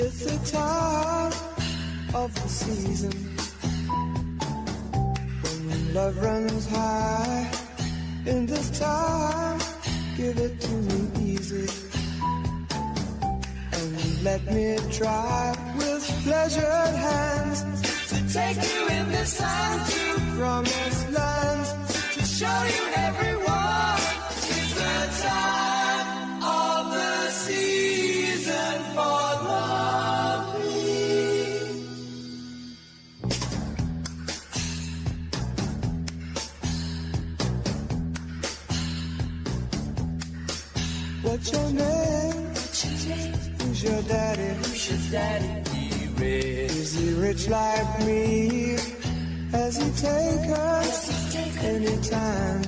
It's the time of the season when love runs high. In this time, give it to me easy and let me try with pleasured hands to take you in the sun to promised lands, to show you everyone. It's the time of the season for loving. What's your name? Who's your daddy? Is he rich like me? Has he take us anytime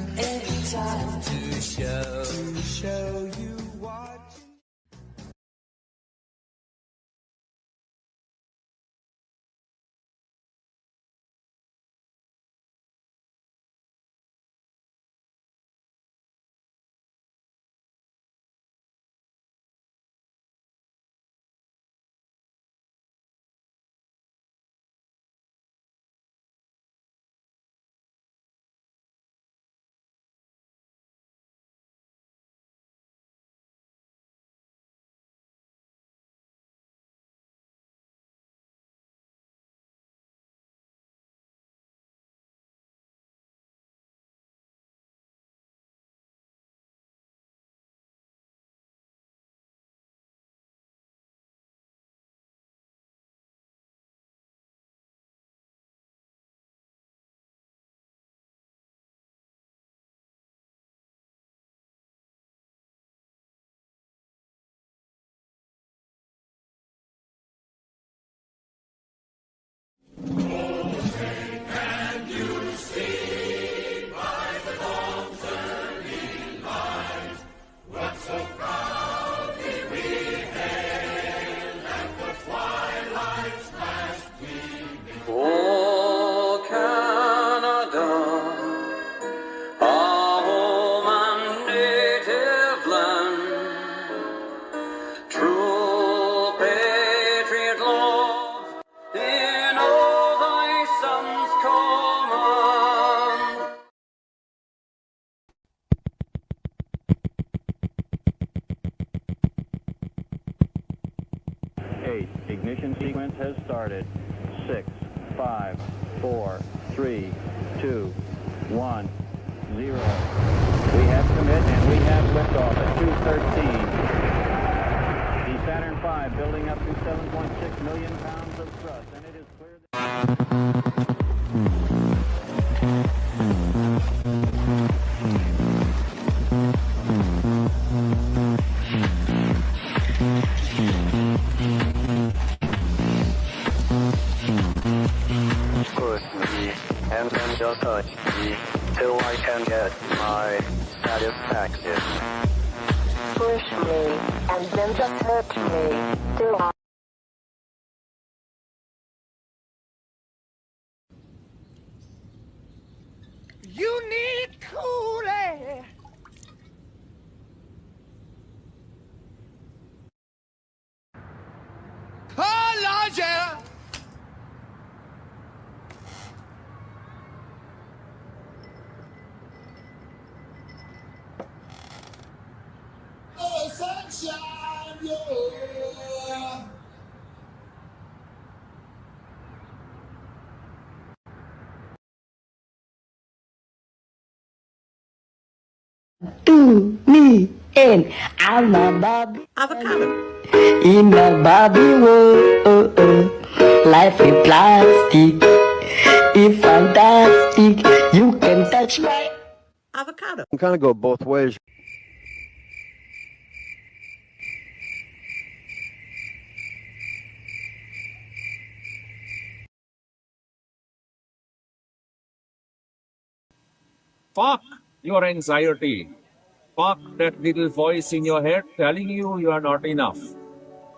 to show you what? Ignition sequence has started. 6, 5, 4, 3, 2, 1, 0. We have commit and we have liftoff at 2:13. The Saturn V building up to 7.6 million pounds of thrust, and it is clear Push me, and then just touch me, till I can get my satisfaction. Push me, and then just hurt me, till I... You need cool air. Larger. Oh, sunshine, yeah. To me, and I'm a Bobby. Avocado. In a Bobby world, life is plastic. It's fantastic. You can touch my Avocado. can kind of go both ways. Fuck your anxiety. Fuck that little voice in your head telling you are not enough.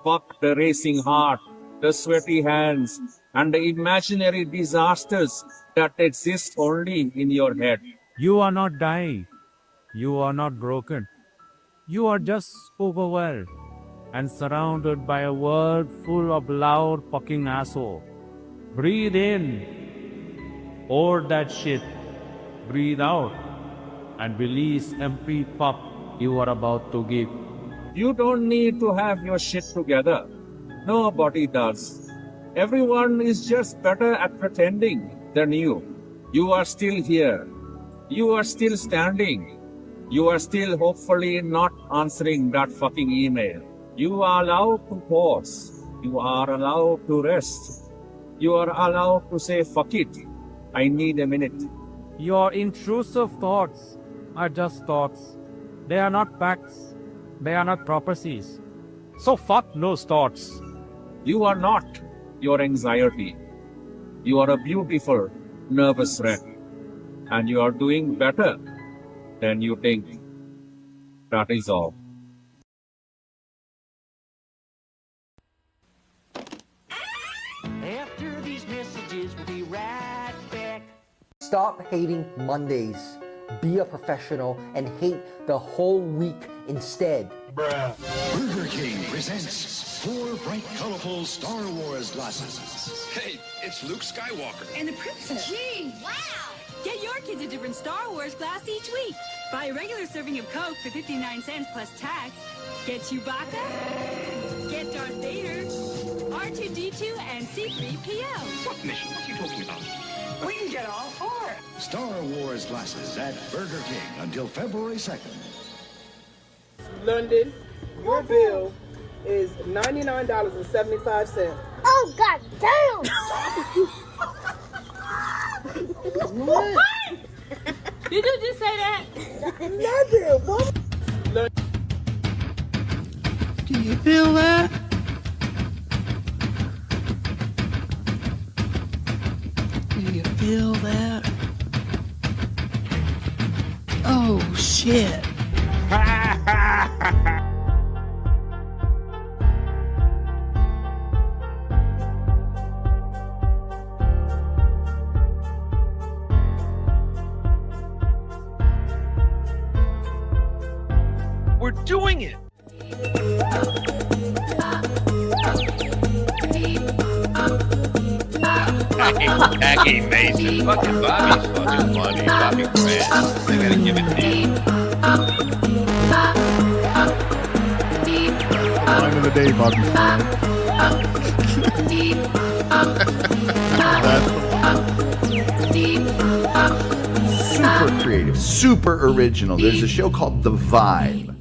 Fuck the racing heart, the sweaty hands, and the imaginary disasters that exist only in your head. You are not dying. You are not broken. You are just overwhelmed. and surrounded by a world full of loud fucking asshole. Breathe in, hold that shit. Breathe out and release empty pup you are about to give. You don't need to have your shit together. Nobody does. Everyone is just better at pretending than you. You are still here. You are still standing. You are still hopefully not answering that fucking email. You are allowed to pause. You are allowed to rest. You are allowed to say, fuck it. I need a minute. Your intrusive thoughts are just thoughts. They are not facts. They are not prophecies. So fuck those thoughts. You are not your anxiety. You are a beautiful, nervous wreck. And you are doing better than you think. That is all. After these messages, we'll be right back. Stop hating Mondays. Be a professional and hate the whole week instead. Burger King presents 4 bright, colorful Star Wars glasses. Hey, it's Luke Skywalker. And the princess. Gee, wow! Get your kids a different Star Wars glass each week. Buy a regular serving of Coke for 59 cents plus tax. Get Chewbacca. Get Darth Vader. R2-D2 and C-3PO. What mission? What are you talking about? We can get all 4. Star Wars glasses at Burger King until February 2nd. London, your bill is $99.75. Oh, god damn! What? Did you just say that? Nothing. What? Do you feel that? Do you feel that? Oh, shit. We're doing it. Jackie Mason. Fucking Bobby's fucking funny. Bobby Grant. I gotta give it to you. Line of the day, Bobby Super creative, super original. There's a show called The Vibe.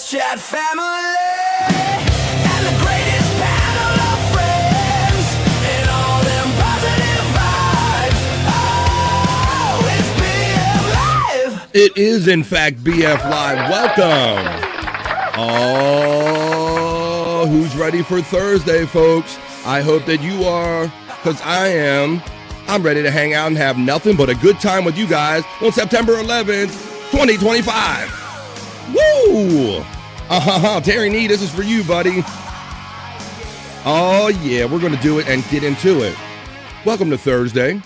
Chat family and the greatest panel of friends and all them positive vibes. Oh, it's BF Live. It is, in fact, BF Live. Welcome. Oh, who's ready for Thursday, folks? I hope that you are, because I am. I'm ready to hang out and have nothing but a good time with you guys on September 11th, 2025. Woo! Terry Nee, this is for you, buddy. Oh, yeah, we're going to do it and get into it. Welcome to Thursday,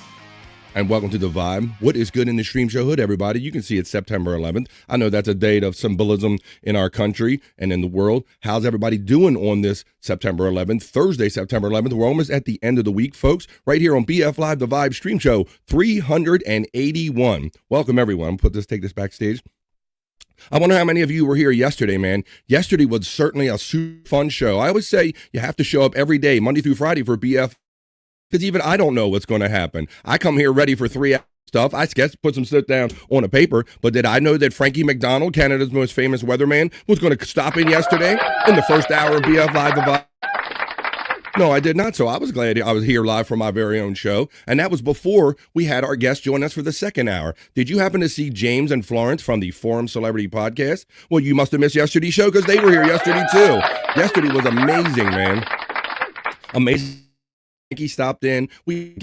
and welcome to The Vibe. What is good in the Stream Show Hood, everybody? You can see it's September 11th. I know that's a date of symbolism in our country and in the world. How's everybody doing on this September 11th, Thursday, September 11th? We're almost at the end of the week, folks, right here on BF Live, The Vibe Stream Show 381. Welcome, everyone. Take this backstage. I wonder how many of you were here yesterday, man. Yesterday was certainly a super fun show. I always say you have to show up every day, Monday through Friday, for BF, because even I don't know what's going to happen. I come here ready for 3 stuff. I guess put some stuff down on a paper, but did I know that Frankie McDonald, Canada's most famous weatherman, was going to stop in yesterday in the first hour of BF Live the Vibe? No, I did not. So I was glad I was here live for my very own show. And that was before we had our guest join us for the second hour. Did you happen to see James and Florence from the Forum Celebrity Podcast? Well, you must have missed yesterday's show because they were here yesterday too. Yesterday was amazing, man. Amazing. He stopped in. We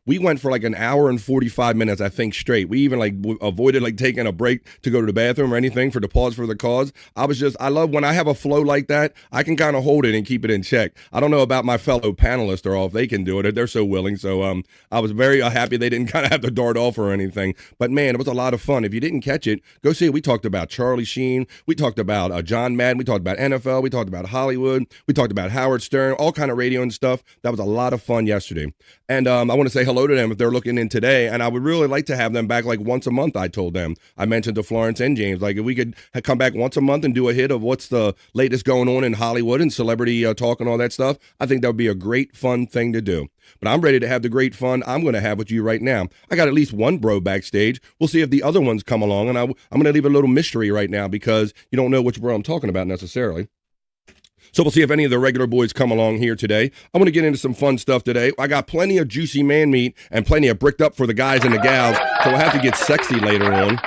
went for like an hour and 45 minutes, I think, straight. We even avoided taking a break to go to the bathroom or anything for the pause for the cause. I love when I have a flow like that, I can kind of hold it and keep it in check. I don't know about my fellow panelists or if they can do it. They're so willing. So I was very happy they didn't kind of have to dart off or anything. But man, it was a lot of fun. If you didn't catch it, go see it. We talked about Charlie Sheen. We talked about John Madden. We talked about NFL. We talked about Hollywood. We talked about Howard Stern, all kind of radio and stuff. That was a lot of fun yesterday. And I want to say hello to them if they're looking in today. And I would really like to have them back once a month, I told them. I mentioned to Florence and James, if we could come back once a month and do a hit of what's the latest going on in Hollywood and celebrity talk and all that stuff, I think that would be a great, fun thing to do. But I'm ready to have the great fun I'm going to have with you right now. I got at least one bro backstage. We'll see if the other ones come along. And I'm going to leave a little mystery right now because you don't know which bro I'm talking about necessarily. So we'll see if any of the regular boys come along here today. I'm going to get into some fun stuff today. I got plenty of juicy man meat and plenty of bricked up for the guys and the gals, so we'll have to get sexy later on.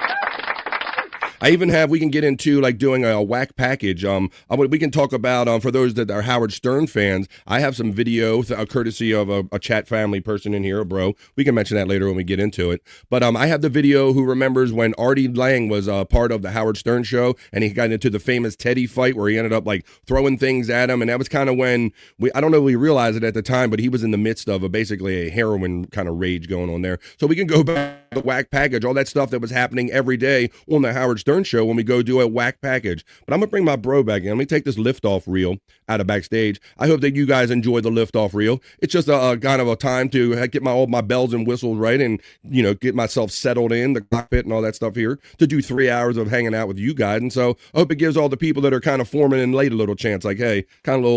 I even we can get into doing a whack package. We can talk about, for those that are Howard Stern fans, I have some video courtesy of a chat family person in here, a bro. We can mention that later when we get into it. But I have the video who remembers when Artie Lang was part of the Howard Stern show and he got into the famous Teddy fight where he ended up throwing things at him. And that was kind of when I don't know if we realized it at the time, but he was in the midst of basically a heroin kind of rage going on there. So we can go back to the whack package, all that stuff that was happening every day on the Howard Stern show when we go do a whack package. But I'm gonna bring my bro back in. Let me take this liftoff reel out of backstage. I hope that you guys enjoy the liftoff reel. It's just a kind of a time to get all my bells and whistles right and get myself settled in the cockpit and all that stuff here to do 3 hours of hanging out with you guys. And so I hope it gives all the people that are kind of forming in late a little chance, hey, kind of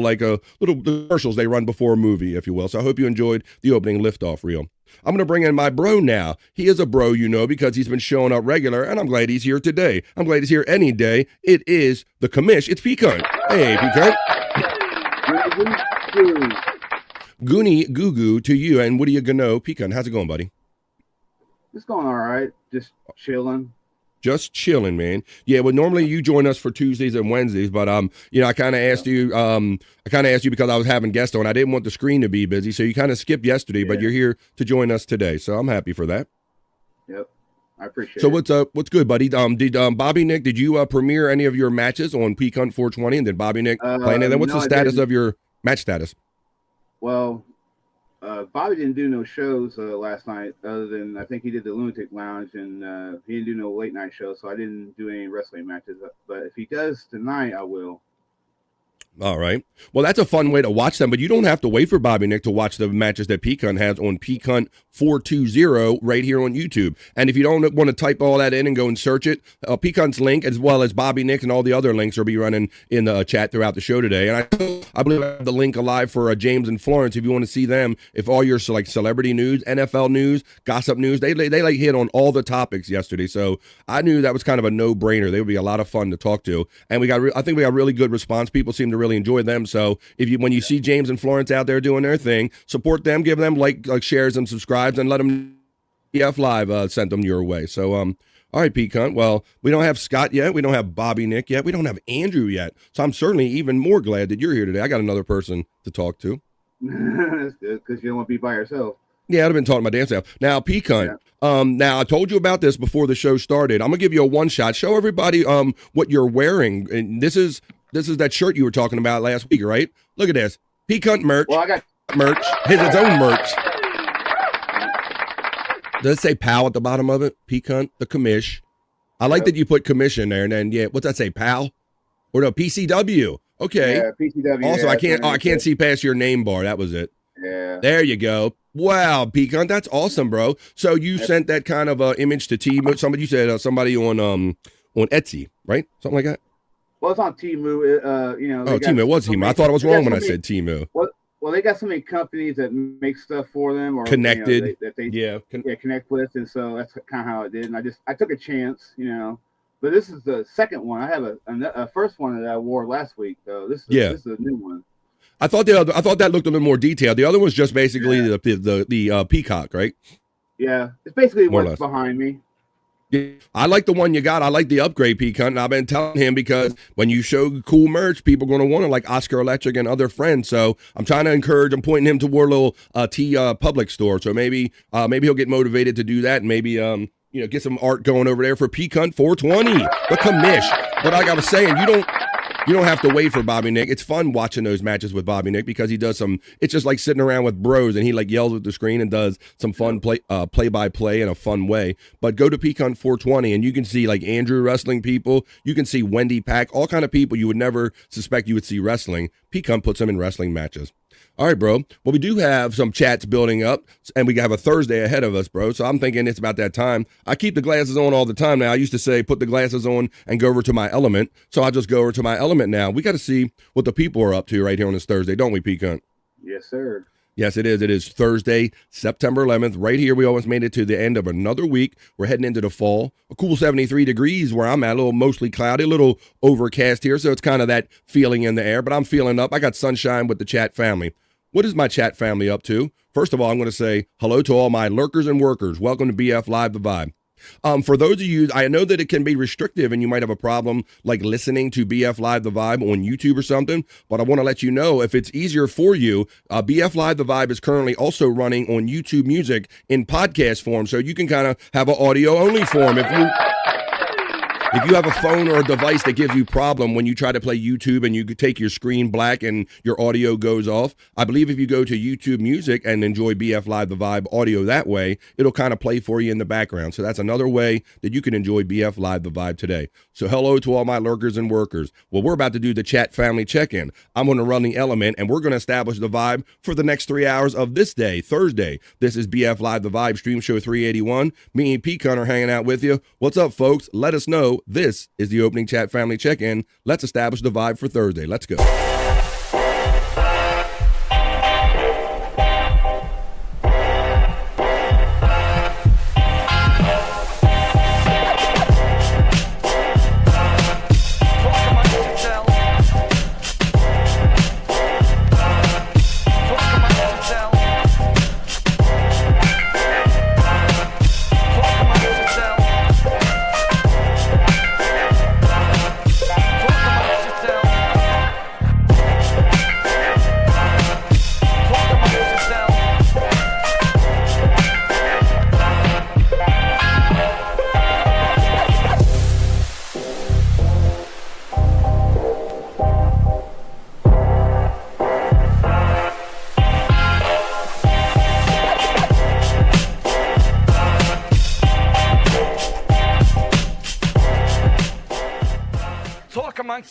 little commercials they run before a movie, if you will. So I hope you enjoyed the opening liftoff reel. I'm going to bring in my bro now. He is a bro, because he's been showing up regular, and I'm glad he's here today. I'm glad he's here any day. It is the commish. It's Pecan. Hey, Pecan. Goonie goo to you, and what do you know? Pecan, how's it going, buddy? It's going all right. Just chilling. Just chilling, man. Yeah, well, normally you join us for Tuesdays and Wednesdays, but I kind of asked you. Because I was having guests on. I didn't want the screen to be busy, so you kind of skipped yesterday, but you're here to join us today, so I'm happy for that. Yep, I appreciate it. So what's good, buddy? Did Bobby Nick? Did you premiere any of your matches on Peak Hunt 420? And did Bobby Nick play any of them? What's the status of your match status? Well, Bobby didn't do no shows last night, other than I think he did the Lunatic Lounge, and he didn't do no late night shows, so I didn't do any wrestling matches. But if he does tonight, I will. All right. Well, that's a fun way to watch them, but you don't have to wait for Bobby Nick to watch the matches that Peak Hunt has on Peak Hunt 420 right here on YouTube. And if you don't want to type all that in and go and search it, Peak Hunt's link, as well as Bobby Nick and all the other links, will be running in the chat throughout the show today. And I believe I have the link alive for James and Florence if you want to see them. If all your celebrity news, NFL news, gossip news, they hit on all the topics yesterday. So I knew that was kind of a no-brainer. They would be a lot of fun to talk to. And I think we got really good response. People seem to really enjoy them. So when you see James and Florence out there doing their thing, support them, give them shares and subscribes, and let them EF Live sent them your way. So all right, Pete Hunt. Well, we don't have Scott yet. We don't have Bobby Nick yet. We don't have Andrew yet. So I'm certainly even more glad that you're here today. I got another person to talk to. That's good, because you don't want to be by yourself. Yeah, I'd have been talking my damn self. Now, Pete Hunt. Now I told you about this before the show started. I'm gonna give you a one shot. Show everybody what you're wearing. And this is that shirt you were talking about last week, right? Look at this. Pete Hunt merch. Well, I got merch. His own merch. Does it say PAL at the bottom of it? Pete Hunt, the commish. I like that you put commish in there, and then what's that say? PAL or no PCW? Okay. Yeah, PCW. Also, I can't see past your name bar. That was it. Yeah. There you go. Wow, Pete Hunt, that's awesome, bro. So you sent that kind of image to Temu. Somebody you said somebody on Etsy, right? Something like that. Well, it's on Temu. Temu. It was Temu. I thought I was wrong when I said Temu. Well, Well, they got so many companies that make stuff for them, or Connected. that they connect with, and so that's kind of how it did. And I took a chance, But this is the second one. I have a first one that I wore last week, though. This is a new one. I thought that looked a little more detailed. The other was just basically the peacock, right? Yeah, it's basically what's behind me. Yeah, I like the one you got. I like the upgrade peacock, and I've been telling him because when you show cool merch, people are going to want it, like Oscar Electric and other friends. So I'm trying to encourage. I'm pointing him toward a little public store. So maybe he'll get motivated to do that, and maybe get some art going over there for Peacunt 420, the commish. But like I was saying, you don't have to wait for Bobby Nick. It's fun watching those matches with Bobby Nick because he does it's just like sitting around with bros and he like yells at the screen and does some fun play-by-play in a fun way. But go to Peacunt 420 and you can see like Andrew wrestling people. You can see Wendy Pack, all kind of people you would never suspect you would see wrestling. Peacunt puts them in wrestling matches. All right, bro. Well, we do have some chats building up, and we have a Thursday ahead of us, bro. So I'm thinking it's about that time. I keep the glasses on all the time now. I used to say put the glasses on and go over to my element. So I'll just go over to my element now. We got to see what the people are up to right here on this Thursday, don't we, Peacunt? Yes, sir. Yes, it is. It is Thursday, September 11th. Right here, we almost made it to the end of another week. We're heading into the fall. A cool 73 degrees where I'm at, a little mostly cloudy, a little overcast here. So it's kind of that feeling in the air, but I'm feeling up. I got sunshine with the chat family. What is my chat family up to? First of all, I'm going to say hello to all my lurkers and workers. Welcome to BF Live The Vibe. For those of you, I know that it can be restrictive and you might have a problem like listening to BF Live The Vibe on YouTube or something, but I want to let you know if it's easier for you, BF Live The Vibe is currently also running on YouTube Music in podcast form, so you can kind of have an audio only form. If you have a phone or a device that gives you problem when you try to play YouTube and you take your screen black and your audio goes off, I believe if you go to YouTube Music and enjoy BF Live The Vibe audio that way, it'll kind of play for you in the background. So that's another way that you can enjoy BF Live The Vibe today. So hello to all my lurkers and workers. Well, we're about to do the chat family check-in. I'm going to run the element and we're going to establish the vibe for the next 3 hours of this day, Thursday. This is BF Live The Vibe Stream Show 381. Me and Peacunt are hanging out with you. What's up, folks? Let us know. This is the opening chat family check-in. Let's establish the vibe for Thursday. Let's go.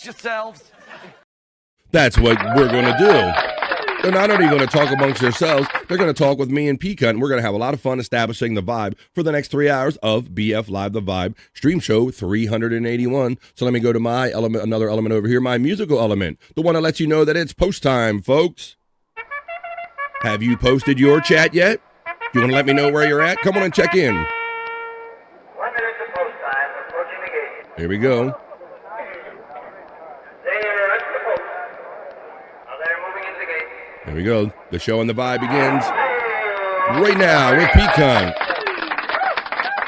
Yourselves. That's what we're going to do. They're not only going to talk amongst themselves, they're going to talk with me and Peacunt, and we're going to have a lot of fun establishing the vibe for the next 3 hours of BF Live The Vibe Stream Show 381. So let me go to my element, another element over here, my musical element, the one that lets you know that it's post time, folks. Have you posted your chat yet? You want to let me know where you're at? Come on and check in. 1 minute to post time. Approaching the gate. Here we go. There we go. The show and the vibe begins right now with Peacunt.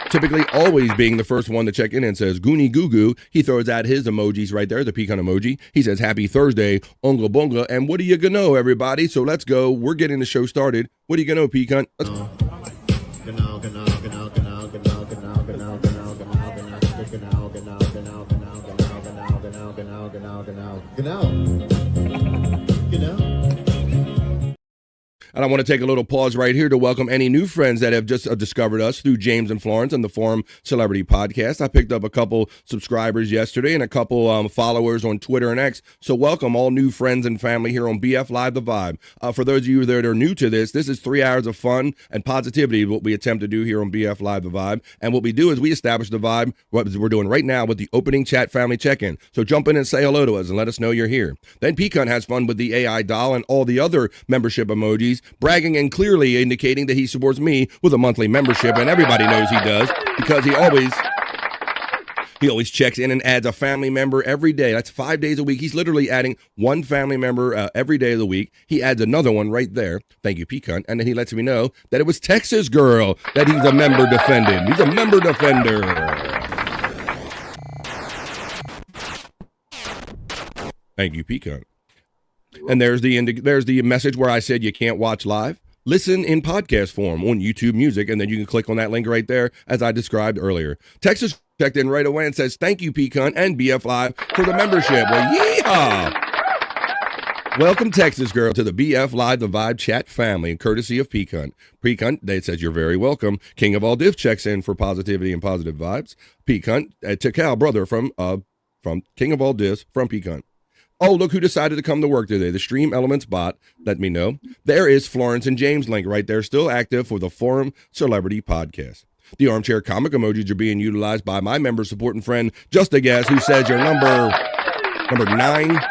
Typically always being the first one to check in and says Goonie Goo Goo. He throws out his emojis right there, the Peacunt emoji. He says happy Thursday, Unga Bunga. And what do you gonna know, everybody? So let's go. We're getting the show started. What do you gonna know, Peacunt? Let's go. And I want to take a little pause right here to welcome any new friends that have just discovered us through James and Florence and the Forum Celebrity Podcast. I picked up a couple subscribers yesterday and a couple followers on Twitter and X. So welcome all new friends and family here on BF Live The Vibe. For those of you that are new to this is 3 hours of fun and positivity, what we attempt to do here on BF Live The Vibe. And what we do is we establish the vibe, what we're doing right now with the opening chat family check-in. So jump in and say hello to us and let us know you're here. Then Pecan has fun with the AI doll and all the other membership emojis, bragging and clearly indicating that he supports me with a monthly membership, and everybody knows he does because he always checks in and adds a family member every day. That's 5 days a week. He's literally adding one family member every day of the week. He adds another one right there. Thank you, Pecan. And then he lets me know that it was Texas Girl that he's a member defending. He's a member defender. Thank you, Pecan. And there's the message where I said you can't watch live. Listen in podcast form on YouTube Music, and then you can click on that link right there as I described earlier. Texas checked in right away and says, thank you, Pecan and BF Live for the membership. Well, yeehaw! Welcome, Texas Girl, to the BF Live The Vibe chat family, courtesy of Pecan. Pecan, they says you're very welcome. King of all diff checks in for positivity and positive vibes. Pecan, Tikal, brother from King of all diffs from Pecan. Oh, look who decided to come to work today. The Stream Elements bot let me know. There is Florence and James link right there, still active for the Forum Celebrity Podcast. The armchair comic emojis are being utilized by my member supporting friend, Just a Guess, who says you're number 9.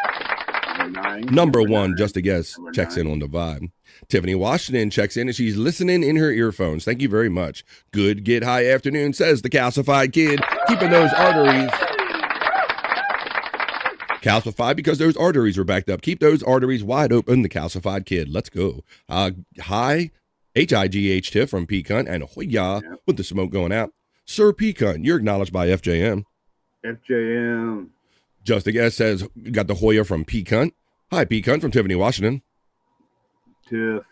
Number one, Just a Guess, checks in on the vibe. Tiffany Washington checks in and she's listening in her earphones. Thank you very much. Good get high afternoon, says the calcified kid, keeping those arteries calcified because those arteries are backed up. Keep those arteries wide open, the calcified kid. Let's go. Hi, HIGH Tiff from Pecan and Hoya with the smoke going out. Sir Pecan, you're acknowledged by FJM. FJM. Just a Guess says, got the Hoya from Pecan. Hi, Pecan from Tiffany Washington. Tiff.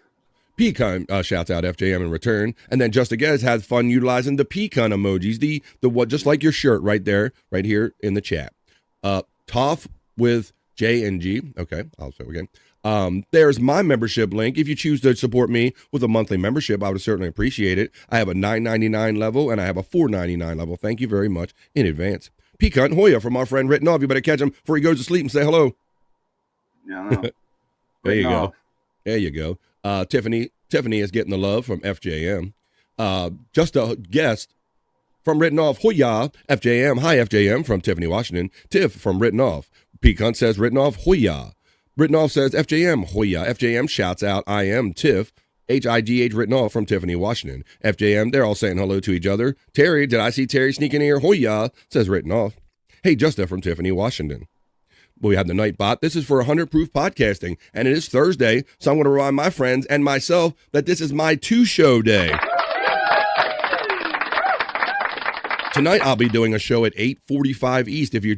Pecan shouts out FJM in return. And then Just a Guess has fun utilizing the Pecan emojis, the what, just like your shirt right there, right here in the chat. Toff with J and G. Okay, I'll say it again. There's my membership link. If you choose to support me with a monthly membership, I would certainly appreciate it. I have a $9.99 level and I have a $4.99 level. Thank you very much in advance. Pecan Hoya from our friend Written Off. You better catch him before he goes to sleep and say hello. Yeah, there you go. There you go. Tiffany is getting the love from FJM. Just a guest from Written Off, Hoya, FJM. Hi, FJM from Tiffany Washington. Tiff from Written Off. Pecan says Written Off, Hoya. Written Off says FJM, Hoya. FJM shouts out, I am Tiff. HIGH Written Off from Tiffany Washington. FJM, they're all saying hello to each other. Terry, did I see Terry sneaking in here? Hoya, says Written Off. Hey, Justa from Tiffany Washington. We have the night bot. This is for 100 proof podcasting, and it is Thursday, so I'm going to remind my friends and myself that this is my 2-show day. Tonight I'll be doing a show at 8:45 East. If you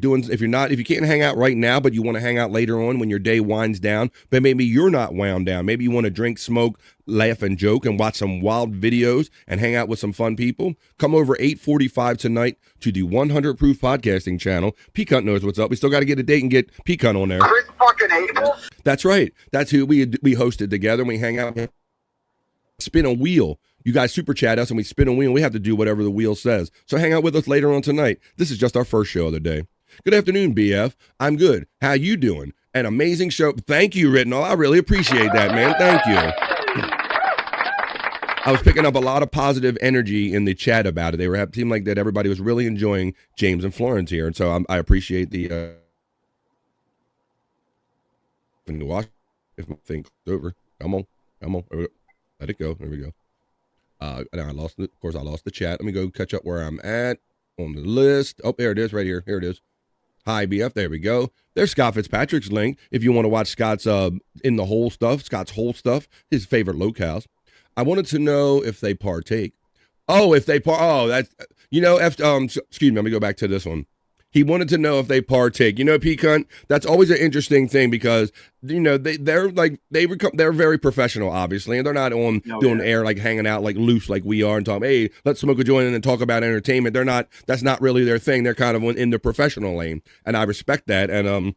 can't hang out right now, but you want to hang out later on when your day winds down, but maybe you're not wound down. Maybe you want to drink, smoke, laugh, and joke, and watch some wild videos and hang out with some fun people. Come over 8:45 tonight to the 100 Proof Podcasting channel. Pecan knows what's up. We still got to get a date and get Pecan on there. Chris fucking Abel? That's right. That's who we hosted together and we hang out. Spin a wheel. You guys super chat us and we spin a wheel. We have to do whatever the wheel says. So hang out with us later on tonight. This is just our first show of the day. Good afternoon, BF. I'm good. How you doing? An amazing show. Thank you, Written All. I really appreciate that, man. Thank you. I was picking up a lot of positive energy in the chat about it. It seemed like that everybody was really enjoying James and Florence here. And so I appreciate the watch. If my thing's over. Come on. Let it go. There we go. Now I lost it. Of course, I lost the chat. Let me go catch up where I'm at on the list. Oh, there it is, right here. Here it is. Hi, BF. There we go. There's Scott Fitzpatrick's link if you want to watch Scott's in the hole stuff. Scott's whole stuff. His favorite locales. I wanted to know if they partake. Oh, if they that's excuse me. Let me go back to this one. He wanted to know if they partake. Pecan, that's always an interesting thing because, they're very professional, obviously, and they're not on doing air, like hanging out like loose like we are and talking, hey, let's smoke a joint and talk about entertainment. That's not really their thing. They're kind of in the professional lane, and I respect that. And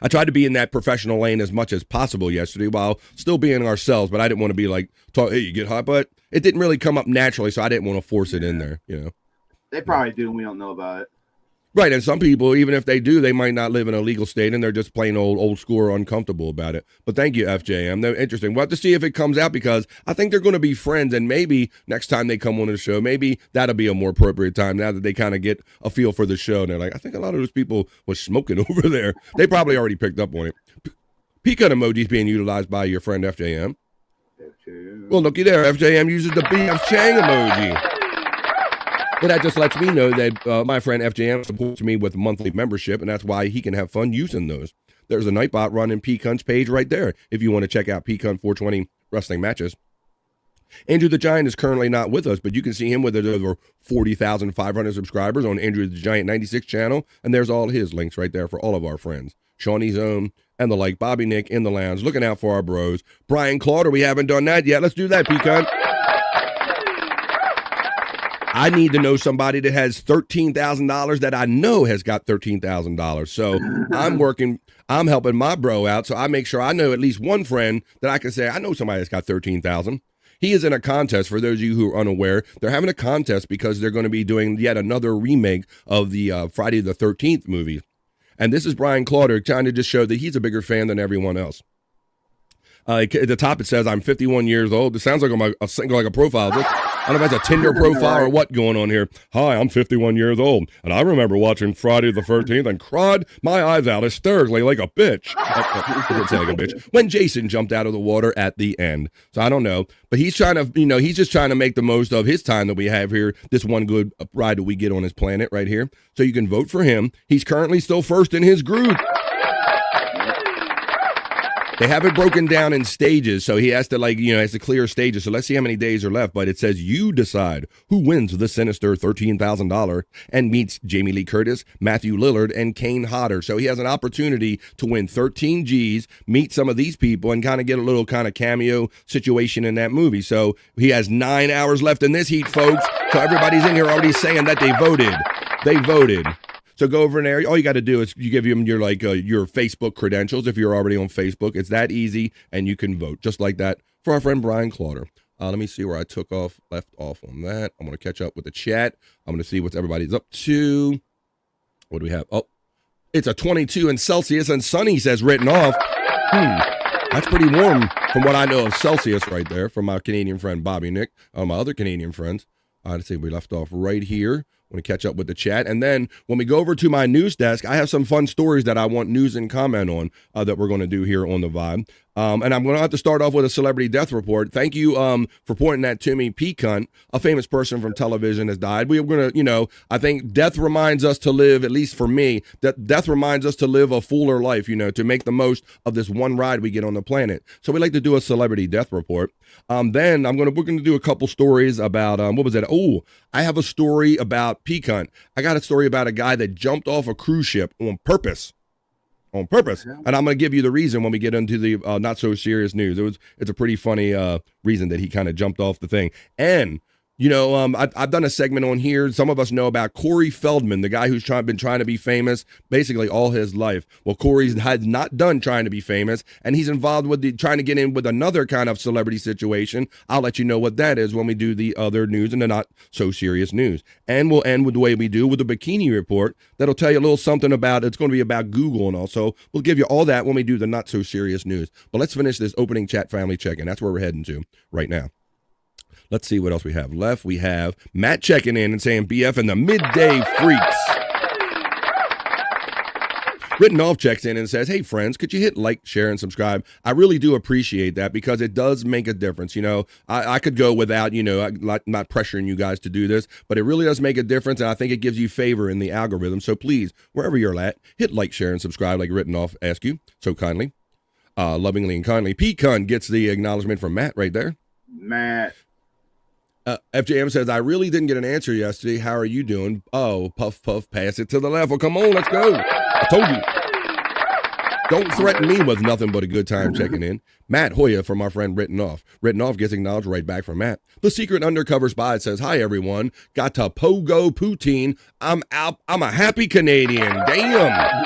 I tried to be in that professional lane as much as possible yesterday while still being ourselves, but I didn't want to be like, hey, you get hot, but it didn't really come up naturally, so I didn't want to force it in there, you know. They probably do, and we don't know about it. Right, and some people, even if they do, they might not live in a legal state, and they're just plain old school or uncomfortable about it. But thank you, FJM. They're interesting. We'll have to see if it comes out, because I think they're going to be friends, and maybe next time they come on the show, maybe that'll be a more appropriate time now that they kind of get a feel for the show. And they're like, I think a lot of those people was smoking over there. They probably already picked up on it. Pecan emojis being utilized by your friend FJM. Well, looky there. FJM uses the BF Chang emoji. But that just lets me know that my friend FJM supports me with monthly membership, and that's why he can have fun using those. There's a Nightbot running Pecan's page right there if you want to check out Pecan 420 wrestling matches. Andrew the Giant is currently not with us, but you can see him with over 40,500 subscribers on Andrew the Giant 96 channel, and there's all his links right there for all of our friends. Shawnee Zone and the like, Bobby Nick in the lounge, looking out for our bros. Brian Clauder, we haven't done that yet. Let's do that, Pecan. I need to know somebody that has $13,000 that I know has got $13,000. So I'm helping my bro out. So I make sure I know at least one friend that I can say, I know somebody that's got 13,000. He is in a contest. For those of you who are unaware, they're having a contest because they're going to be doing yet another remake of the Friday the 13th movie. And this is Brian Clauder trying to just show that he's a bigger fan than everyone else. At the top, it says, I'm 51 years old. It sounds like a profile. I don't know if that's a Tinder profile or what going on here. Hi, I'm 51 years old, and I remember watching Friday the 13th and cried my eyes out hysterically like a bitch. I didn't say like a bitch. When Jason jumped out of the water at the end. So I don't know. But he's trying to, he's just trying to make the most of his time that we have here, this one good ride that we get on his planet right here. So you can vote for him. He's currently still first in his group. They have it broken down in stages, so he has to has to clear stages. So let's see how many days are left. But it says you decide who wins the sinister $13,000 and meets Jamie Lee Curtis, Matthew Lillard, and Kane Hodder. So he has an opportunity to win 13 G's, meet some of these people, and kind of get a little kind of cameo situation in that movie. So he has 9 hours left in this heat, folks. So everybody's in here already saying that they voted. They voted. So go over in there. All you got to do is you give them your Facebook credentials if you're already on Facebook. It's that easy, and you can vote just like that for our friend Brian Clauder. Let me see where I left off on that. I'm going to catch up with the chat. I'm going to see what everybody's up to. What do we have? Oh, it's a 22 in Celsius, and sunny says written off. That's pretty warm from what I know of Celsius right there from my Canadian friend Bobby Nick, my other Canadian friends. Let's see, we left off right here. I want to catch up with the chat. And then when we go over to my news desk, I have some fun stories that I want news and comment on that we're going to do here on the Vibe. And I'm going to have to start off with a celebrity death report. Thank you for pointing that to me. Pecan, a famous person from television, has died. We're going to, I think death reminds us to live, at least for me, that death reminds us to live a fuller life, to make the most of this one ride we get on the planet. So we like to do a celebrity death report. Then we're going to do a couple stories about, what was that? Oh, I have a story about Pecan. I got a story about a guy that jumped off a cruise ship on purpose. And I'm going to give you the reason when we get into the not so serious news. It's a pretty funny reason that he kind of jumped off the thing. And I've done a segment on here. Some of us know about Corey Feldman, the guy who's been trying to be famous basically all his life. Well, Corey's has not done trying to be famous, and he's involved with trying to get in with another kind of celebrity situation. I'll let you know what that is when we do the other news and the not so serious news. And we'll end with the way we do with the Bikini Report. That'll tell you a little something about, it's going to be about Google and all. So we'll give you all that when we do the not so serious news. But let's finish this opening chat family check-in. That's where we're heading to right now. Let's see what else we have left. We have Matt checking in and saying BF and the Midday Freaks. Written Off checks in and says, hey, friends, could you hit like, share, and subscribe? I really do appreciate that because it does make a difference. I could go without, not pressuring you guys to do this, but it really does make a difference, and I think it gives you favor in the algorithm. So please, wherever you're at, hit like, share, and subscribe like Written Off asked you so kindly, lovingly and kindly. Pecan gets the acknowledgement from Matt right there. Matt. FJM says, I really didn't get an answer yesterday. How are you doing? Oh, puff, puff, pass it to the left. Well, come on, let's go. I told you. Don't threaten me with nothing but a good time checking in. Matt Hoya from our friend Written Off. Written Off gets acknowledged right back from Matt. The Secret Undercover Spy says, hi, everyone. Got to pogo poutine. I'm out. I'm a happy Canadian. Damn.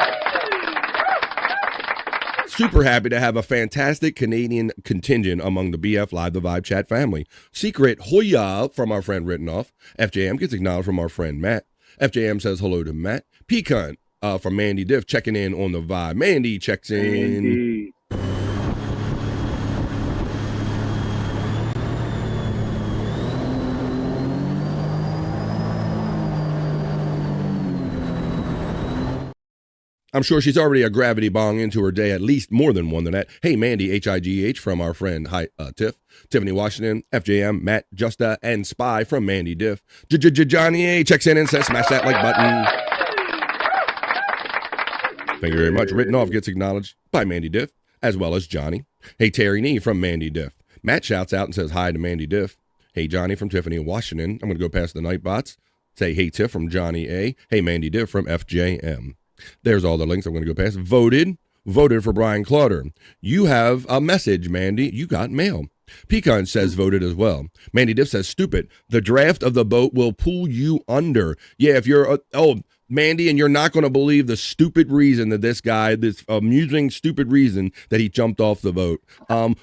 Super happy to have a fantastic Canadian contingent among the BF Live the Vibe chat family. Secret Hoya from our friend Written Off. FJM gets acknowledged from our friend Matt. FJM says hello to Matt. Pecan from Mandy Diff checking in on the vibe. Mandy checks in. Mandy. I'm sure she's already a gravity bong into her day, at least more than one than that. Hey, Mandy, HIGH from our friend Tiff, Tiffany Washington, FJM, Matt, Justa, and Spy from Mandy Diff. Johnny A checks in and says smash that like button. Thank you very much. Written Off gets acknowledged by Mandy Diff, as well as Johnny. Hey, Terry Nee from Mandy Diff. Matt shouts out and says hi to Mandy Diff. Hey, Johnny from Tiffany Washington. I'm going to go past the Nightbots. Say hey, Tiff from Johnny A. Hey, Mandy Diff from FJM. There's all the links I'm going to go past. Voted for Brian Clauder. You have a message, Mandy. You got mail. Pecan says voted as well. Mandy Diff says stupid. The draft of the boat will pull you under. Yeah, if you're, Mandy, and you're not going to believe the stupid reason that this guy, this amusing, stupid reason that he jumped off the boat.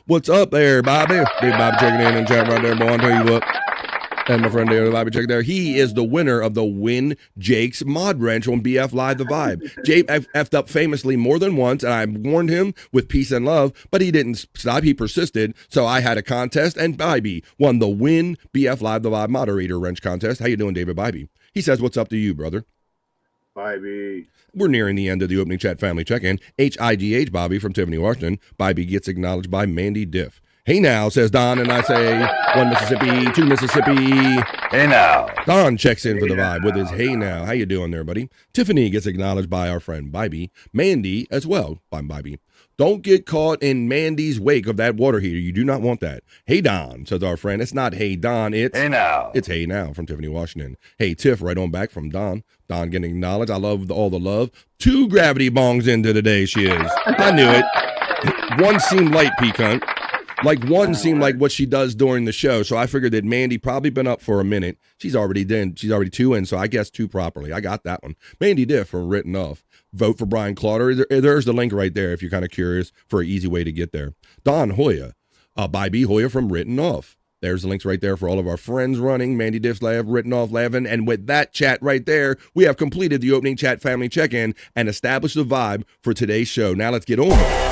What's up there, Bobby? Big Bobby checking in and chat right there, boy. I'll tell you what. And my friend there, Bobby check there. He is the winner of the Win Jake's Mod Wrench on BF Live the Vibe. Jake effed up famously more than once, and I warned him with peace and love, but he didn't stop. He persisted. So I had a contest, and Bybee won the Win BF Live the Vibe Moderator Wrench contest. How you doing, David Bybee? He says, what's up to you, brother? Bybee. We're nearing the end of the opening chat family check-in. HIGH Bobby from Tiffany Washington. Bybee gets acknowledged by Mandy Diff. Hey now, says Don, and I say 1 Mississippi, 2 Mississippi. Hey now. Don checks in for the vibe with his hey now. How you doing there, buddy? Tiffany gets acknowledged by our friend Bybee. Mandy as well by Bybee. Don't get caught in Mandy's wake of that water heater. You do not want that. Hey Don, says our friend. It's not hey Don, it's hey now. It's hey now from Tiffany Washington. Hey Tiff, right on back from Don. Don getting acknowledged. I love all the love. 2 gravity bongs into the day she is. I knew it. One seemed light, Pecan. Like one seemed like what she does during the show, so I figured that Mandy probably been up for a minute. She's already 2 in, so I guess 2 properly. I got that one. Mandy Diff from Written Off. Vote for Brian Clauder. There's the link right there if you're kind of curious for an easy way to get there. Don Hoya, Bybee Hoya from Written Off. There's the links right there for all of our friends running. Mandy Diff's Lab, Written Off, Lavin. And with that chat right there, we have completed the opening chat family check-in and established the vibe for today's show. Now let's get on.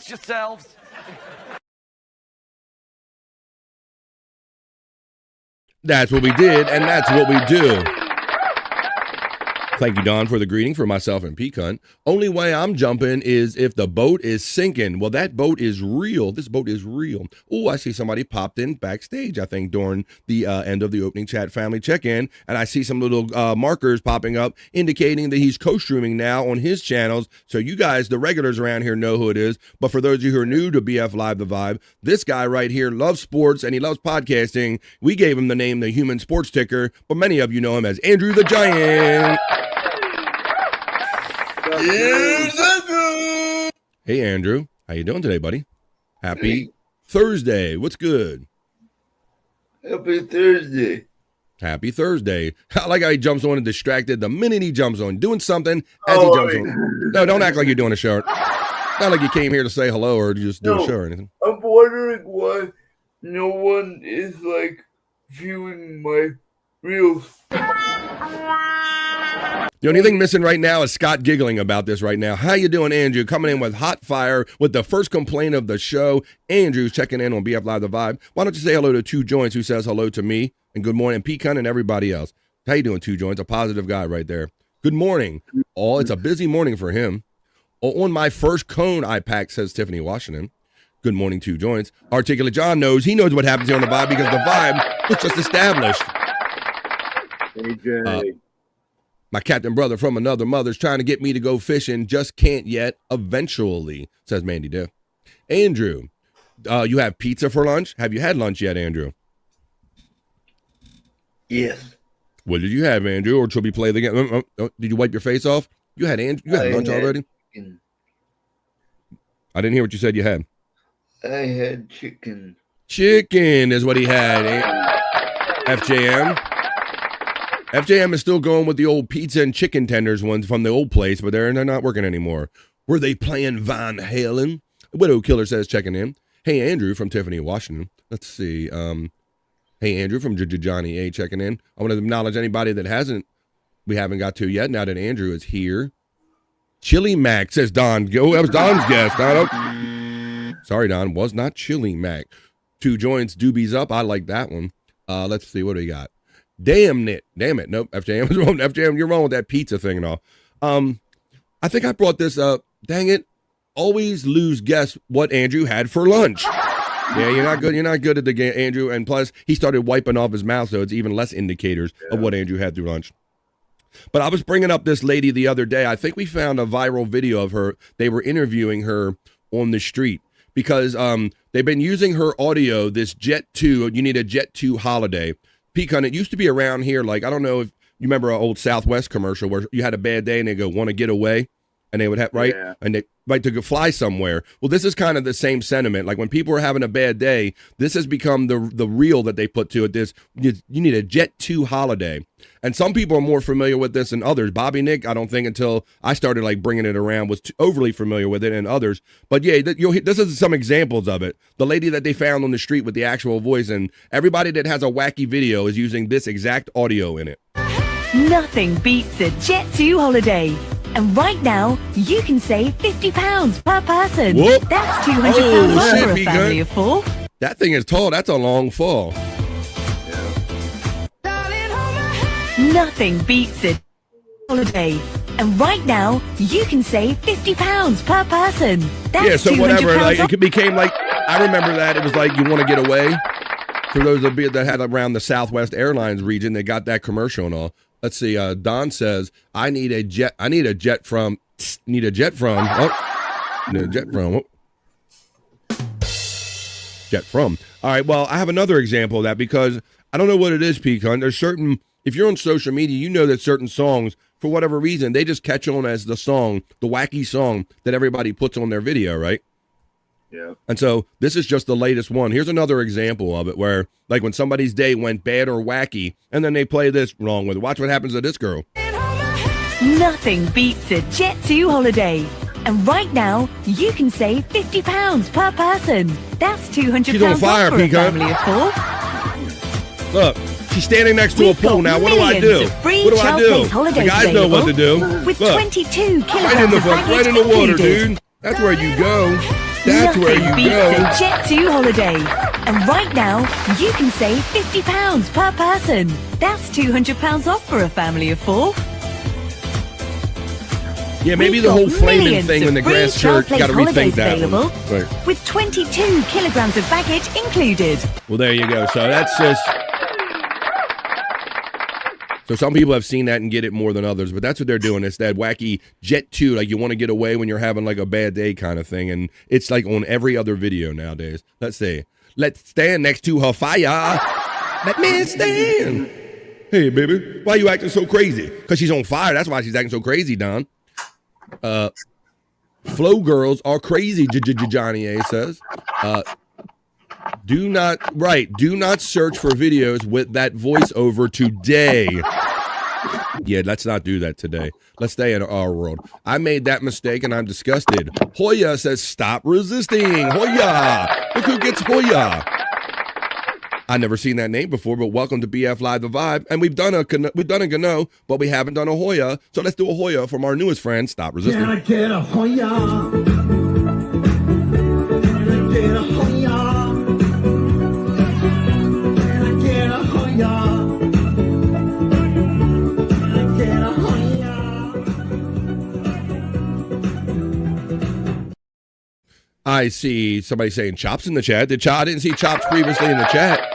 Yourselves. That's what we did, and that's what we do. Thank you, Don, for the greeting for myself and Pecan. Only way I'm jumping is if the boat is sinking. Well, that boat is real. This boat is real. Oh, I see somebody popped in backstage, I think, during the end of the opening chat family check-in, and I see some little markers popping up indicating that he's co-streaming now on his channels. So you guys, the regulars around here, know who it is. But for those of you who are new to BF Live The Vibe, this guy right here loves sports and he loves podcasting. We gave him the name the Human Sports Ticker, but many of you know him as Andrew the Giant. Hey Andrew, how you doing today, buddy? Happy Thursday. What's good? Happy Thursday. Happy Thursday. I like how he jumps on and distracted the minute he jumps on, doing something as he jumps on. No, don't act like you're doing a show. Not like you came here to say hello or just do a show or anything. I'm wondering why no one is like viewing my real. The only thing missing right now is Scott giggling about this right now. How you doing, Andrew? Coming in with hot fire with the first complaint of the show. Andrew's checking in on BF Live The Vibe. Why don't you say hello to Two Joints, who says hello to me, and good morning, Pecan and everybody else. How you doing, Two Joints? A positive guy right there. Good morning. Oh, it's a busy morning for him. Oh, on my first cone I packed, says Tiffany Washington. Good morning, Two Joints. Articulate John knows. He knows what happens here on The Vibe because The Vibe was just established. AJ. My captain brother from another mother's trying to get me to go fishing, just can't yet. Eventually, says Mandy Diff. Andrew, you have pizza for lunch? Have you had lunch yet, Andrew? Yes. What did you have, Andrew? Or should we play the game? Did you wipe your face off? You had lunch already? Chicken. I didn't hear what you said you had. I had chicken. Chicken is what he had. FJM. FJM is still going with the old pizza and chicken tenders ones from the old place, but they're not working anymore. Were they playing Van Halen? Widow Killer says checking in. Hey, Andrew from Tiffany, Washington. Let's see. Hey, Andrew from Johnny A checking in. I want to acknowledge anybody that we haven't got to yet now that Andrew is here. Chili Mac says Don. Go, that was Don's guess. Sorry, Don. Was not Chili Mac. Two Joints, doobies up. I like that one. Let's see. What do we got? Damn it. Nope. FJM is wrong. FJM, you're wrong with that pizza thing and all. I think I brought this up. Dang it. Always lose guess what Andrew had for lunch. Yeah, you're not good. You're not good at the game, Andrew. And plus, he started wiping off his mouth, so it's even less indicators of what Andrew had through lunch. But I was bringing up this lady the other day. I think we found a viral video of her. They were interviewing her on the street because they've been using her audio, this Jet 2. You need a Jet 2 holiday. Pecan, it used to be around here. Like, I don't know if you remember an old Southwest commercial where you had a bad day and they go, want to get away? And they would have, right? Yeah. And they like to go fly somewhere. Well, this is kind of the same sentiment. Like when people are having a bad day, this has become the reel that they put to it. This, you need a Jet 2 holiday. And some people are more familiar with this than others. Bobby Nick, I don't think until I started like bringing it around was overly familiar with it, and others. But yeah, this is some examples of it. The lady that they found on the street with the actual voice, and everybody that has a wacky video is using this exact audio in it. Nothing beats a Jet 2 holiday. And right now, you can save £50 per person. Whoop. That's £200 off for a Pecan. family of 4. That thing is tall. That's a long fall. Nothing beats a holiday. And right now, you can save £50 per person. That's yeah, so whatever. Like, off. it became like, I remember that. It was like, you want to get away. For those that had around the Southwest Airlines region, they got that commercial and all. Let's see. Don says, I need a jet from. Need a jet from. Need a jet from. Jet from. All right. Well, I have another example of that because I don't know what it is, Pecan. There's certain, if you're on social media, you know that certain songs, for whatever reason, they just catch on as the song, the wacky song that everybody puts on their video, right? Yeah. And so this is just the latest one. Here's another example of it where, like, when somebody's day went bad or wacky, and then they play this wrong with it. Watch what happens to this girl. Nothing beats a Jet 2 holiday. And right now, you can save £50 per person. That's £200 She's on fire, off for a Pecan. family of 4. Look, she's standing next to a pool. Now, what do I do? What do I do? The guys know what to do. With Look, 22 kilograms right in the of baggage right in the water, included. dude. That's where you go. That's where you Nothing beats go. a Jet 2 holiday. And right now, you can save £50 per person. That's £200 off for a family of 4. Yeah, maybe We've the whole got flaming millions thing of in the free grass child church. place Got to rethink holidays that available one. Right. with 22 kilograms of baggage included. Well, there you go. So that's just. So some people have seen that and get it more than others, but that's what they're doing. It's that wacky Jet 2, like you want to get away when you're having like a bad day kind of thing. And it's like on every other video nowadays. Let's see. Let's stand next to her fire. Let me stand. Hey, baby, why you acting so crazy? Because she's on fire. That's why she's acting so crazy, Don. Flow girls are crazy, Johnny A says. Do not search for videos with that voiceover today. Yeah, let's not do that today. Let's stay in our world. I made that mistake and I'm disgusted. Hoya says, stop resisting. Hoya. Look who gets Hoya. I never seen that name before, but welcome to BF Live the Vibe. And we've done a Gano, but we haven't done a Hoya. So let's do a Hoya from our newest friend, Stop Resisting. Can I get a Hoya? Can I get a Hoya? Can I get a Hoya? Can I get a Hoya? I see somebody saying Chops in the chat. I didn't see Chops previously in the chat.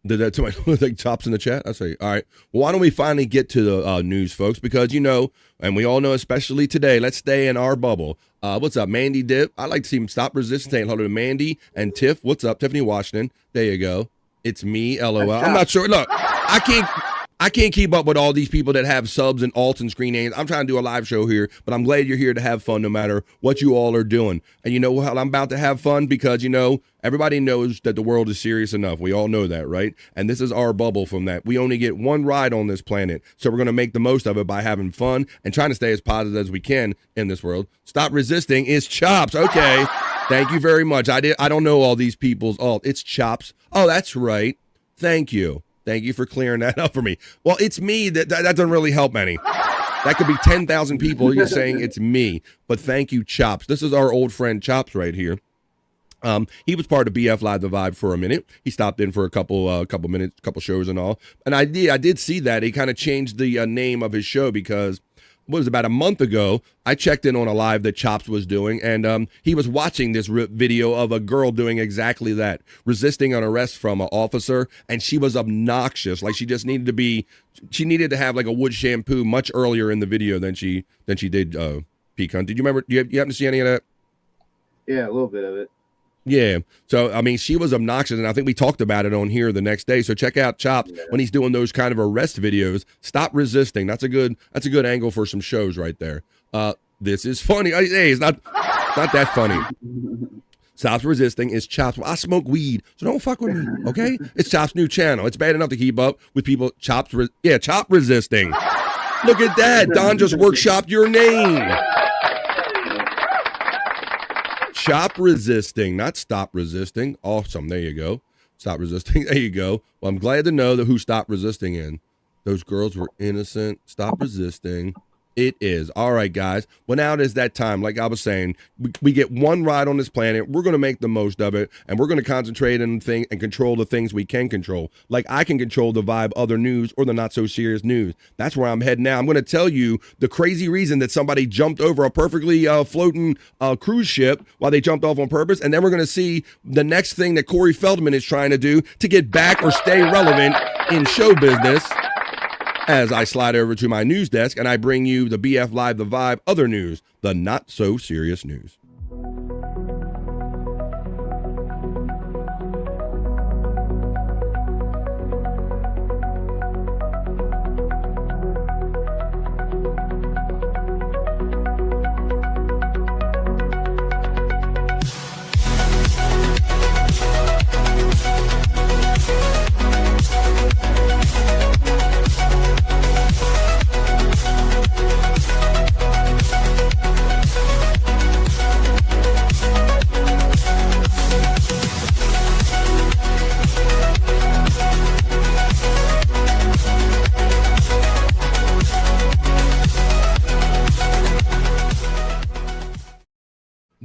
Did that somebody look like Chops in the chat? I say, all right. Well, why don't we finally get to the news, folks? Because, you know, and we all know, especially today, let's stay in our bubble. What's up, Mandy Dip? I'd like to see him Stop Resisting. Saying hello to Mandy and Tiff. What's up, Tiffany Washington? There you go. It's me, LOL. I'm not sure. Look, I can't keep up with all these people that have subs and alts and screen names. I'm trying to do a live show here, but I'm glad you're here to have fun no matter what you all are doing. And you know what? I'm about to have fun because, you know, everybody knows that the world is serious enough. We all know that, right? And this is our bubble from that. We only get one ride on this planet, so we're going to make the most of it by having fun and trying to stay as positive as we can in this world. Stop Resisting is Chops. Okay. Thank you very much. I don't know all these people's alt. It's Chops. Oh, that's right. Thank you. Thank you for clearing that up for me. Well, it's me. That doesn't really help any. That could be 10,000 people you're saying it's me. But thank you, Chops. This is our old friend Chops right here. He was part of BF Live the Vibe for a minute. He stopped in for a couple minutes, couple shows and all. And I did see that. He kind of changed the name of his show because what was about a month ago, I checked in on a live that Chops was doing, and he was watching this video of a girl doing exactly that, resisting an arrest from an officer, and she was obnoxious. Like she just needed to have like a wood shampoo much earlier in the video than she did Pecan. Did you remember? You happen to see any of that? Yeah, a little bit of it. Yeah. So, I mean, she was obnoxious, and I think we talked about it on here the next day. So check out Chops when he's doing those kind of arrest videos. Stop Resisting. That's a good angle for some shows right there. This is funny. Hey, it's not that funny. Stop Resisting is Chops. Well, I smoke weed, so don't fuck with me, okay? It's Chops' new channel. It's bad enough to keep up with people. Chop Resisting. Look at that. Don just workshopped your name. Chop Resisting, not Stop Resisting. Awesome. There you go. Stop Resisting. There you go. Well, I'm glad to know that who stopped resisting in. Those girls were innocent. Stop Resisting. It is. All right, guys. Well, now it is that time. Like I was saying, we get one ride on this planet. We're going to make the most of it, and we're going to concentrate on things and control the things we can control. Like I can control the vibe, other news, or the not-so-serious news. That's where I'm heading now. I'm going to tell you the crazy reason that somebody jumped over a perfectly floating cruise ship while they jumped off on purpose, and then we're going to see the next thing that Corey Feldman is trying to do to get back or stay relevant in show business. As I slide over to my news desk and I bring you the BF Live the Vibe other news, the not so serious news.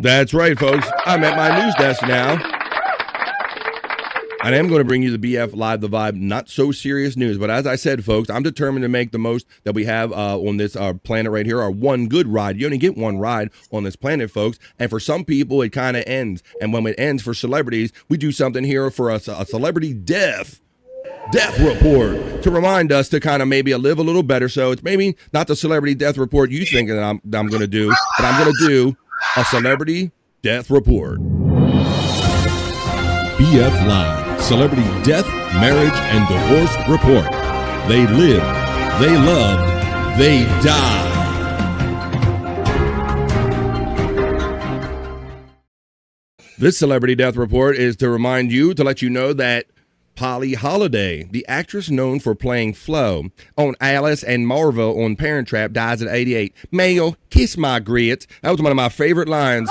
That's right, folks. I'm at my news desk now. And I am going to bring you the BF Live the Vibe not so serious news. But as I said, folks, I'm determined to make the most that we have on this planet right here, our one good ride. You only get one ride on this planet, folks. And for some people, it kind of ends. And when it ends for celebrities, we do something here for a celebrity death report to remind us to kind of maybe live a little better. So it's maybe not the celebrity death report you think that I'm going to do, but I'm going to do a celebrity death report. BF Live, Celebrity Death, Marriage, and Divorce Report. They lived, they loved, they died. This celebrity death report is to remind you, to let you know that Polly Holiday, the actress known for playing Flo on Alice and Marvel on Parent Trap, dies at 88. Male, kiss my grits. That was one of my favorite lines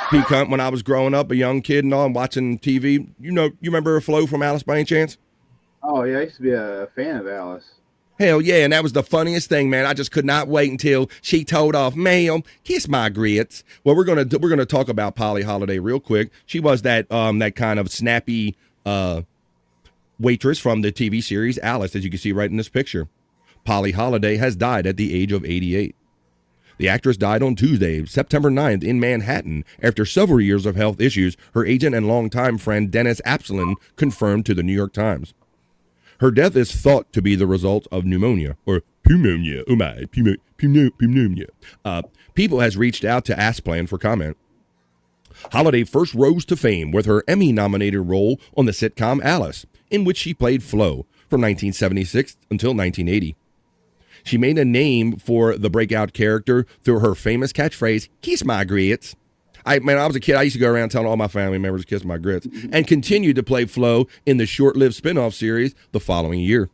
Pecan, when I was growing up, a young kid and all, and watching TV, you remember Flo from Alice by any chance? Oh yeah, I used to be a fan of Alice. Hell yeah, and that was the funniest thing, man. I just could not wait until she told off, "Ma'am, kiss my grits." Well, we're gonna talk about Polly Holiday real quick. She was that kind of snappy waitress from the TV series Alice, as you can see right in this picture. Polly Holiday has died at the age of 88. The actress died on Tuesday, September 9th in Manhattan after several years of health issues, her agent and longtime friend Dennis Absalon confirmed to the New York Times. Her death is thought to be the result of pneumonia, or pneumonia. Oh my, pneumonia. People has reached out to Asplan for comment. Holiday first rose to fame with her Emmy-nominated role on the sitcom Alice, in which she played Flo from 1976 until 1980. She made a name for the breakout character through her famous catchphrase, "Kiss my grits." I was a kid, I used to go around telling all my family members to kiss my grits, and continued to play Flo in the short-lived spin-off series the following year.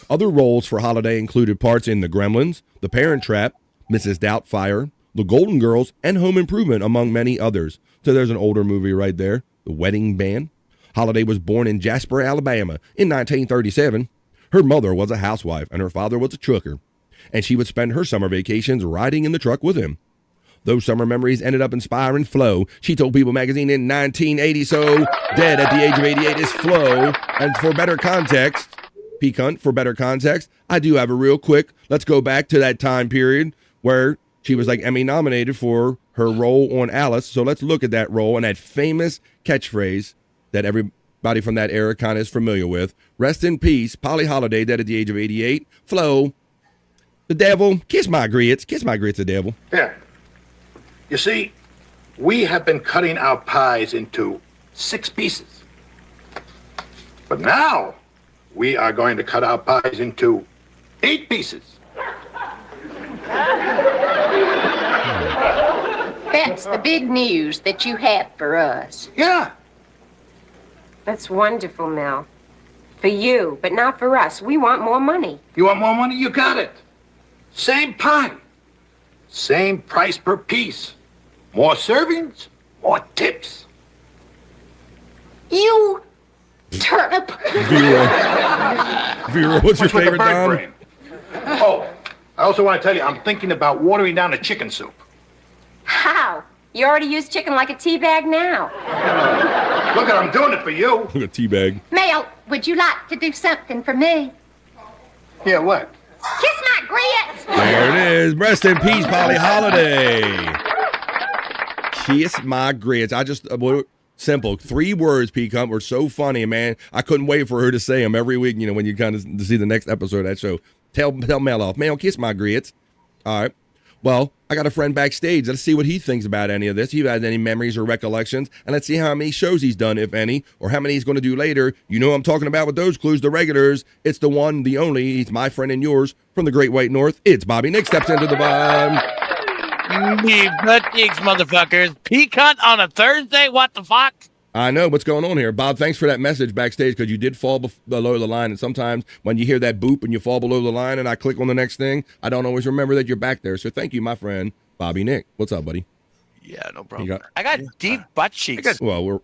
Other roles for Holiday included parts in The Gremlins, The Parent Trap, Mrs. Doubtfire, The Golden Girls, and Home Improvement, among many others. So there's an older movie right there, The Wedding Band. Holiday was born in Jasper, Alabama in 1937. Her mother was a housewife and her father was a trucker, and she would spend her summer vacations riding in the truck with him. Those summer memories ended up inspiring Flo. She told People magazine in 1980, so dead at the age of 88 is Flo. And for better context, Pecan, for better context, I do have a real quick, let's go back to that time period where she was like Emmy nominated for her role on Alice. So let's look at that role and that famous catchphrase that everybody from that era kind of is familiar with. Rest in peace, Polly Holiday, dead at the age of 88. Flo, the devil, kiss my grits, the devil. Yeah. You see, we have been cutting our pies into 6 pieces. But now, we are going to cut our pies into 8 pieces. That's the big news that you have for us. Yeah. That's wonderful, Mel. For you, but not for us. We want more money. You want more money? You got it. Same pie. Same price per piece. More servings, more tips. You turnip. Vera, what's your favorite, Don? Brain? Oh, I also want to tell you, I'm thinking about watering down the chicken soup. How? You already use chicken like a tea bag now. Look, I'm doing it for you. Look at teabag. Mel, would you like to do something for me? Yeah, what? Kiss my grits. There it is. Rest in peace, Polly Holiday. Kiss my grits. Simple. 3 words, Pecan, were so funny, man. I couldn't wait for her to say them every week, when you kind of see the next episode of that show. Tell Mel off. Mel, kiss my grits. All right. Well, I got a friend backstage. Let's see what he thinks about any of this. If he has any memories or recollections. And let's see how many shows he's done, if any, or how many he's going to do later. You know what I'm talking about with those clues, the regulars. It's the one, the only. He's my friend and yours from the Great White North. It's Bobby Nick steps into the vibe. Me butt cheeks, motherfuckers. Pecan on a Thursday? What the fuck? I know what's going on here. Bob, thanks for that message backstage, because you did fall below the line. And sometimes when you hear that boop and you fall below the line and I click on the next thing, I don't always remember that you're back there. So thank you, my friend, Bobby Nick. What's up, buddy? Yeah, no problem. I got deep butt cheeks. Well, we're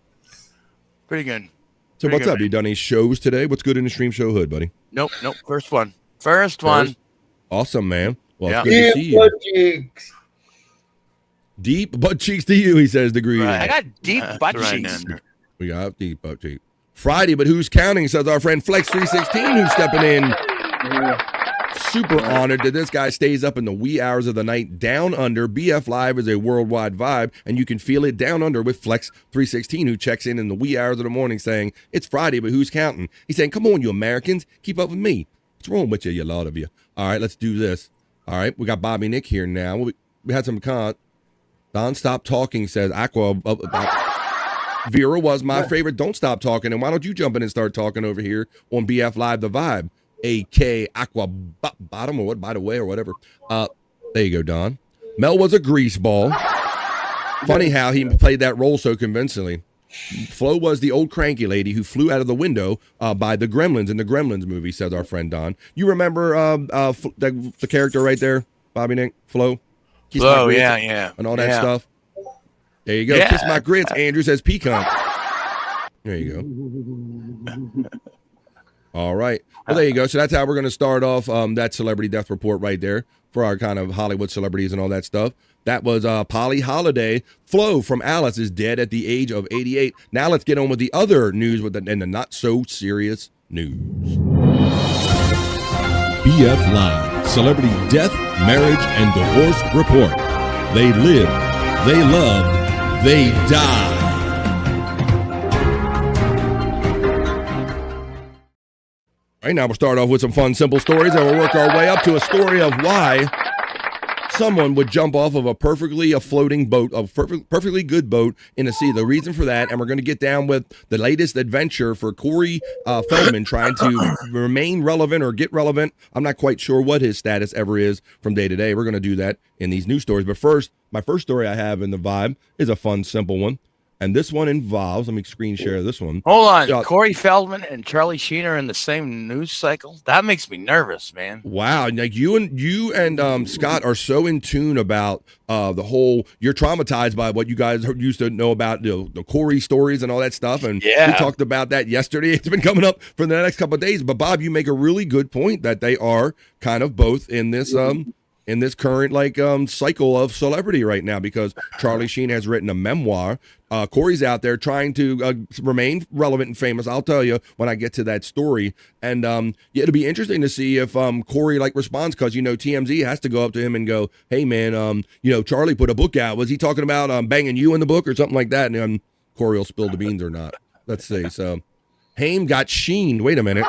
pretty good. So Pretty what's good, up? You done any shows today? What's good in the Stream Show Hood, buddy? Nope. First one. First one. Awesome, man. Well, Yeah. it's good to see you. Butt cheeks. Deep butt cheeks to you, he says, degree. Right. I got deep butt cheeks. We got deep butt cheeks. Friday, but who's counting, says our friend Flex316, who's stepping in. Super honored that this guy stays up in the wee hours of the night down under. BF Live is a worldwide vibe, and you can feel it down under with Flex316, who checks in the wee hours of the morning saying, it's Friday, but who's counting? He's saying, come on, you Americans, keep up with me. What's wrong with you lot of you? All right, let's do this. All right, we got Bobby Nick here now. We had some Don Stop Talking says, Aqua, Vera was my favorite. Don't stop talking. And why don't you jump in and start talking over here on BF Live The Vibe? A.K. Aqua Bottom or what, by the way, or whatever. There you go, Don. Mel was a grease ball. Funny how he played that role so convincingly. Flo was the old cranky lady who flew out of the window by the Gremlins in the Gremlins movie, says our friend Don. You remember the character right there, Bobby Nick? Flo? Flo, yeah. And all that stuff. There you go. Yeah. Kiss my grits. Andrew says pecan. There you go. All right. Well, there you go. So that's how we're going to start off that celebrity death report right there for our kind of Hollywood celebrities and all that stuff. That was Polly Holiday. Flo from Alice is dead at the age of 88. Now let's get on with the other news and the not so serious news. BF Live, Celebrity Death, Marriage, and Divorce Report. They lived, they loved, they died. All right, now we'll start off with some fun, simple stories, and we'll work our way up to a story of why someone would jump off of a perfectly floating boat, a perfectly good boat in the sea. The reason for that, and we're going to get down with the latest adventure for Corey Feldman trying to remain relevant or get relevant. I'm not quite sure what his status ever is from day to day. We're going to do that in these news stories. But first, my first story I have in the vibe is a fun, simple one. And this one involves, let me screen share this one. Hold on. Corey Feldman and Charlie Sheen are in the same news cycle? That makes me nervous, man. Wow. Like you and Scott are so in tune about the whole, you're traumatized by what you guys used to know about the Corey stories and all that stuff. And we talked about that yesterday. It's been coming up for the next couple of days. But Bob, you make a really good point that they are kind of both in this current cycle of celebrity right now, because Charlie Sheen has written a memoir. Corey's out there trying to remain relevant and famous. I'll tell you when I get to that story. And it'll be interesting to see if Corey responds, because TMZ has to go up to him and go, "Hey man, Charlie put a book out. Was he talking about banging you in the book or something like that?" And Corey will spill the beans or not. Let's see. So Haim got Sheened. Wait a minute.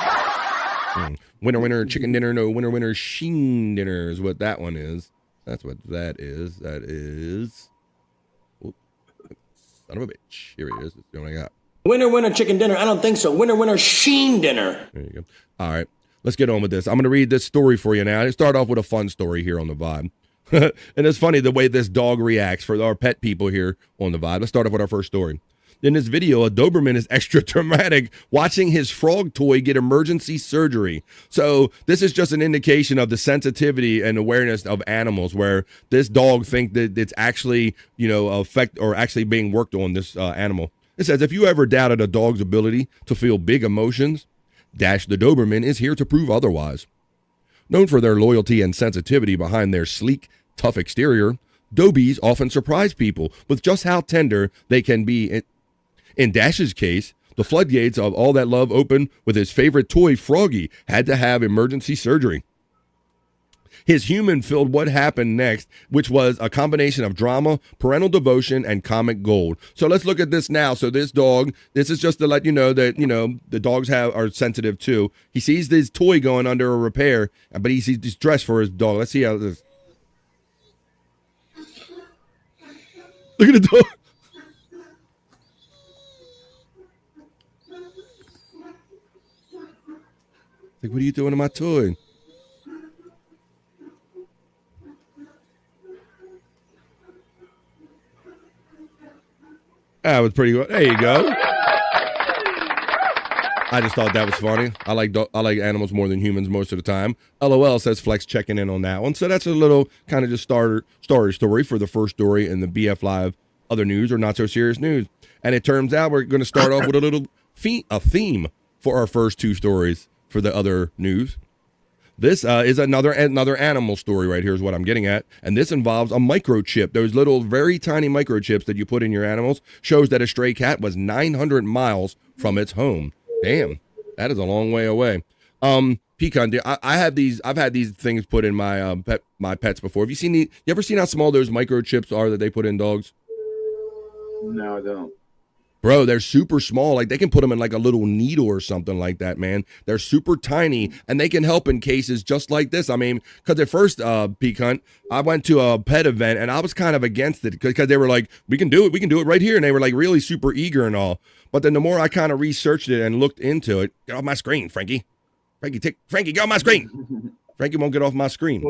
Winner, chicken dinner, no winner, Sheen dinner is what that one is. That's what that is. That is. Whoop, son of a bitch. Here he is. That's the one I got. Winner, chicken dinner. I don't think so. Winner, Sheen dinner. There you go. All right. Let's get on with this. I'm going to read this story for you now. I start off with a fun story here on the vibe. And it's funny the way this dog reacts for our pet people here on the vibe. Let's start off with our first story. In this video, a Doberman is extra dramatic watching his frog toy get emergency surgery. So this is just an indication of the sensitivity and awareness of animals, where this dog thinks that it's actually, actually being worked on, this animal. It says, if you ever doubted a dog's ability to feel big emotions, Dash the Doberman is here to prove otherwise. Known for their loyalty and sensitivity behind their sleek, tough exterior, Dobies often surprise people with just how tender they can be. In Dash's case, the floodgates of all that love opened with his favorite toy, Froggy, had to have emergency surgery. His human filled what happened next, which was a combination of drama, parental devotion, and comic gold. So let's look at this now. So this dog, this is just to let you know that, the dogs are sensitive too. He sees this toy going under a repair, but he's dressed for his dog. Let's see how this. Look at the dog. Like, what are you doing to my toy? That was pretty good. There you go. I just thought that was funny. I like animals more than humans most of the time. LOL says Flex checking in on that one. So that's a little kind of just starter story for the first story in the BF Live other news or not so serious news. And it turns out we're going to start off with a theme for our first two stories for the other news. This is another animal story right here is what I'm getting at. And this involves a microchip. Those little very tiny microchips that you put in your animals shows that a stray cat was 900 miles from its home. Damn, that is a long way away. Pecan, I've had these things put in my pets before. Have you seen you ever seen how small those microchips are that they put in dogs? No, I don't. Bro, they're super small. Like, they can put them in like a little needle or something like that, man. They're super tiny, and they can help in cases just like this. I mean, because at first, Pecan, I went to a pet event, and I was kind of against it because they were like, we can do it right here. And they were like really super eager and all. But then the more I kind of researched it and looked into it, get off my screen, Frankie. Frankie, get off my screen. Frankie won't get off my screen.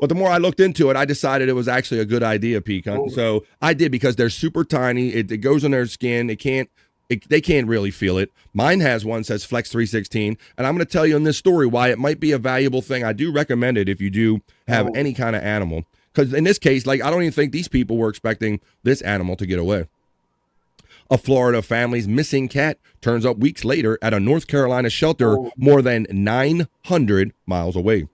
But the more I looked into it, I decided it was actually a good idea, Pecan. So I did, because they're super tiny. It goes on their skin. They can't really feel it. Mine has one, says Flex 316. And I'm going to tell you in this story why it might be a valuable thing. I do recommend it if you do have any kind of animal. Because in this case, like, I don't even think these people were expecting this animal to get away. A Florida family's missing cat turns up weeks later at a North Carolina shelter more than 900 miles away.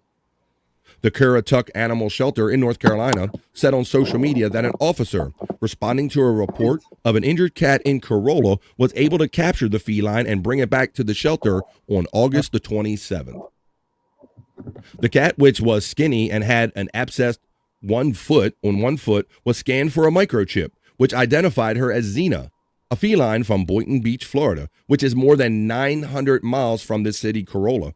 The Currituck Animal Shelter in North Carolina said on social media that an officer responding to a report of an injured cat in Corolla was able to capture the feline and bring it back to the shelter on August the 27th. The cat, which was skinny and had an abscessed one foot, was scanned for a microchip, which identified her as Xena, a feline from Boynton Beach, Florida, which is more than 900 miles from the city Corolla.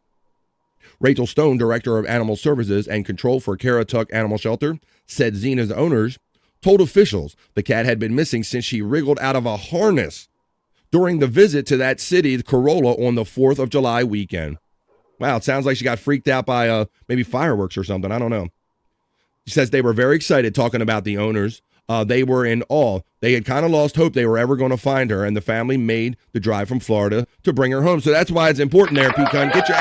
Rachel Stone, director of Animal Services and Control for Currituck Animal Shelter, said Xena's owners told officials the cat had been missing since she wriggled out of a harness during the visit to that city, Corolla, on the 4th of July weekend. Wow, it sounds like she got freaked out by maybe fireworks or something. I don't know. She says they were very excited talking about the owners. They were in awe. They had kind of lost hope they were ever going to find her, and the family made the drive from Florida to bring her home. So that's why it's important there, Pecan. Get your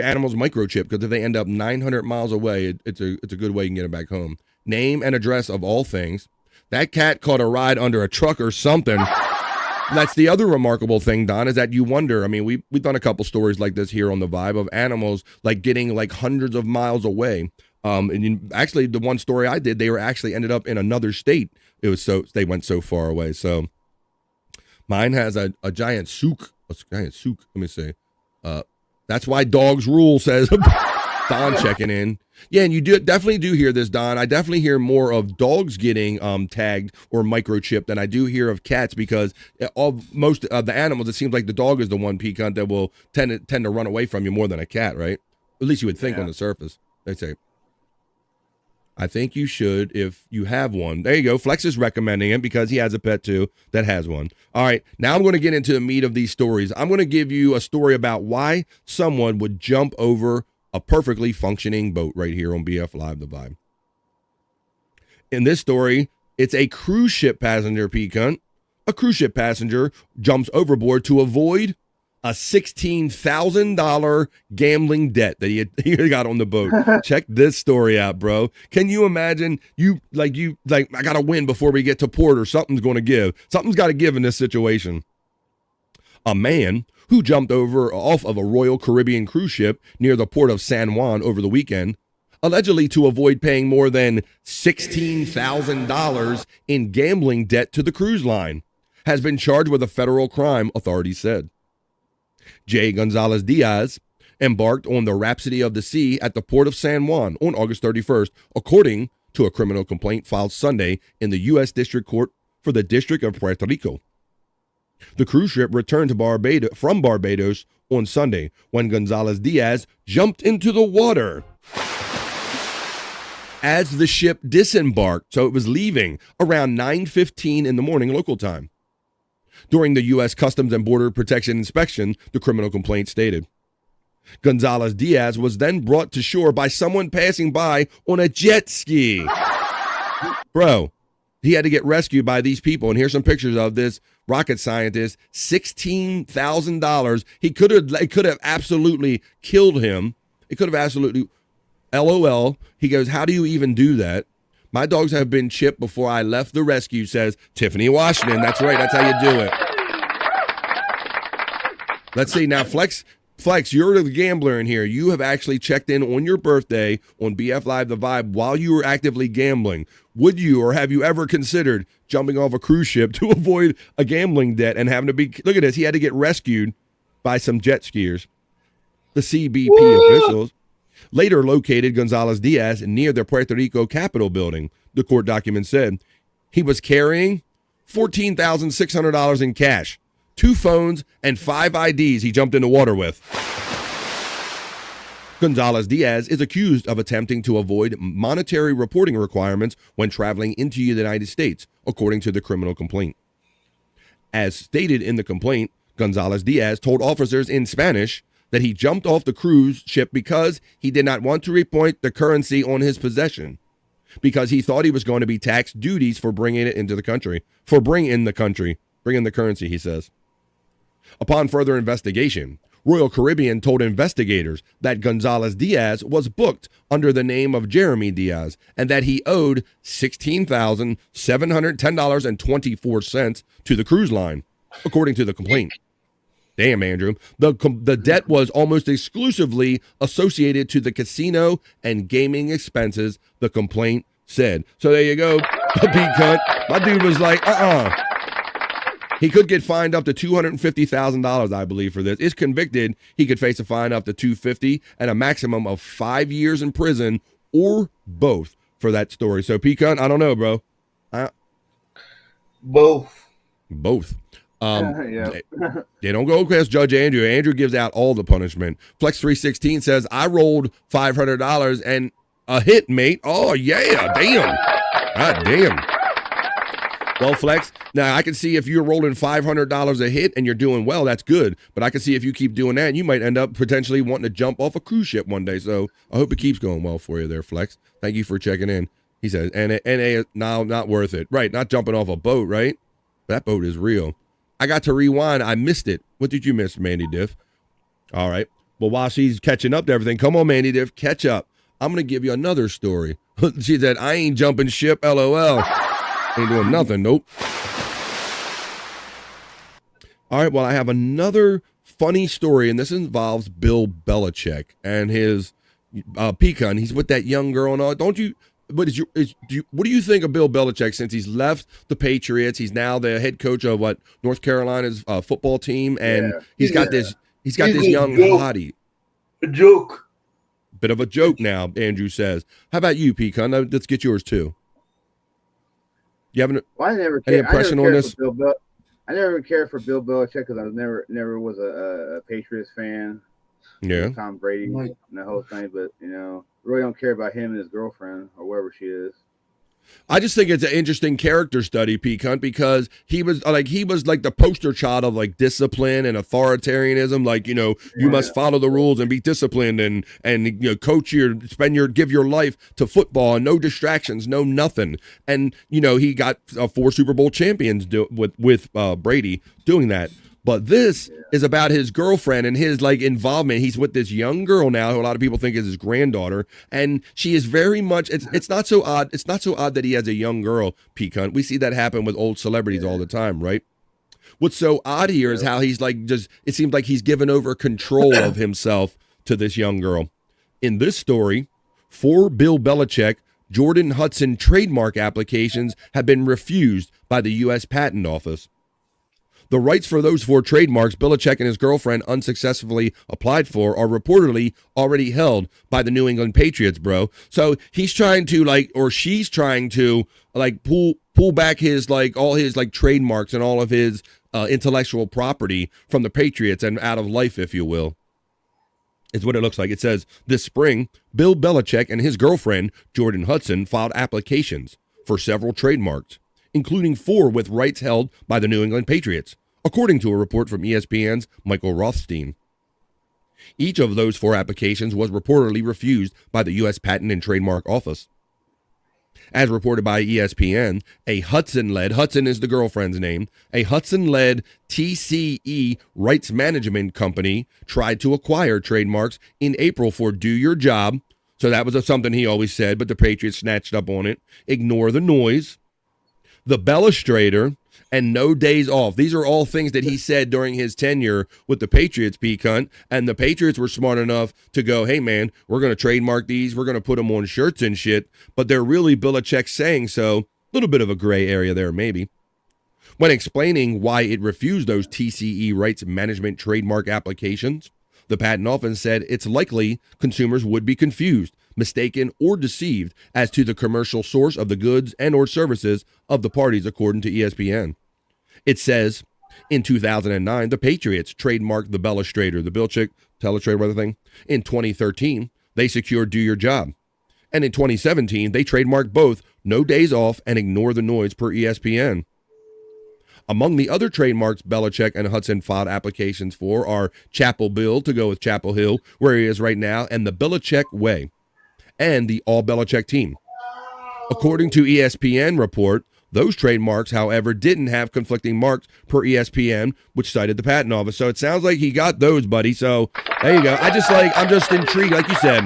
animals microchip, because if they end up 900 miles away, it's a good way you can get them back home. Name and address of all things. That cat caught a ride under a truck or something. That's the other remarkable thing, Don, is that you wonder. I mean, we've done a couple stories like this here on The Vibe of animals like getting like hundreds of miles away. Actually, the one story I did, they were actually ended up in another state. They went so far away. So mine has a giant souk. Let me see. That's why dogs rule, says Don checking in. Yeah, and you definitely do hear this, Don. I definitely hear more of dogs getting tagged or microchipped than I do hear of cats, because most of the animals, it seems like the dog is the one, Pecan, that will tend to run away from you more than a cat, right? At least you would think on the surface. They say, I think you should if you have one. There you go. Flex is recommending it because he has a pet too that has one. All right, now I'm going to get into the meat of these stories. I'm going to give you a story about why someone would jump over a perfectly functioning boat right here on BF Live, The Vibe. In this story, it's a cruise ship passenger, Pecan. A cruise ship passenger jumps overboard to avoid a $16,000 gambling debt that he got on the boat. Check this story out, bro. Can you imagine I got to win before we get to port, or something's going to give. Something's got to give in this situation. A man who jumped off of a Royal Caribbean cruise ship near the port of San Juan over the weekend, allegedly to avoid paying more than $16,000 in gambling debt to the cruise line, has been charged with a federal crime, authorities said. Jay Gonzalez Diaz embarked on the Rhapsody of the Sea at the port of San Juan on August 31st, according to a criminal complaint filed Sunday in the U.S. District Court for the District of Puerto Rico. The cruise ship returned to from Barbados on Sunday when Gonzalez Diaz jumped into the water as the ship disembarked, so it was leaving around 9:15 in the morning local time. During the U.S. Customs and Border Protection inspection, the criminal complaint stated. Gonzalez Diaz was then brought to shore by someone passing by on a jet ski. Bro, he had to get rescued by these people, and here's some pictures of this rocket scientist. $16,000. It could have absolutely killed him. It could have absolutely, LOL. He goes, how do you even do that? My dogs have been chipped before I left the rescue, says Tiffany Washington. That's right. That's how you do it. Let's see. Now, Flex, you're the gambler in here. You have actually checked in on your birthday on BF Live The Vibe while you were actively gambling. Would you, or have you ever considered jumping off a cruise ship to avoid a gambling debt and having to be, look at this, he had to get rescued by some jet skiers. The CBP officials later located Gonzalez Diaz near the Puerto Rico Capitol building, the court document said. He was carrying $14,600 in cash, 2 phones, and 5 IDs he jumped in the water with. Gonzalez Diaz is accused of attempting to avoid monetary reporting requirements when traveling into the United States, according to the criminal complaint. As stated in the complaint, Gonzalez Diaz told officers in Spanish that he jumped off the cruise ship because he did not want to report the currency on his possession, because he thought he was going to be taxed duties for bringing it into the country, bring in the currency, he says. Upon further investigation, Royal Caribbean told investigators that Gonzalez Diaz was booked under the name of Jeremy Diaz and that he owed $16,710.24 to the cruise line, according to the complaint. Damn, Andrew. The debt was almost exclusively associated to the casino and gaming expenses, the complaint said. So there you go, Pete Cunt. My dude was like, He could get fined up to $250,000, I believe, for this. If convicted, he could face a fine up to $250,000 and a maximum of 5 years in prison or both for that story. So, Pete Cunt, I don't know, bro. Both. They don't go past Judge Andrew. Andrew gives out all the punishment. Flex 316 says, I rolled $500 and a hit, mate. Oh, yeah. Damn. God damn. Well, Flex, now I can see if you're rolling $500 a hit and you're doing well, that's good. But I can see if you keep doing that, you might end up potentially wanting to jump off a cruise ship one day. So I hope it keeps going well for you there, Flex. Thank you for checking in. He says, NA, now not worth it. Right, not jumping off a boat, right? That boat is real. I got to rewind. I missed it. What did you miss, Mandy Diff? All right. Well, while she's catching up to everything, come on, Mandy Diff, catch up. I'm going to give you another story. She said, I ain't jumping ship, LOL. Ain't doing nothing, nope. All right, well, I have another funny story, and this involves Bill Belichick and his pecan. He's with that young girl and all. Don't you? What do you think of Bill Belichick since he's left the Patriots? He's now the head coach of North Carolina's football team, and he's got this young hottie. A joke. Bit of a joke now, Andrew says. How about you, Pecan? Let's get yours too. You have any impression on this? I never cared for Bill Belichick because I was never was a Patriots fan. Yeah. Tom Brady and the whole thing, but really don't care about him and his girlfriend or wherever she is. I just think it's an interesting character study, Pecan, because he was like the poster child of like discipline and authoritarianism. Like, you must follow the rules and be disciplined and give your life to football and no distractions, no nothing. And, he got 4 Super Bowl champions with Brady doing that. But this is about his girlfriend and his involvement. He's with this young girl now who a lot of people think is his granddaughter. And she is very much, it's not so odd. It's not so odd that he has a young girl, Pecan. We see that happen with old celebrities all the time, right? What's so odd here is how he's it seems like he's given over control of himself to this young girl. In this story, for Bill Belichick, Jordan Hudson trademark applications have been refused by the U.S. Patent Office. The rights for those 4 trademarks Belichick and his girlfriend unsuccessfully applied for are reportedly already held by the New England Patriots, bro. So he's trying to she's trying to pull back his all his trademarks and all of his intellectual property from the Patriots and out of life, if you will. Is what it looks like. It says this spring, Bill Belichick and his girlfriend Jordan Hudson filed applications for several trademarks, including 4 with rights held by the New England Patriots, according to a report from ESPN's Michael Rothstein. Each of those 4 applications was reportedly refused by the U.S. Patent and Trademark Office. As reported by ESPN, Hudson is the girlfriend's name, a Hudson-led TCE rights management company tried to acquire trademarks in April for Do Your Job. So that was something he always said, but the Patriots snatched up on it. Ignore the Noise, The Bellastrator, and No Days Off. These are all things that he said during his tenure with the Patriots, P-Cunt. And the Patriots were smart enough to go, hey, man, we're going to trademark these. We're going to put them on shirts and shit. But they're really Belichick saying so. A little bit of a gray area there, maybe. When explaining why it refused those TCE rights management trademark applications, the Patent Office said it's likely consumers would be confused, mistaken, or deceived as to the commercial source of the goods and or services of the parties, according to ESPN. It says, in 2009, the Patriots trademarked the Bellastrator, the Belichick teletrader, whatever thing. In 2013, they secured Do Your Job. And in 2017, they trademarked both No Days Off and Ignore the Noise, per ESPN. Among the other trademarks Belichick and Hudson filed applications for are Chapel Bill, to go with Chapel Hill, where he is right now, and the Belichick Way, and the All Belichick Team. According to ESPN report, Those trademarks, however, didn't have conflicting marks per ESPN, which cited the patent office. So it sounds like he got those, buddy. So there you go. I'm just intrigued, like you said.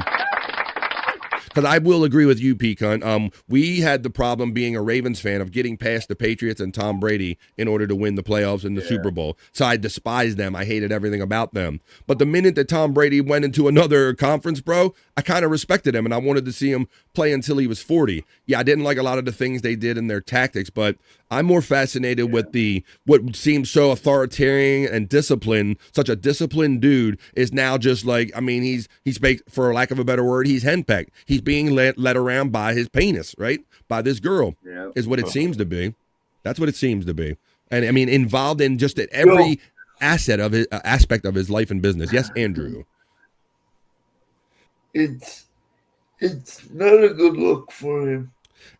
Because I will agree with you, P-Cunt. We had the problem being a Ravens fan of getting past the Patriots and Tom Brady in order to win the playoffs and the Super Bowl. So I despised them. I hated everything about them. But the minute that Tom Brady went into another conference, bro, I kind of respected him, and I wanted to see him play until he was 40. Yeah, I didn't like a lot of the things they did in their tactics, but I'm more fascinated with what seems so authoritarian and disciplined. Such a disciplined dude is now just like, I mean, he's for lack of a better word, he's henpecked. He's being led around by his penis, right? By this girl, is what it seems to be. That's what it seems to be. And I mean, involved in just every aspect of his life and business. Yes, Andrew. It's not a good look for him.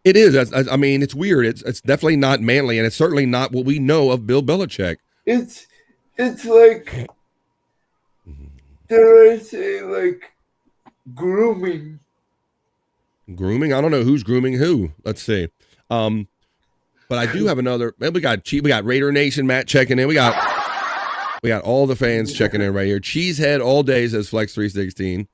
It is. I mean, it's weird. It's definitely not manly, and it's certainly not what we know of Bill Belichick. It's like, dare I say, like grooming. Grooming? I don't know who's grooming who. Let's see. But I do have another. Man, we got Raider Nation Matt checking in. We got all the fans checking in right here. Cheesehead all day says Flex 316.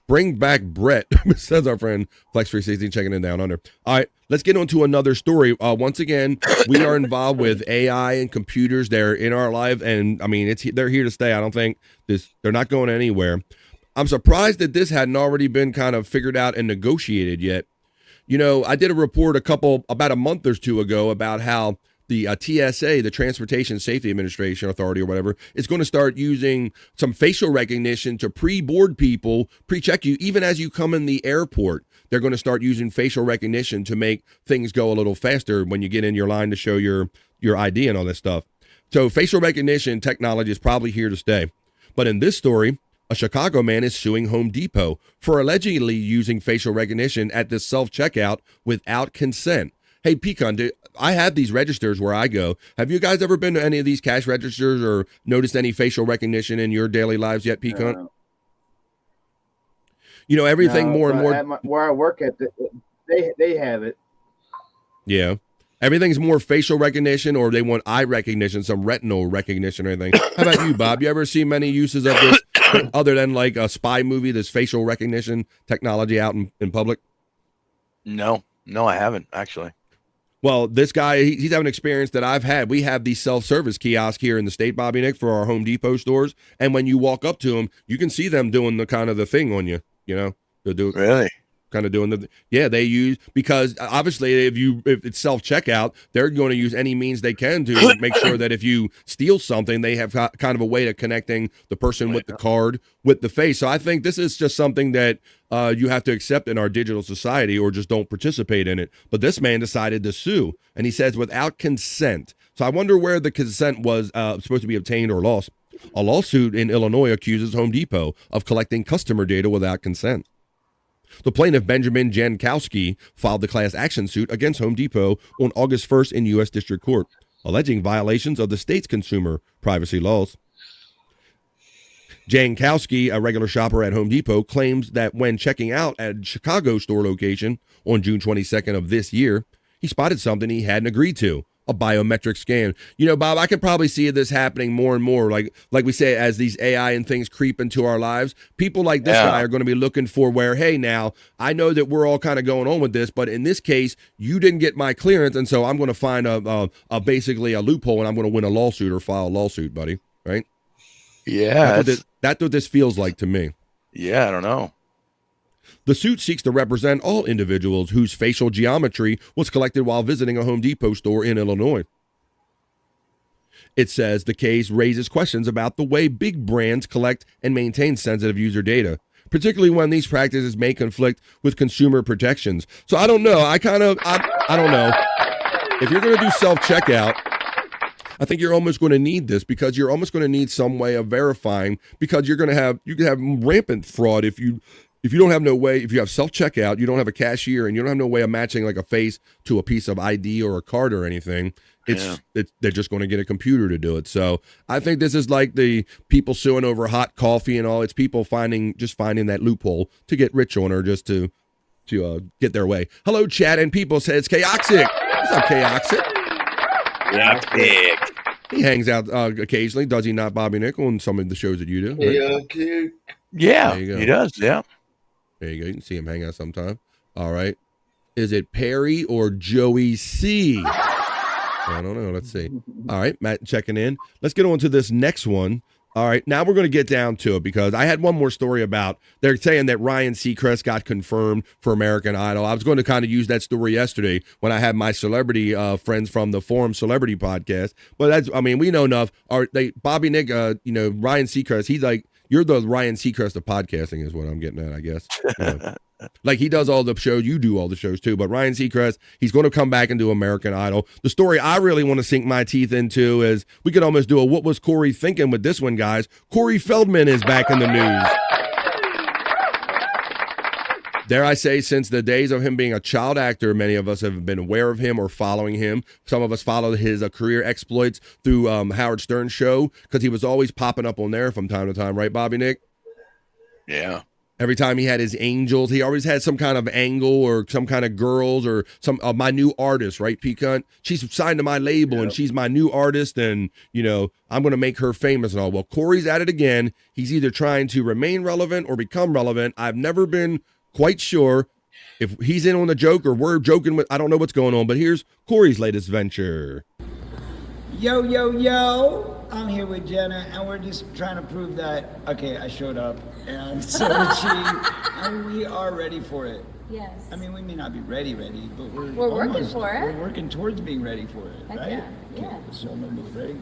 Bring back Brett, says our friend Flex 316 checking in down under. All right, let's get on to another story. Once again, we are involved with AI and computers. They're in our life, and I mean, they're here to stay. I don't think they're not going anywhere. I'm surprised that this hadn't already been kind of figured out and negotiated yet. You know, I did a report about a month or two ago about how the TSA, the Transportation Safety Administration Authority or whatever, is going to start using some facial recognition to pre-board people, pre-check you, even as you come in the airport. They're going to start using facial recognition to make things go a little faster when you get in your line to show your ID and all this stuff. So facial recognition technology is probably here to stay. But in this story, a Chicago man is suing Home Depot for allegedly using facial recognition at this self-checkout without consent. Hey, Pecan, I have these registers where I go. Have you guys ever been to any of these cash registers or noticed any facial recognition in your daily lives yet, Pecan? You know, everything more and more. Where I work at, they have it. Yeah. Everything's more facial recognition, or they want eye recognition, some retinal recognition or anything. How about you, Bob? You ever see many uses of this other than like a spy movie, this facial recognition technology out in public? No, I haven't, actually. Well, this guy, he's having an experience that I've had. We have these self-service kiosks here in the state, Bobby Nick, for our Home Depot stores. And when you walk up to them, you can see them doing the kind of the thing on you, you know? They'll do really? Kind of doing they use, because obviously if it's self-checkout, they're going to use any means they can to make sure that if you steal something, they have kind of a way of connecting the person with the card with the face. So I think this is just something that you have to accept in our digital society, or just don't participate in it. But this man decided to sue, and he says without consent. So I wonder where the consent was supposed to be obtained or lost. A lawsuit in Illinois accuses Home Depot of collecting customer data without consent. The plaintiff, Benjamin Jankowski, filed the class action suit against Home Depot on August 1st in U.S. District Court, alleging violations of the state's consumer privacy laws. Jankowski, a regular shopper at Home Depot, claims that when checking out at a Chicago store location on June 22nd of this year, he spotted something he hadn't agreed to. A biometric scan. You know, Bob, I can probably see this happening more and more. Like we say, as these AI and things creep into our lives, people like this guy are going to be looking for where, hey, now, I know that we're all kind of going on with this, but in this case, you didn't get my clearance, and so I'm going to find basically a loophole, and I'm going to win a lawsuit or file a lawsuit, buddy. Right? Yeah. That's what this feels like to me. Yeah, I don't know. The suit seeks to represent all individuals whose facial geometry was collected while visiting a Home Depot store in Illinois. It says the case raises questions about the way big brands collect and maintain sensitive user data, particularly when these practices may conflict with consumer protections. So I don't know. I don't know. If you're going to do self-checkout, I think you're almost going to need this, because you're almost going to need some way of verifying, because you can have rampant fraud if you don't have no way, if you have self-checkout, you don't have a cashier, and you don't have no way of matching like a face to a piece of ID or a card or anything, they're just going to get a computer to do it. So I think this is like the people suing over hot coffee and all. It's people finding that loophole to get rich on, or just to get their way. Hello, chat, and people say it's chaotic. What's up, K-Oxit? Yeah, big. He hangs out occasionally, does he not, Bobby Nick, on some of the shows that you do? Right? Yeah, okay. Yeah, There you go. he does. Yeah. There you go. You can see him hang out sometime. All right. Is it Perry or Joey C? I don't know. Let's see. All right, Matt checking in. Let's get on to this next one. All right, now we're going to get down to it because I had one more story about, they're saying that Ryan Seacrest got confirmed for American Idol. I was going to kind of use that story yesterday when I had my celebrity friends from the Forum Celebrity podcast. But that's, I mean, we know enough. Bobby Nick, Ryan Seacrest, he's like, you're the Ryan Seacrest of podcasting is what I'm getting at, I guess. Like he does all the shows, you do all the shows too. But Ryan Seacrest, he's going to come back and do American Idol. The story I really want to sink my teeth into is we could almost do a what was Corey thinking with this one, guys. Corey Feldman is back in the news. Dare I say, since the days of him being a child actor, many of us have been aware of him or following him. Some of us followed his career exploits through Howard Stern's show because he was always popping up on there from time to time, right, Bobby Nick? Yeah. Every time he had his angels, he always had some kind of angle or some kind of girls or some my new artist, right, Peacunt? She's signed to my label and she's my new artist and, I'm going to make her famous and all. Well, Corey's at it again. He's either trying to remain relevant or become relevant. I've never been quite sure if he's in on the joke or we're joking with, I don't know what's going on, but here's Corey's latest venture. Yo, yo, yo. I'm here with Jenna, and we're just trying to prove that, okay, I showed up, and so did she, and we are ready for it. Yes. I mean, we may not be ready, but we're working for it. We're working towards being ready for it, Heck right? yeah, yeah. Okay, so I'm gonna be ready.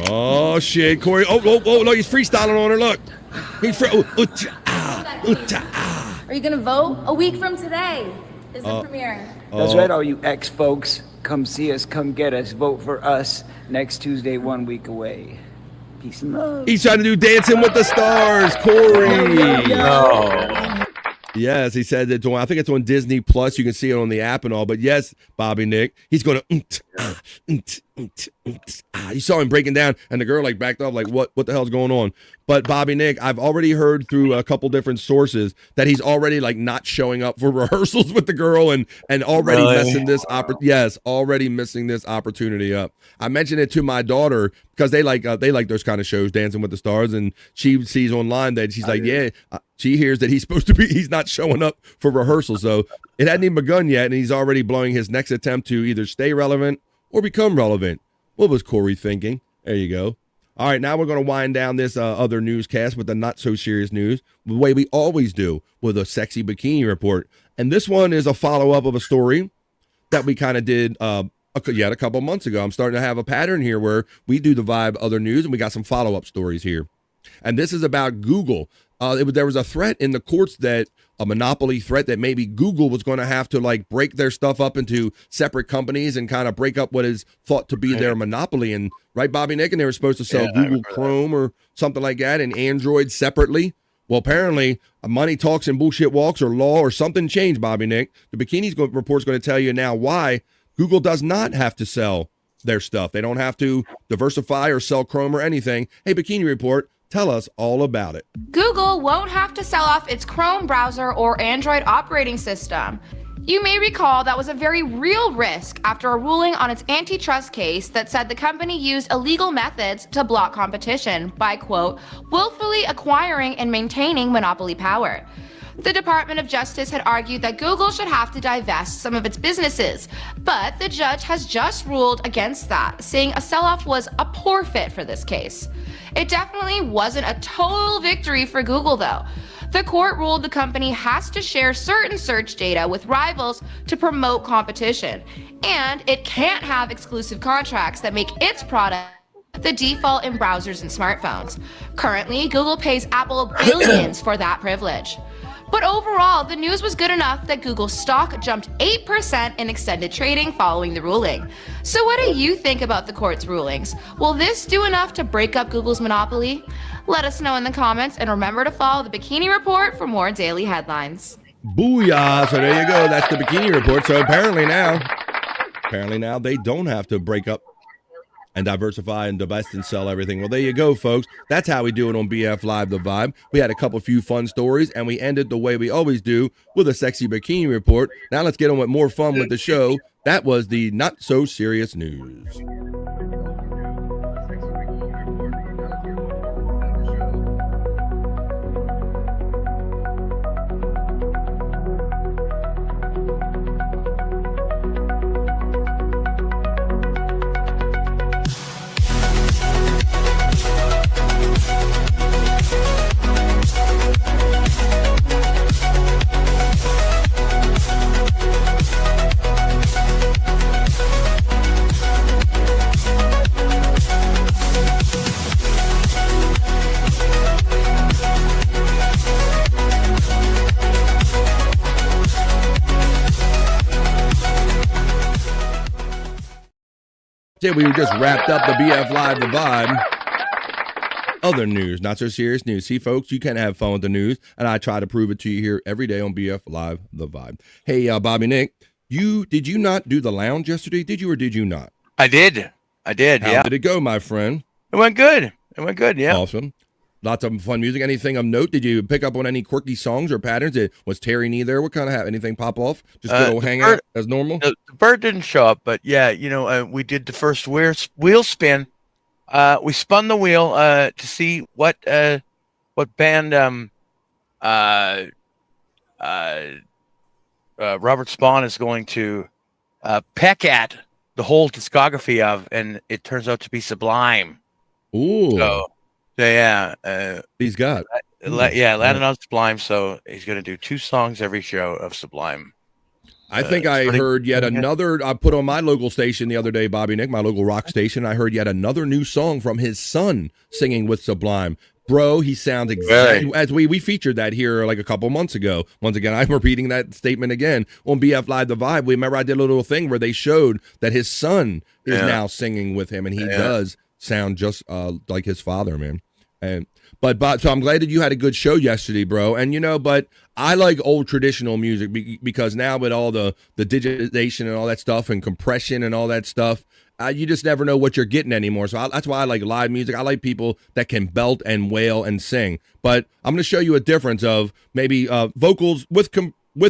Oh, shit, Corey. Oh, look, he's freestyling on her, look. He's Are you gonna vote? A week from today is the premiere. That's right, all you ex-folks. Come see us, come get us, vote for us next Tuesday, 1 week away. Peace and love. He's trying to do Dancing with the Stars, Corey. No. Yes, he said that. I think it's on Disney Plus. You can see it on the app and all. But yes, Bobby Nick, he's going to. You saw him breaking down, and the girl like backed off, like what the hell's going on? But Bobby Nick, I've already heard through a couple different sources that he's already like not showing up for rehearsals with the girl, and already messing this already missing this opportunity up. I mentioned it to my daughter because they like those kind of shows, Dancing with the Stars, and she sees online that she's like, she hears that he's not showing up for rehearsals, so it hadn't even begun yet, and he's already blowing his next attempt to either stay relevant or become relevant. What was Corey thinking? There you go. All right, now we're going to wind down this other newscast with the not-so-serious news, the way we always do with a sexy bikini report. And this one is a follow-up of a story that we kind of did a couple months ago. I'm starting to have a pattern here where we do the Vibe other news, and we got some follow-up stories here. And this is about Google. There was a threat in the courts that a monopoly threat that maybe Google was going to have to like break their stuff up into separate companies and kind of break up what is thought to be their monopoly. And right, Bobby Nick, and they were supposed to sell Google Chrome or something like that and Android separately. Well, apparently, money talks and bullshit walks or law or something changed, Bobby Nick. The Bikini Report's going to tell you now why Google does not have to sell their stuff. They don't have to diversify or sell Chrome or anything. Hey, Bikini Report, tell us all about it. Google won't have to sell off its Chrome browser or Android operating system. You may recall that was a very real risk after a ruling on its antitrust case that said the company used illegal methods to block competition by, quote, willfully acquiring and maintaining monopoly power. The Department of Justice had argued that Google should have to divest some of its businesses, but the judge has just ruled against that, saying a sell-off was a poor fit for this case. It definitely wasn't a total victory for Google, though. The court ruled the company has to share certain search data with rivals to promote competition, and it can't have exclusive contracts that make its product the default in browsers and smartphones. Currently, Google pays Apple billions for that privilege. But overall, the news was good enough that Google's stock jumped 8% in extended trading following the ruling. So what do you think about the court's rulings? Will this do enough to break up Google's monopoly? Let us know in the comments, and remember to follow the Bikini Report for more daily headlines. Booyah! So there you go. That's the Bikini Report. So apparently now they don't have to break up and diversify and divest and sell everything. Well, there you go, folks. That's how we do it on BF Live The Vibe. We had a couple few fun stories, and we ended the way we always do with a sexy bikini report. Now let's get on with more fun with the show. That was the not so serious news. We just wrapped up the BF Live The Vibe. Other news, not so serious news. See, folks, you can have fun with the news, and I try to prove it to you here every day on BF Live The Vibe. Hey, Bobby Nick, did you not do the lounge yesterday? Did you or did you not? I did. How did it go, my friend? It went good. Yeah. Awesome. Lots of fun music. Anything of note? Did you pick up on any quirky songs or patterns? Was Terry Nee there? What kind of anything pop off? Just a little hangout as normal? The bird didn't show up, but yeah, we did the first wheel spin. We spun the wheel to see what band Robert Spawn is going to peck at the whole discography of, and it turns out to be Sublime. Ooh. So yeah, he's got landed on Sublime, so he's going to do 2 songs every show of Sublime. I think I heard yet another. I put on my local station the other day, Bobby Nick, my local rock station. I heard yet another new song from his son singing with Sublime. Bro, he sounds exactly as we featured that here like a couple months ago. Once again, I'm repeating that statement again on BF Live The Vibe. Remember I did a little thing where they showed that his son is now singing with him, and he does sound just like his father, man. But so I'm glad that you had a good show yesterday, bro. And but I like old traditional music because now with all the digitization and all that stuff and compression and all that stuff, you just never know what you're getting anymore. So that's why I like live music. I like people that can belt and wail and sing. But I'm going to show you a difference of maybe vocals with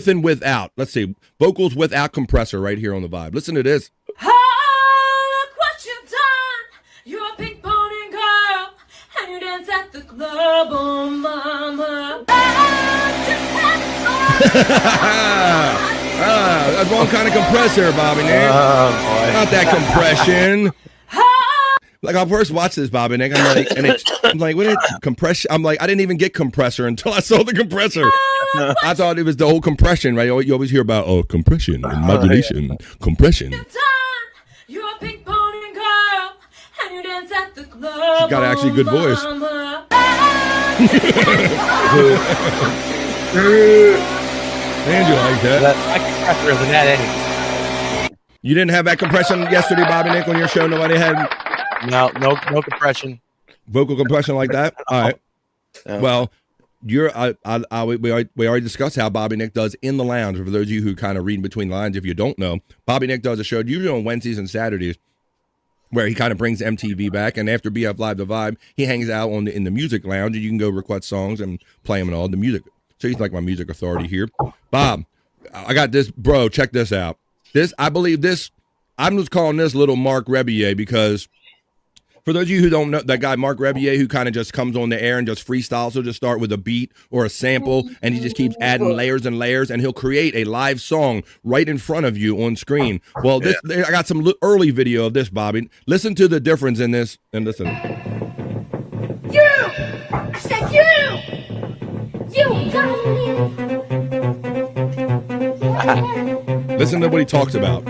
and without. Let's see, vocals without compressor right here on the Vibe. Listen to this. At the club, oh mama. That's wrong kind of compressor, Bobby Nick. Not that compression. Like I first watched this, Bobby Nick. I'm like, what is compression? I'm like, I didn't even get compressor until I saw the compressor. I thought it was the whole compression, right? You always hear about compression and modulation, compression. You're a pink pony girl, and you dance at the club. She's got actually a good voice. And you like that? My compressor isn't that any. You didn't have that compression yesterday, Bobby Nick, on your show? Nobody had? No compression. Vocal compression like that? All right. Yeah. Well, we already discussed how Bobby Nick does in the lounge. For those of you who kind of read between the lines, if you don't know, Bobby Nick does a show usually on Wednesdays and Saturdays where he kind of brings MTV back. And after BF Live The Vibe, he hangs out in the music lounge, and you can go request songs and play them and all the music. So he's like my music authority here. Bob, I got this, bro. Check this out. I believe this. I'm just calling this little Mark Rebier because for those of you who don't know, that guy Mark Rebier who kind of just comes on the air and just freestyles, he'll just start with a beat or a sample, and he just keeps adding layers and layers, and he'll create a live song right in front of you on screen. Well, I got some early video of this, Bobby. Listen to the difference in this, and listen. You! I said you! You got me! Listen to what he talks about.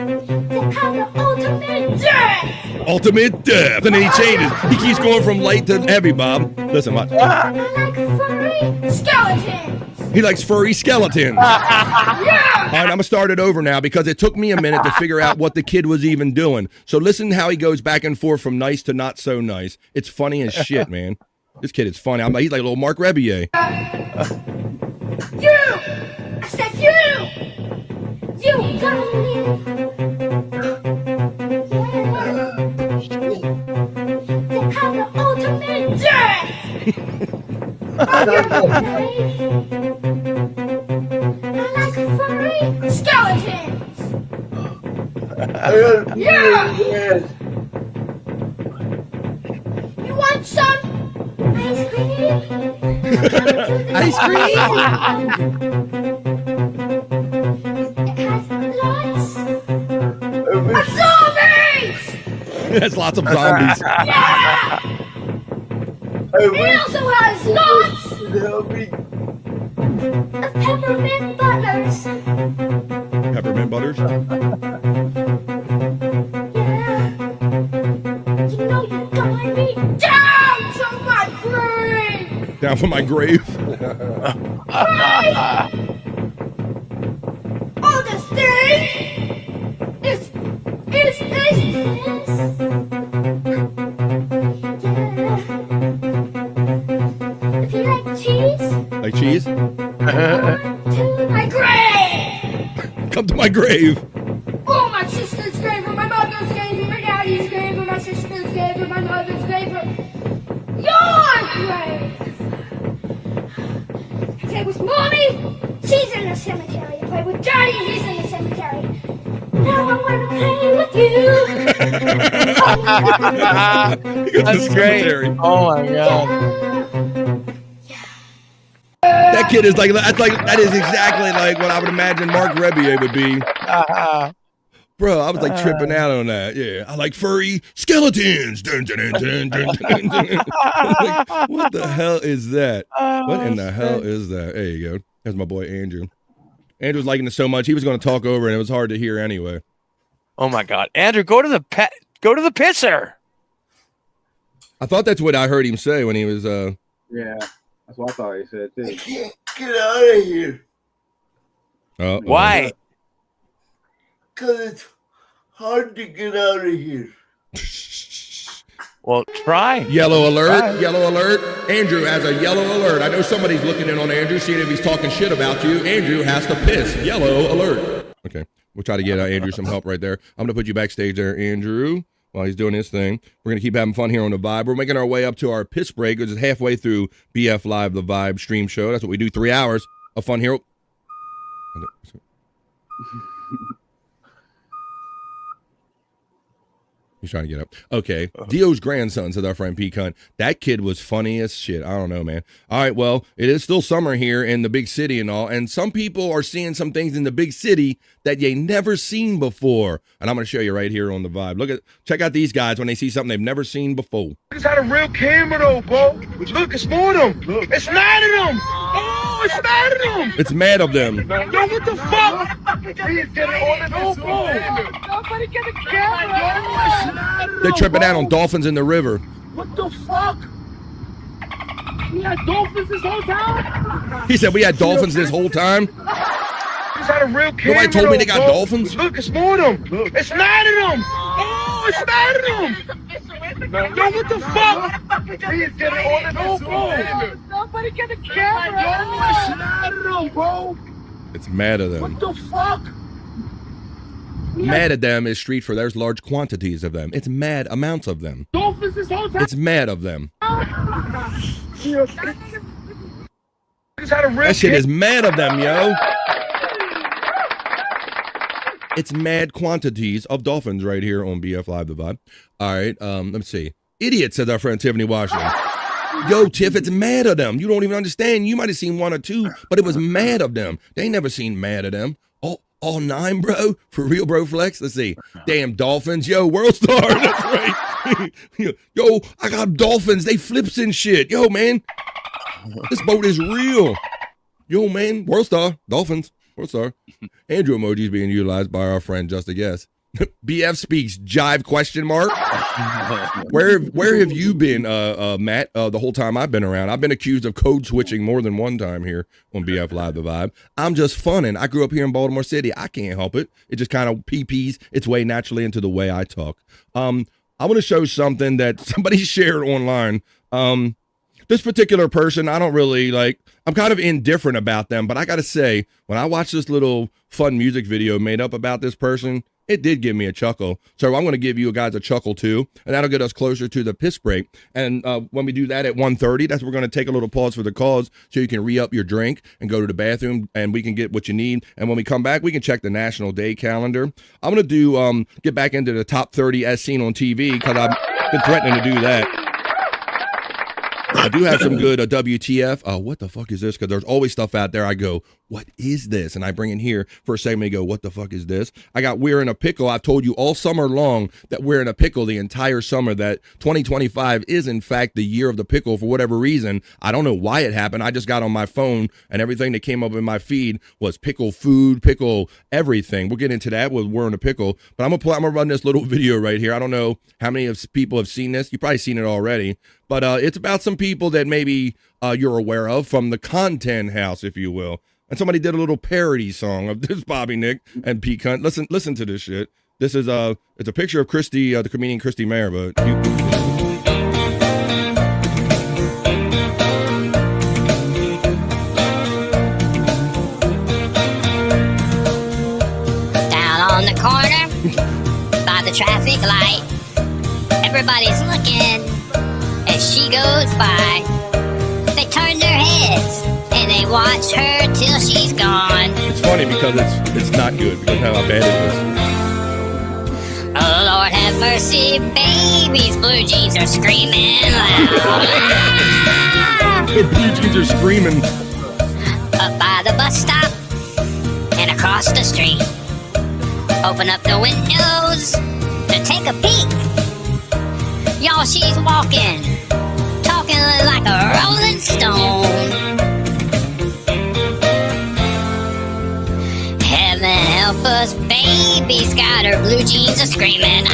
Ultimate death! Ultimate death! And then he changes. He keeps going from light to heavy, Bob. Listen, watch. I like furry skeletons! He likes furry skeletons. Yeah! All right, I'm going to start it over now because it took me a minute to figure out what the kid was even doing. So listen how he goes back and forth from nice to not so nice. It's funny as shit, man. This kid is funny. He's like a little Mark Rebier. You! I said you! You got me! Furry skeletons. Yeah! Yeah! You want some ice cream? Ice cream? It has lots of zombies! That's lots of zombies. Yeah! It also has lots of peppermint butters. Peppermint butters? You know you got me down to my grave! Down from my grave. Right! All this thing is If you like cheese, Like cheese? to my grave! Come to my grave. Oh, my sister's grave, or my mother's grave, or my daddy's grave, or my sister's grave, or my mother's grave, or your grave! I play with Mommy, she's in the cemetery. I play with Daddy, he's in the cemetery. Now I want to play with you. That's great. Oh my god. That kid is like that is exactly like what I would imagine Mark Rebier would be. Bro, I was like tripping out on that. Yeah, I like furry skeletons. Dun, dun, dun, dun, dun, dun, dun. Like, what the hell is that? What in the hell is that? There you go. There's my boy Andrew. Andrew was liking it so much he was going to talk over and it was hard to hear anyway. Oh my god, Andrew, go to the pisser. I thought that's what I heard him say when he was. Yeah, that's what I thought he said too. I can't get out of here. Why? Because it's hard to get out of here. Well, try. Yellow alert, Try. yellow alert. Andrew has a yellow alert. I know somebody's looking in on Andrew, seeing if he's talking shit about you. Andrew has to piss. Yellow alert. Okay, we'll try to get Andrew some help right there. I'm going to put you backstage there, Andrew, while he's doing his thing. We're going to keep having fun here on The Vibe. We're making our way up to our piss break, which is halfway through BF Live, The Vibe stream show. That's what we do, 3 hours of fun here. He's trying to get up. Okay. Dio's grandson, said our friend P. Cunt. That kid was funny as shit. I don't know, man. All right, well, it is still summer here in the big city and all, and some people are seeing some things in the big city that you never seen before. And I'm going to show you right here on The Vibe. Check out these guys when they see something they've never seen before. It's had a real camera though, bro. Look, it's more of them. It's 9 of them. Oh, it's 9 of them. It's mad of them. Yo, what the fuck? He's getting on it. Oh, bro. Nobody get a camera. They're tripping out on dolphins in the river. What the fuck? We had dolphins this whole time? He said we had dolphins this whole time. He's had a real camera. Nobody told me they got bro. dolphins. Look, it's more of them. It's 9 of them. Oh, it's 9 of them. Yo, what the fuck? He's getting on it. Oh, bro. Nobody get a camera. Yo, it's 9 of them, bro. It's mad of them. What the fuck? Mad at them is street for there's large quantities of them. It's mad amounts of them. Dolphins this whole time? It's mad of them. That shit is mad of them, yo. It's mad quantities of dolphins right here on BF Live, The Vibe. All right, let me see. Idiot, says our friend Tiffany Washington. Yo, Tiff, it's mad of them. You don't even understand. You might have seen 1 or 2, but it was mad of them. They ain't never seen mad of them. All 9, bro? For real, bro, Flex? Let's see. Damn dolphins. Yo, World Star. That's right. Yo, I got dolphins. They flips and shit. Yo, man. This boat is real. Yo, man. World Star. Dolphins. World Star. Andrew emojis being utilized by our friend Just a Guess. BF speaks jive question mark. Where have you been, Matt, the whole time I've been around? I've been accused of code switching more than one time here on BF Live The Vibe. I'm just funning. I grew up here in Baltimore City. I can't help it. It just kind of pees its way naturally into the way I talk. I want to show something that somebody shared online. This particular person, I don't really like, I'm kind of indifferent about them, but I got to say, when I watch this little fun music video made up about this person, it did give me a chuckle. So I'm going to give you guys a chuckle too, and that'll get us closer to the piss break. And when we do that at 1:30, that's we're going to take a little pause for the cause so you can re-up your drink and go to the bathroom, and we can get what you need. And when we come back, we can check the National Day calendar. I'm going to do get back into the top 30 as seen on TV because I've been threatening to do that. I do have some good WTF. What the fuck is this? Because there's always stuff out there. I go, what is this? And I bring in here for a segment and go, what the fuck is this? I got We're in a Pickle. I've told you all summer long that we're in a pickle the entire summer, that 2025 is in fact the year of the pickle for whatever reason. I don't know why it happened. I just got on my phone and everything that came up in my feed was pickle food, pickle everything. We'll get into that with We're in a Pickle. But I'm gonna run this little video right here. I don't know how many of people have seen this. You've probably seen it already. But it's about some people that maybe you're aware of from the content house, if you will. And somebody did a little parody song of this Bobby Nick and Pete Cunt. Listen to this shit. This is it's a picture of Christy, the comedian Christy Mayer, but down on the corner by the traffic light, everybody's looking as she goes by. They turn their heads and they watch her till she's gone. It's funny because it's not good because of how bad it is. Oh, Lord have mercy, baby's blue jeans are screaming loud. The blue jeans are screaming. Up by the bus stop and across the street. Open up the windows to take a peek. Y'all, she's walking, talking like a rolling stone. Heaven help us, baby's got her blue jeans a screaming.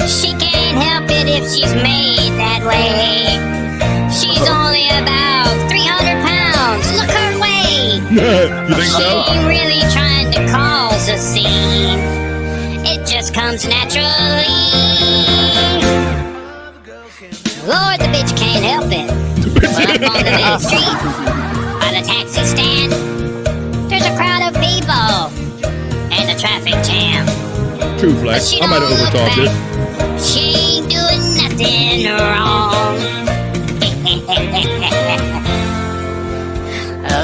She can't help it if she's made that way. She's only about 300 pounds. Look her way. You think so? She ain't really trying to cause a scene. It just comes naturally. Lord, the bitch can't help it. Well, up on the main street, by the taxi stand, there's a crowd of people and a traffic jam. True flex. I might have overtalked it. She ain't doing nothing wrong.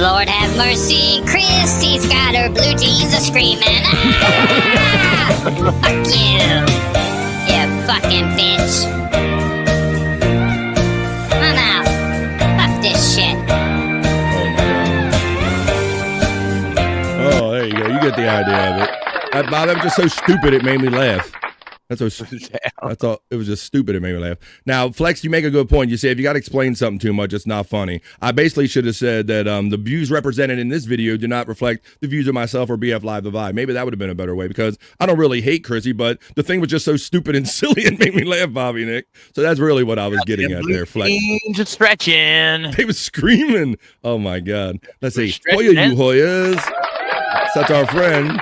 Lord have mercy, Christy's got her blue jeans a screaming. Fuck you, you fucking bitch. I'm out. Fuck this shit. Oh, there you go. You get the idea of it. Bob, that was just so stupid it made me laugh. That's I thought it was just stupid. It made me laugh. Now, Flex, you make a good point. You say if you got to explain something too much, it's not funny. I basically should have said that the views represented in this video do not reflect the views of myself or BF Live the Vibe. Maybe that would have been a better way because I don't really hate Chrissy, but the thing was just so stupid and silly and made me laugh, Bobby Nick. So that's really what I was getting at there, Flex. Just stretching. They was screaming. Oh my God. Let's see. Hoya, you Hoyas. Such our friend.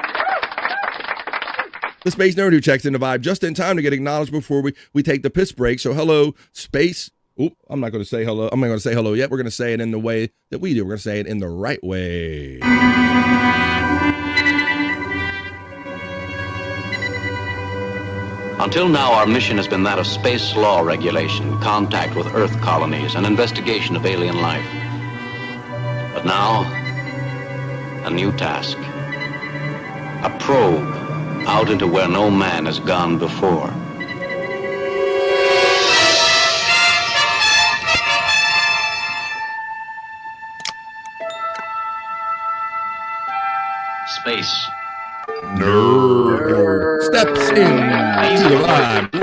The Space Nerd who checks in the Vibe just in time to get acknowledged before we take the piss break. So hello, Space. Oop, I'm not going to say hello. I'm not going to say hello yet. We're going to say it in the way that we do. We're going to say it in the right way. Until now, our mission has been that of space law regulation, contact with Earth colonies, and investigation of alien life. But now, a new task. A probe out into where no man has gone before. Space. Nerd steps in to the vibe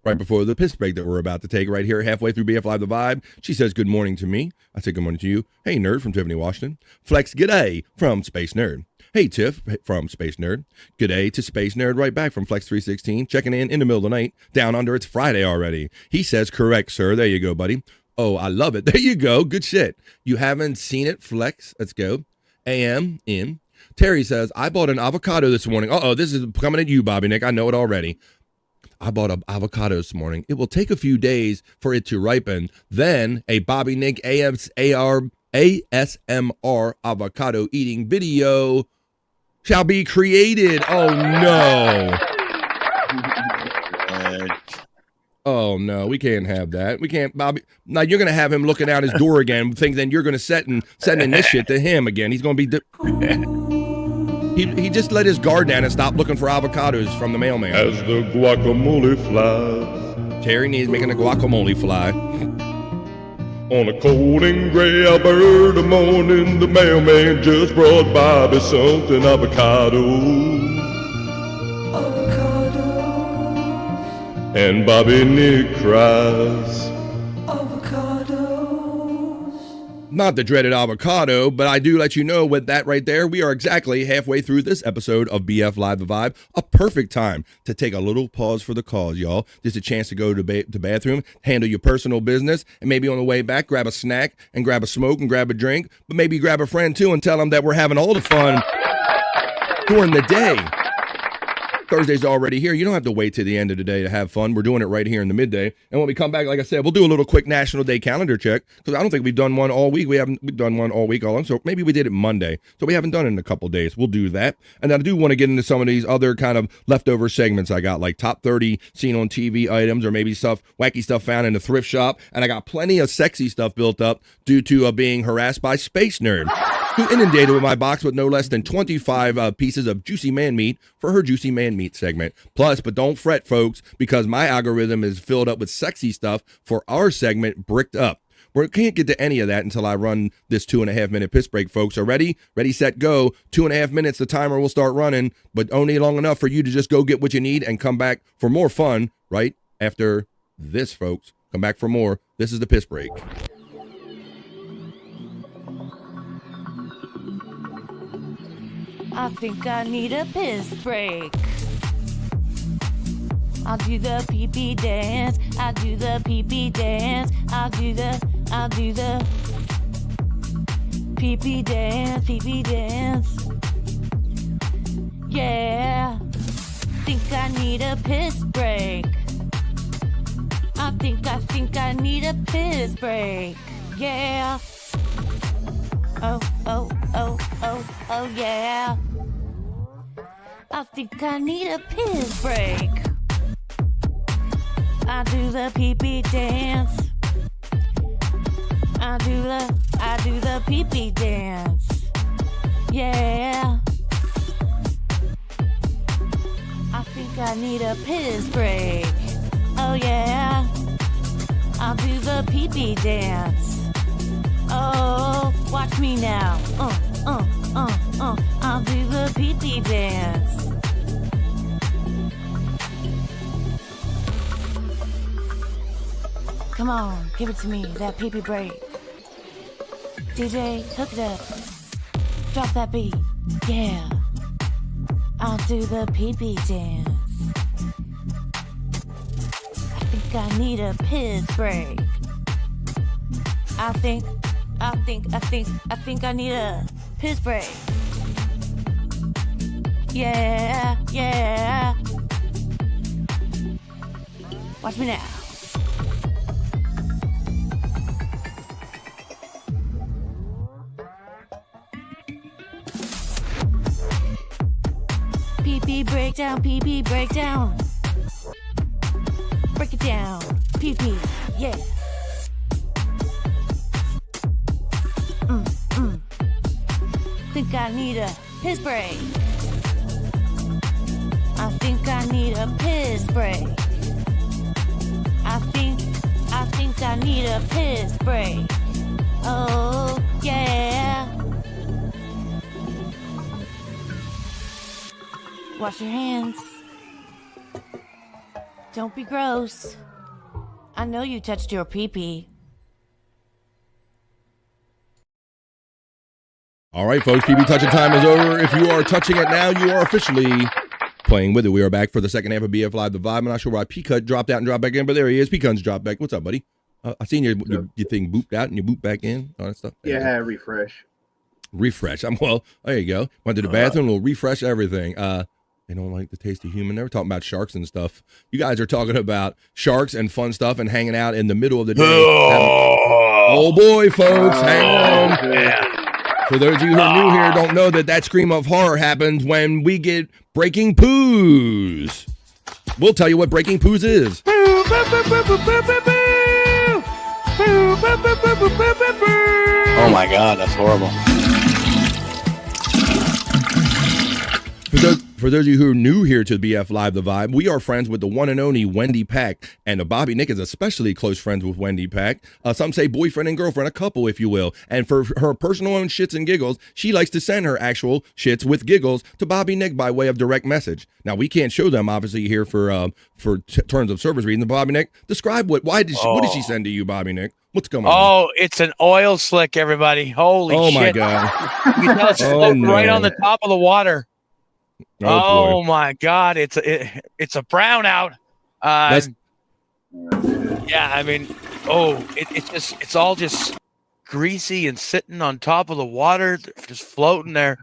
right before the piss break that we're about to take right here halfway through BF Live the Vibe. She says good morning to me. I say good morning to you. Hey, Nerd from Tiffany, Washington. Flex, g'day from Space Nerd. Hey, Tiff from Space Nerd. G'day to Space Nerd right back from Flex 316. Checking in the middle of the night. Down under, it's Friday already. He says correct, sir. There you go, buddy. Oh, I love it. There you go. Good shit. You haven't seen it, Flex. Let's go. AM in. Terry says, I bought an avocado this morning. Uh-oh, this is coming at you, Bobby Nick. I know it already. I bought an avocado this morning. It will take a few days for it to ripen. Then a Bobby Nick ASMR avocado eating video shall be created. Oh no. Oh no, we can't have that. We can't, Bobby. Now you're gonna have him looking out his door again, think then you're gonna sending this shit to him again. He's gonna be. He just let his guard down and stopped looking for avocados from the mailman. As the guacamole flies. Terry needs making a guacamole fly. On a cold and gray Alberta morning, the mailman just brought Bobby something avocado. And Bobby Nick cries. Not the dreaded avocado, but I do let you know with that right there, we are exactly halfway through this episode of BF Live the Vibe. A perfect time to take a little pause for the cause, y'all. Just a chance to go to the bathroom, handle your personal business, and maybe on the way back, grab a snack and grab a smoke and grab a drink, but maybe grab a friend too and tell them that we're having all the fun during the day. Thursday's already here. You don't have to wait till the end of the day to have fun. We're doing it right here in the midday. And when we come back, like I said, we'll do a little quick National Day calendar check because I don't think we've done one all week. We've done one all week all along. So maybe we did it Monday. So we haven't done it in a couple days. We'll do that. And I do want to get into some of these other kind of leftover segments I got, like top 30 seen on TV items or maybe wacky stuff found in the thrift shop. And I got plenty of sexy stuff built up due to being harassed by Space Nerd, who inundated with my box with no less than 25 pieces of juicy man meat for her juicy man meat segment. Plus, but don't fret, folks, because my algorithm is filled up with sexy stuff for our segment, Bricked Up. We can't get to any of that until I run this 2.5 minute piss break, folks. Are ready? Ready, set, go. 2.5 minutes, the timer will start running, but only long enough for you to just go get what you need and come back for more fun right after this, folks. Come back for more. This is the piss break. I think I need a piss break. I'll do the pee-pee dance. I'll do the pee-pee dance. I'll do the pee-pee dance, pee-pee dance. Yeah. Think I need a piss break. I think I need a piss break. Yeah. Oh, yeah. I think I need a piss break. I do the pee-pee dance. I do the pee-pee dance. Yeah. I think I need a piss break. Oh yeah. I'll do the pee-pee dance. Oh, watch me now. I'll do the pee-pee dance. Come on, give it to me, that pee-pee break. DJ, hook it up. Drop that beat. Yeah. I'll do the pee-pee dance. I think I need a piss break. I think I need a piss break. Yeah. Watch me now. Pee-pee breakdown, pee-pee breakdown. Break it down, pee-pee, yeah. Think I need a piss break. I think I need a piss break. I think I need a piss break. Oh, yeah. Wash your hands. Don't be gross. I know you touched your pee-pee. All right, folks, PB touching time is over. If you are touching it now, you are officially playing with it. We are back for the second half of BF Live The Vibe. I'm not sure why P-Cut dropped out and dropped back in, but there he is. P-Cut's dropped back. What's up, buddy? I seen your thing booped out and you booped back in, all that stuff. Yeah, refresh. Well, there you go. Went to the bathroom, we'll refresh everything. They don't like the taste of human. They were talking about sharks and stuff. You guys are talking about sharks and fun stuff and hanging out in the middle of the day. Oh boy, folks, hang on. Yeah. For those of you who are new here, don't know that scream of horror happens when we get breaking poos. We'll tell you what breaking poos is. Oh my God, that's horrible. For those of you who are new here to BF Live The Vibe, we are friends with the one and only Wendy Pack, and Bobby Nick is especially close friends with Wendy Pack. Some say boyfriend and girlfriend, a couple, if you will. And for her personal own shits and giggles, she likes to send her actual shits with giggles to Bobby Nick by way of direct message. Now, we can't show them, obviously, here for terms of service reasons. Bobby Nick, describe what did she send to you, Bobby Nick? What's going on? Oh, it's an oil slick, everybody. Holy shit. Oh, my God. You can tell it's floating right on the top of the water. Oh, my God, it's a brownout. Yeah, I mean, it's all just greasy and sitting on top of the water, just floating there.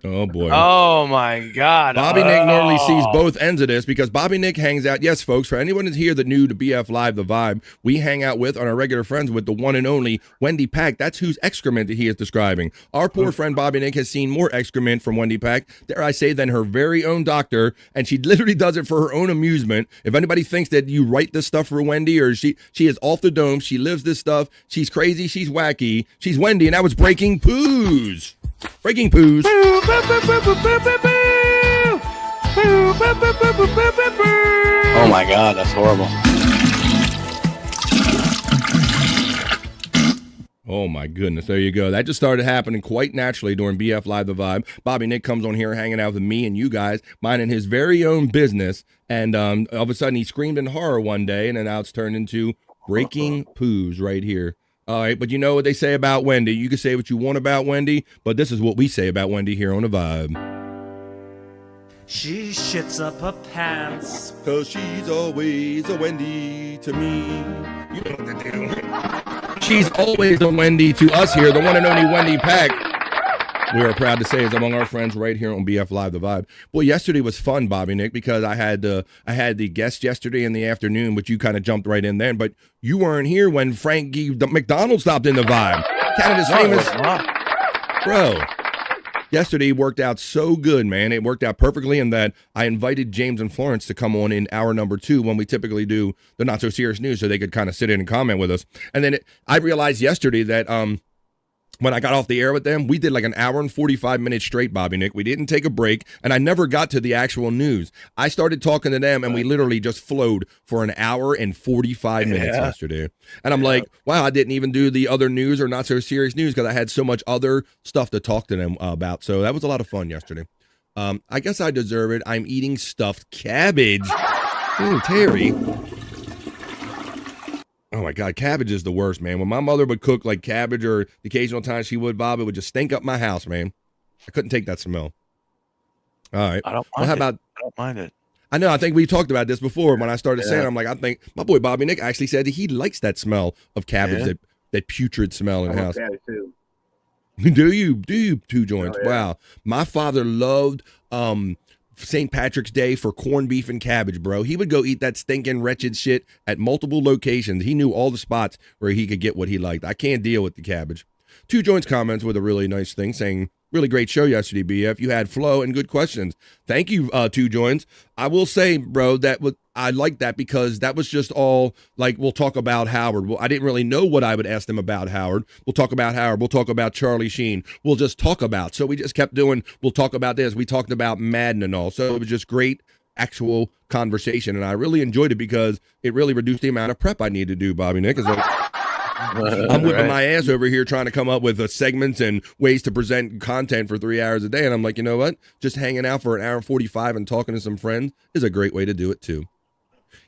Oh boy. Oh my God. Bobby Nick normally sees both ends of this because Bobby Nick hangs out. Yes, folks, for anyone who's here that new to BF Live The Vibe, we hang out with on our regular friends with the one and only Wendy Pack. That's whose excrement that he is describing. Our poor friend Bobby Nick has seen more excrement from Wendy Pack, dare I say, than her very own doctor, and she literally does it for her own amusement. If anybody thinks that you write this stuff for Wendy or she is off the dome, she lives this stuff, she's crazy, she's wacky. She's Wendy, and that was Breaking Poos. Breaking Poos. Oh my God, that's horrible. Oh my goodness, there you go. That just started happening quite naturally during BF Live The Vibe. Bobby Nick comes on here hanging out with me and you guys, minding his very own business, and all of a sudden he screamed in horror one day, and then now it's turned into Breaking Poos right here. All right, but you know what they say about Wendy. You can say what you want about Wendy, but this is what we say about Wendy here on The Vibe. She shits up her pants, 'cause she's always a Wendy to me. You know what to do. She's always a Wendy to us here, the one and only Wendy Pack. We are proud to say is among our friends right here on BF Live The Vibe. Well, yesterday was fun, Bobby Nick, because I had the guest yesterday in the afternoon, but you kind of jumped right in there. But you weren't here when Frankie McDonald stopped in The Vibe. Canada's famous. Bro, yesterday worked out so good, man. It worked out perfectly in that I invited James and Florence to come on in hour number 2 when we typically do the Not So Serious News so they could kind of sit in and comment with us. And then I realized yesterday that when I got off the air with them, we did like an hour and 45 minutes straight, Bobby Nick. We didn't take a break, and I never got to the actual news. I started talking to them, and we literally just flowed for an hour and 45 minutes yesterday. And I'm like, wow, I didn't even do the other news or Not So Serious News because I had so much other stuff to talk to them about. So that was a lot of fun yesterday. I guess I deserve it. I'm eating stuffed cabbage. Ooh, Terry. Oh my God, cabbage is the worst, man. When my mother would cook like cabbage or the occasional time she would, Bob, it would just stink up my house, man. I couldn't take that smell. All right. I don't mind it. I know. I think we talked about this before when I started saying, I'm like, I think my boy Bobby Nick actually said that he likes that smell of cabbage, that putrid smell in the house. Too. Do you two joints? Oh, yeah. Wow. My father loved St. Patrick's Day for corned beef and cabbage, bro. He would go eat that stinking wretched shit at multiple locations. He knew all the spots where he could get what he liked. I can't deal with the cabbage. Two Joints comments with a really nice thing saying, really great show yesterday, BF. You had flow and good questions. Thank you, Two Joints. I will say, bro, I like that because that was just all like, we'll talk about Howard. Well, I didn't really know what I would ask them about Howard. We'll talk about Howard. We'll talk about Charlie Sheen. We'll just talk about. So we just kept doing, we'll talk about this. We talked about Madden and all. So it was just great actual conversation. And I really enjoyed it because it really reduced the amount of prep I need to do, Bobby Nick. I'm whipping my ass over here trying to come up with segments and ways to present content for 3 hours a day. And I'm like, you know what? Just hanging out for an hour and 45 and talking to some friends is a great way to do it too.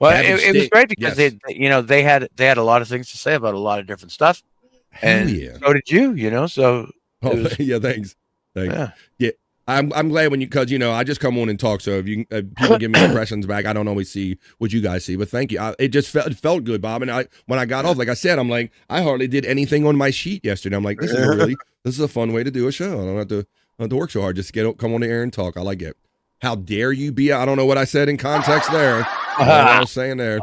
Well, it was great because they had a lot of things to say about a lot of different stuff. And so did you, so. Yeah, thanks. Yeah. I'm glad because I just come on and talk. So if people give me impressions back, I don't always see what you guys see. But thank you. It just felt good, Bob. And when I got off, like I said, I'm like, I hardly did anything on my sheet yesterday. I'm like, this is a fun way to do a show. I don't have to work so hard. Just come on the air and talk. I like it. How dare you be? I don't know what I said in context there. What I was saying there.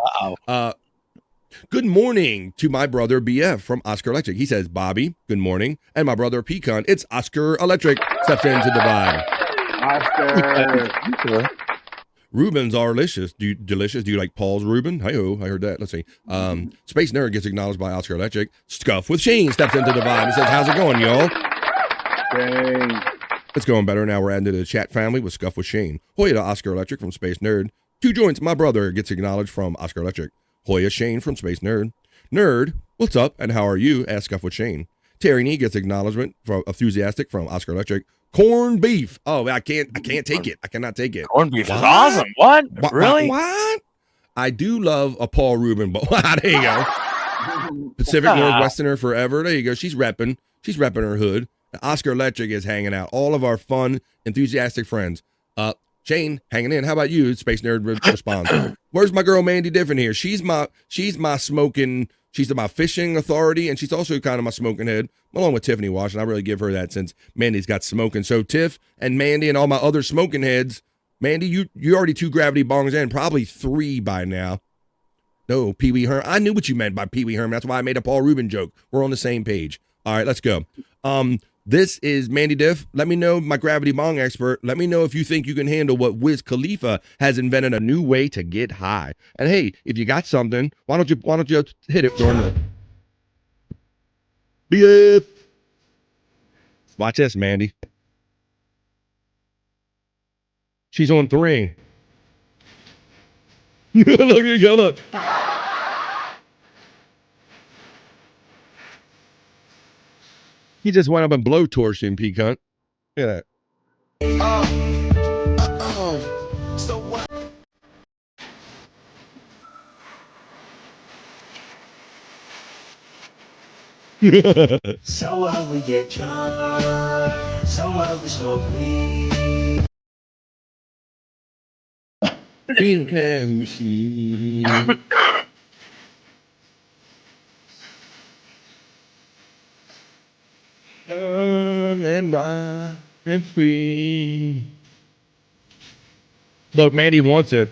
Good morning to my brother BF from Oscar Electric. He says, Bobby, good morning. And my brother Pecan, it's Oscar Electric, steps into the vibe. Oscar. Rubens are delicious. Do you like Paul's Reuben? Hi-ho, I heard that. Let's see. Space Nerd gets acknowledged by Oscar Electric. Scuff with Shane steps into the vibe and says, how's it going, y'all? Dang. It's going better now. We're adding to the chat family with Scuff with Shane. Hoya to Oscar Electric from Space Nerd. 2 joints, my brother gets acknowledged from Oscar Electric. Hoya Shane from Space Nerd. Nerd, what's up and how are you? Ask Scuff with Shane. Terry Nee gets acknowledgement from Enthusiastic from Oscar Electric. Corned beef. Oh, I can't take it. I cannot take it. Corned beef is awesome. What? Really? What? I do love a Paul Rubin, but there you go. Pacific Northwesterner forever. There you go. She's repping her hood. Oscar Electric is hanging out. All of our fun, enthusiastic friends. Shane, hanging in. How about you? Space Nerd responds. Where's my girl Mandy Diffin here? She's my smoking. She's my fishing authority, and she's also kind of my smoking head, along with Tiffany Wash. And I really give her that since Mandy's got smoking. So Tiff and Mandy and all my other smoking heads. Mandy, you already 2 gravity bongs in, probably 3 by now. No, Pee Wee Herman. I knew what you meant by Pee Wee Herman. That's why I made a Paul Rubin joke. We're on the same page. All right, let's go. This is Mandy Diff. Let me know, my gravity bong expert. Let me know if you think you can handle what Wiz Khalifa has invented, a new way to get high. And hey, if you got something, why don't you hit it during the BF? Watch this, Mandy. She's on 3. Look. He just went up and blowtorched him, Pecan. Look at that. So what? So what we get drunk, so what we smoke weed. And free. Look, Mandy wants it.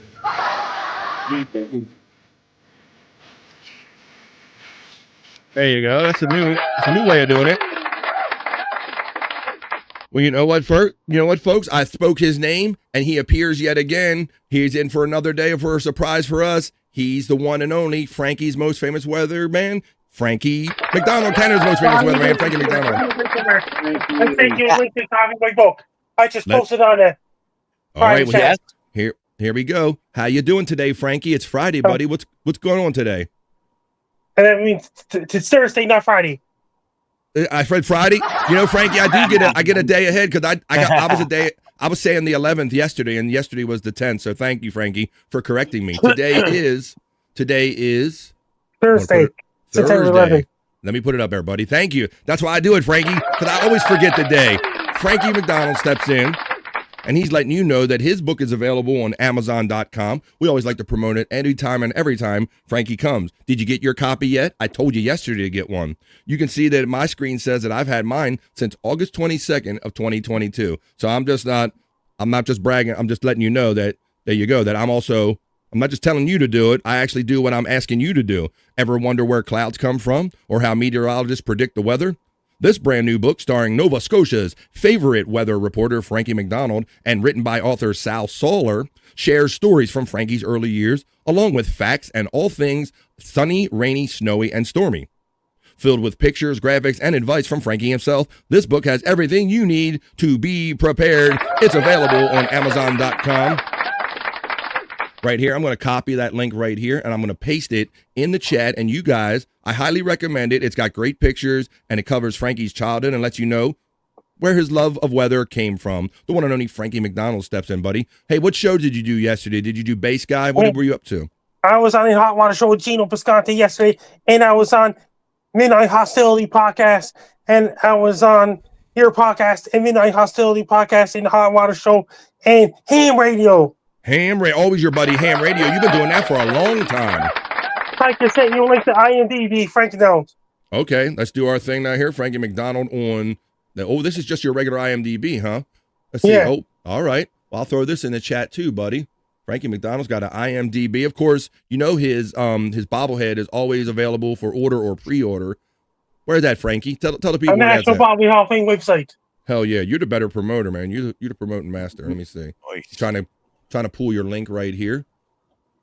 There you go. That's a new way of doing it. Well, you know what, folks? I spoke his name, and he appears yet again. He's in for another day for a surprise for us. He's the one and only Frankie's most famous weatherman, Frankie McDonald, Canada's most famous weatherman, Frankie McDonald. I think you linked it to my book. I just posted on it. All right, well, here we go. How you doing today, Frankie? It's Friday, buddy. What's going on today? And that means it's Thursday, not Friday. I read Friday. You know, Frankie, I get a day ahead because I was saying the 11th yesterday, and yesterday was the 10th. So thank you, Frankie, for correcting me. Today is Thursday. September 11th. Let me put it up there, buddy. Thank you. That's why I do it, Frankie, because I always forget the day. Frankie McDonald steps in, and he's letting you know that his book is available on Amazon.com. We always like to promote it anytime and every time Frankie comes. Did you get your copy yet? I told you yesterday to get one. You can see that my screen says that I've had mine since August 22nd of 2022. So I'm not just bragging. I'm just letting you know that, there you go, that I'm not just telling you to do it. I actually do what I'm asking you to do. Ever wonder where clouds come from or how meteorologists predict the weather? This brand new book, starring Nova Scotia's favorite weather reporter, Frankie McDonald, and written by author Sal Solar, shares stories from Frankie's early years, along with facts and all things sunny, rainy, snowy, and stormy. Filled with pictures, graphics, and advice from Frankie himself, this book has everything you need to be prepared. It's available on Amazon.com. Right here, I'm going to copy that link right here, and I'm going to paste it in the chat. And you guys, I highly recommend it. It's got great pictures, and it covers Frankie's childhood and lets you know where his love of weather came from. The one and only Frankie McDonald steps in, buddy. Hey, what show did you do yesterday? Did you do Bass Guy? What were you up to? I was on the Hot Water Show with Gino Piscante yesterday, and I was on Midnight Hostility Podcast, and I was on your podcast and Midnight Hostility Podcast and the Hot Water Show and Ham Radio. Ham Radio, always your buddy Ham Radio. You've been doing that for a long time. Like I said, you link to IMDb, Frankie Downs. Okay, let's do our thing now here. Frankie McDonald on this is just your regular IMDb, huh? Let's see. Yeah. Oh, all right. Well, I'll throw this in the chat too, buddy. Frankie McDonald's got an IMDb. Of course, you know his bobblehead is always available for order or pre-order. Where's that, Frankie? Tell the people A where that's National at. Bobby Hall of Fame website. Hell yeah, you're the better promoter, man. You're the promoting master. Let me see. Trying to pull your link right here.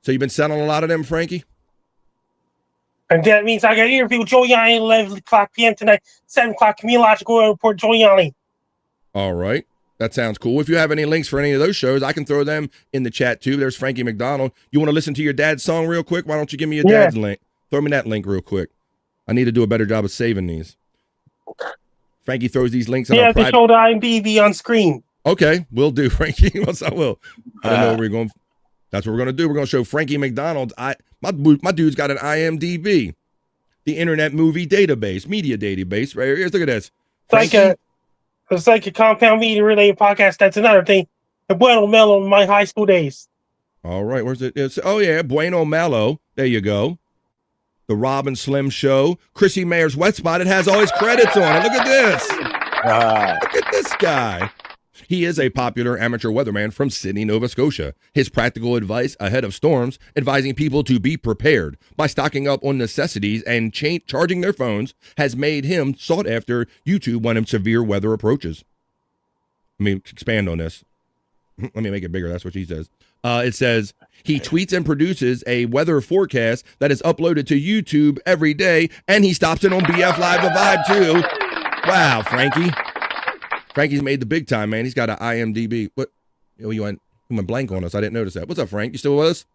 So you've been selling a lot of them, Frankie? And that means I got an interview with Giuliani at 11 o'clock p.m. tonight, 7 o'clock, Communological Report, Giuliani. All right. That sounds cool. If you have any links for any of those shows, I can throw them in the chat too. There's Frankie McDonald. You want to listen to your dad's song real quick? Why don't you give me your dad's link? Throw me that link real quick. I need to do a better job of saving these. Frankie throws these links in our private. Show the IMDb on screen. Okay, we'll do, Frankie. Yes, I will. I don't know where we're going. That's what we're going to do. We're going to show Frankie McDonald. My dude's got an IMDb, the Internet Movie Database, media database. Right here. Look at this. It's like a compound media related podcast. That's another thing. The Bueno Mello in my high school days. All right, where's it? Oh yeah, Bueno Mello. There you go. The Rob and Slim Show. Chrissy Mayer's Wet Spot. It has all his credits on it. Look at this. Look at this guy. He is a popular amateur weatherman from Sydney, Nova Scotia. His practical advice ahead of storms, advising people to be prepared by stocking up on necessities and charging their phones, has made him sought after YouTube when severe weather approaches. Let me expand on this. Let me make it bigger. That's what she says. It says he tweets and produces a weather forecast that is uploaded to YouTube every day, and he stops it on BF Live The Vibe too. Wow, Frankie. Frankie's made the big time, man. He's got an IMDb. What? Oh, you went blank on us. I didn't notice that. What's up, Frank? You still with us?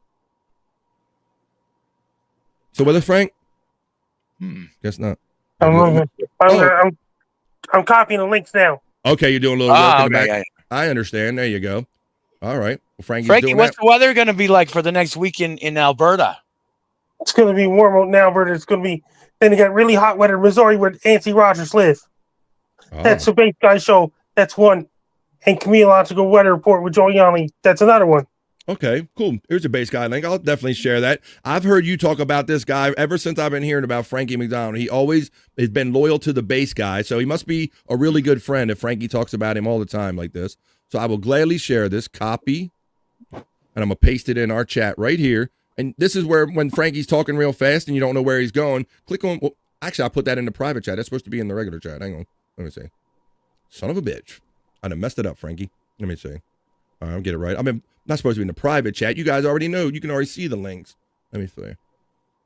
Still with us, Frank? Guess not. I'm copying the links now. Okay, you're doing a little work in the back. Yeah. I understand. There you go. All right. Well, Frankie, what's the weather going to be like for the next week in Alberta? It's going to be warm out in Alberta. It's going to be, then you got really hot weather in Missouri where Anthony Rogers lives. Oh. That's the Base Guy Show. That's one. And Communological Weather Report with Giuliani. That's another one. Okay, cool. Here's a Base Guy link. I'll definitely share that. I've heard you talk about this guy ever since I've been hearing about Frankie McDonald. He always has been loyal to the Base Guy, so he must be a really good friend if Frankie talks about him all the time like this. So I will gladly share this copy, and I'm going to paste it in our chat right here. And this is where when Frankie's talking real fast and you don't know where he's going, click on, well, actually, I'll put that in the private chat. That's supposed to be in the regular chat. Hang on. Let me see. Son of a bitch. I done messed it up, Frankie. Let me see. All right, I'll get it right. I'm not supposed to be in the private chat. You guys already know. You can already see the links. Let me see.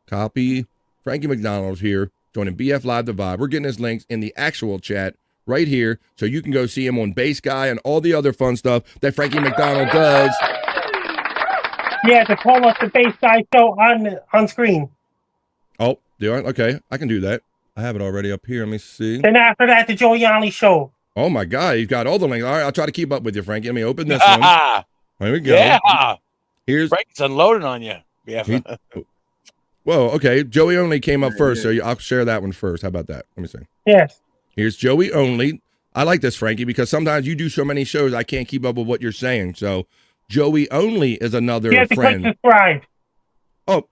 Copy. Frankie McDonald's here, joining BF Live The Vibe. We're getting his links in the actual chat right here, so you can go see him on Base Guy and all the other fun stuff that Frankie McDonald does. Yeah, to pull up the Base Guy Show on screen. Oh, do I? Okay, I can do that. I have it already up here. Let me see. And after that, the Giuliani Show. Oh, my God. You've got all the links. All right, I'll try to keep up with you, Frankie. Let me open this one. There we go. Yeah. Here's Frankie's unloading on you. Yeah. Whoa, okay. Joey Only came up first, so I'll share that one first. How about that? Let me see. Yes. Here's Joey Only. I like this, Frankie, because sometimes you do so many shows, I can't keep up with what you're saying. So Joey Only is another friend. Subscribe. Oh,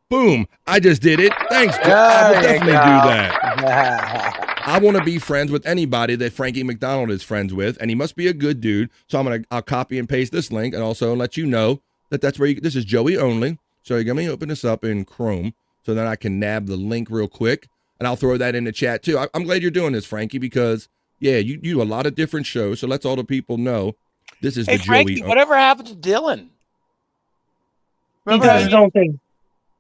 boom. I just did it. Thanks, Joe. I will definitely do that. I want to be friends with anybody that Frankie McDonald is friends with, and he must be a good dude. So I'll copy and paste this link and also let you know that that's where this is Joey Only. So you're going to open this up in Chrome so then I can nab the link real quick, and I'll throw that in the chat too. I'm glad you're doing this, Frankie, because, yeah, you do a lot of different shows, so let's all the people know this is the Frankie, Joey. Whatever happened to Dylan? Remember he does his own thing.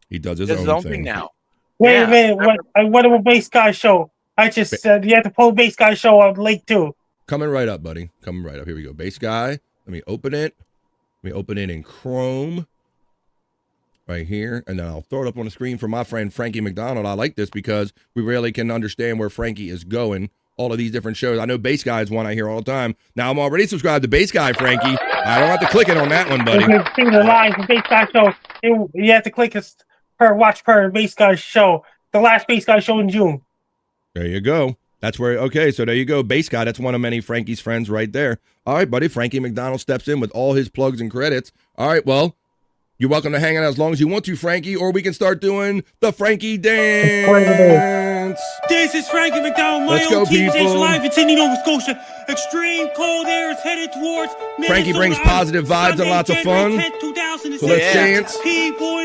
He does his own thing now. Wait a minute. What about Base Guy Show? I just said you have to pull Base Guy Show on link too. Coming right up, buddy. Coming right up. Here we go. Base Guy. Let me open it. Let me open it in Chrome. Right here. And then I'll throw it up on the screen for my friend Frankie McDonald. I like this because we really can understand where Frankie is going. All of these different shows. I know Base Guy is one I hear all the time. Now I'm already subscribed to Base Guy, Frankie. I don't have to click it on that one, buddy. If you see the live for Base Guy Show, you have to click watch per Base Guy Show. The last Base Guy Show in June. There you go. That's where, okay, so there you go. Base Guy, that's one of many Frankie's friends right there. All right, buddy, Frankie McDonald steps in with all his plugs and credits. All right, well, you're welcome to hang out as long as you want to, Frankie, or we can start doing the Frankie Dance. This is Frankie McDonald, my own team station live in Sydney, Nova Scotia. Extreme cold air is headed towards Minnesota. Frankie brings positive vibes and lots of fun. So let's dance.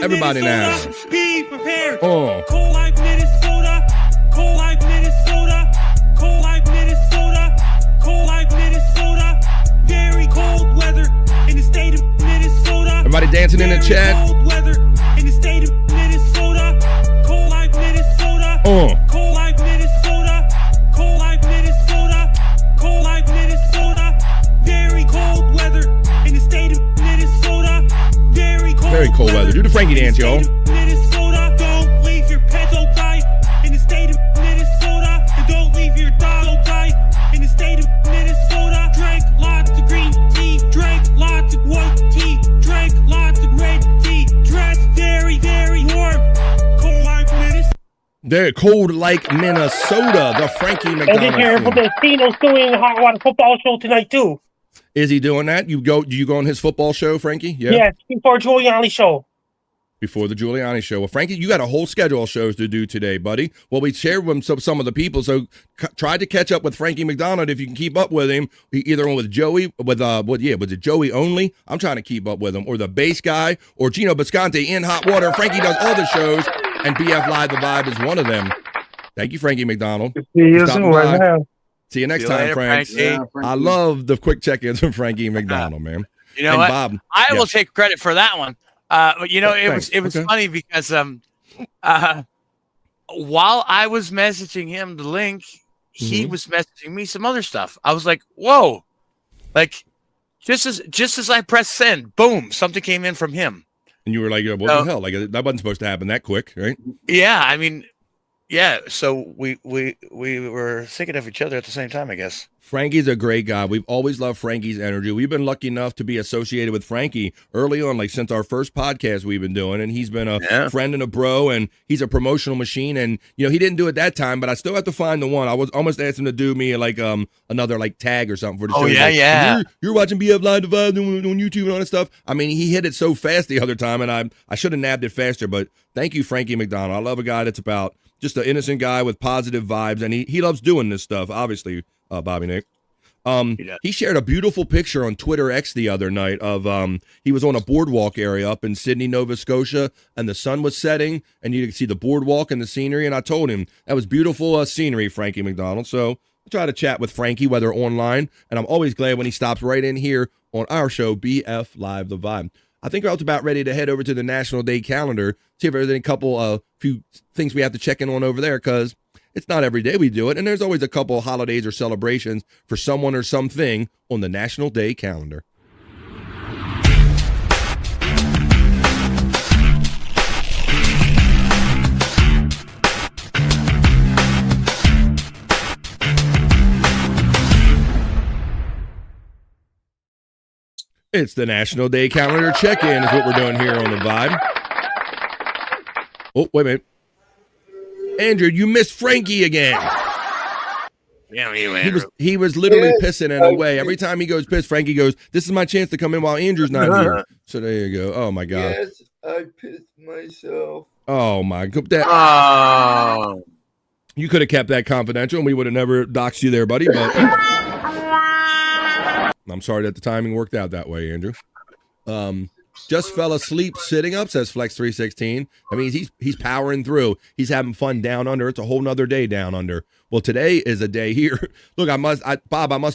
Everybody now. Be prepared. Oh. Cold like Minnesota. Cold like Minnesota. Cold like Minnesota. Cold like Minnesota. Very cold weather in the state of Minnesota. Everybody dancing in the chat. Cold weather in the state of Minnesota. Cold like Minnesota. Cold like Minnesota. Cold like Minnesota. Cold like Minnesota. Very cold weather in the state of Minnesota. Very cold weather. Do the Frankie dance, y'all. Minnesota. Don't leave your pet so tight in the state of Minnesota. And don't leave your dog so tight in the state of Minnesota. Drink lots of green tea. Drink lots of white tea. Drink lots of red tea. Dress very, very warm. Cold like Minnesota. They're cold like Minnesota. The Frankie And McDonald. then here, Tino's doing a hot water football show tonight too. Is he doing that? Do you go on his football show, Frankie? Yeah. Yes, before Giuliani show. Before the Giuliani show. Well, Frankie, you got a whole schedule of shows to do today, buddy. Well, we shared with some of the people, so try to catch up with Frankie McDonald if you can keep up with him. Either with Joey, was it Joey only? I'm trying to keep up with him, or the bass guy, or Gino Bisconte in hot water. Frankie does all the shows, and BF Live the Vibe is one of them. Thank you, Frankie McDonald. See you soon, right now. See you next See you time, later, Frank. Frankie. I love the quick check-ins from Frankie McDonald, man. You know And what? Bob, I yeah. will take credit for that one. But you know, it was Okay. funny because while I was messaging him the link, he was messaging me some other stuff. I was like, whoa. Like just as I pressed send, boom, something came in from him. And you were like, what the hell? Like, that wasn't supposed to happen that quick, right? Yeah, I mean, yeah, so we were thinking of each other at the same time, I guess. Frankie's a great guy. We've always loved Frankie's energy. We've been lucky enough to be associated with Frankie early on, like since our first podcast we've been doing. And he's been a friend and a bro, and he's a promotional machine. And, you know, he didn't do it that time, but I still have to find the one. I was almost asked him to do me like another like tag or something for the show. Oh, yeah, like, yeah. You're watching BF Live Divide on YouTube and all that stuff. I mean, he hit it so fast the other time, and I should have nabbed it faster. But thank you, Frankie McDonald. I love a guy that's about just an innocent guy with positive vibes, and he loves doing this stuff, obviously, Bobby Nick. He shared a beautiful picture on Twitter X the other night of he was on a boardwalk area up in Sydney, Nova Scotia, and the sun was setting, and you could see the boardwalk and the scenery. And I told him that was beautiful scenery, Frankie McDonald. So I try to chat with Frankie, whether online, and I'm always glad when he stops right in here on our show, BF Live the Vibe. I think we're about ready to head over to the National Day calendar, see if there's any few things we have to check in on over there, because it's not every day we do it, and there's always a couple holidays or celebrations for someone or something on the National Day calendar. It's the National Day calendar check-in is what we're doing here on the Vibe. Oh, wait a minute. Andrew, you missed Frankie again. Yeah, Andrew. He was literally pissing in a way. Every time he goes piss, Frankie goes, this is my chance to come in while Andrew's not here. So there you go. Oh, my God. Yes, I pissed myself. Oh, my God. You could have kept that confidential, and we would have never doxed you there, buddy. But I'm sorry that the timing worked out that way, Andrew. Just fell asleep sitting up, says Flex316. That means he's powering through. He's having fun down under. It's a whole nother day down under. Well, today is a day here. Look, I must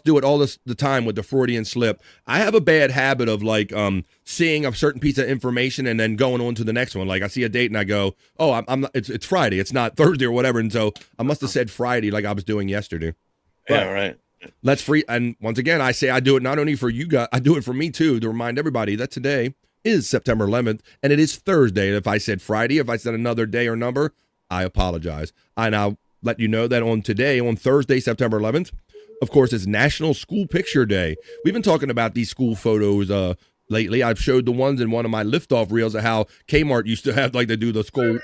do it all the time with the Freudian slip. I have a bad habit of like seeing a certain piece of information and then going on to the next one. Like I see a date and I go, oh, I'm not, it's Friday. It's not Thursday or whatever. And so I must have said Friday like I was doing yesterday. Yeah, right. And once again, I say I do it not only for you guys, I do it for me too, to remind everybody that today is September 11th, and it is Thursday. If I said Friday, if I said another day or number, I apologize. And I'll let you know that on Thursday, September 11th, of course, it's National School Picture Day. We've been talking about these school photos lately. I've showed the ones in one of my liftoff reels of how Kmart used to have like to do those kind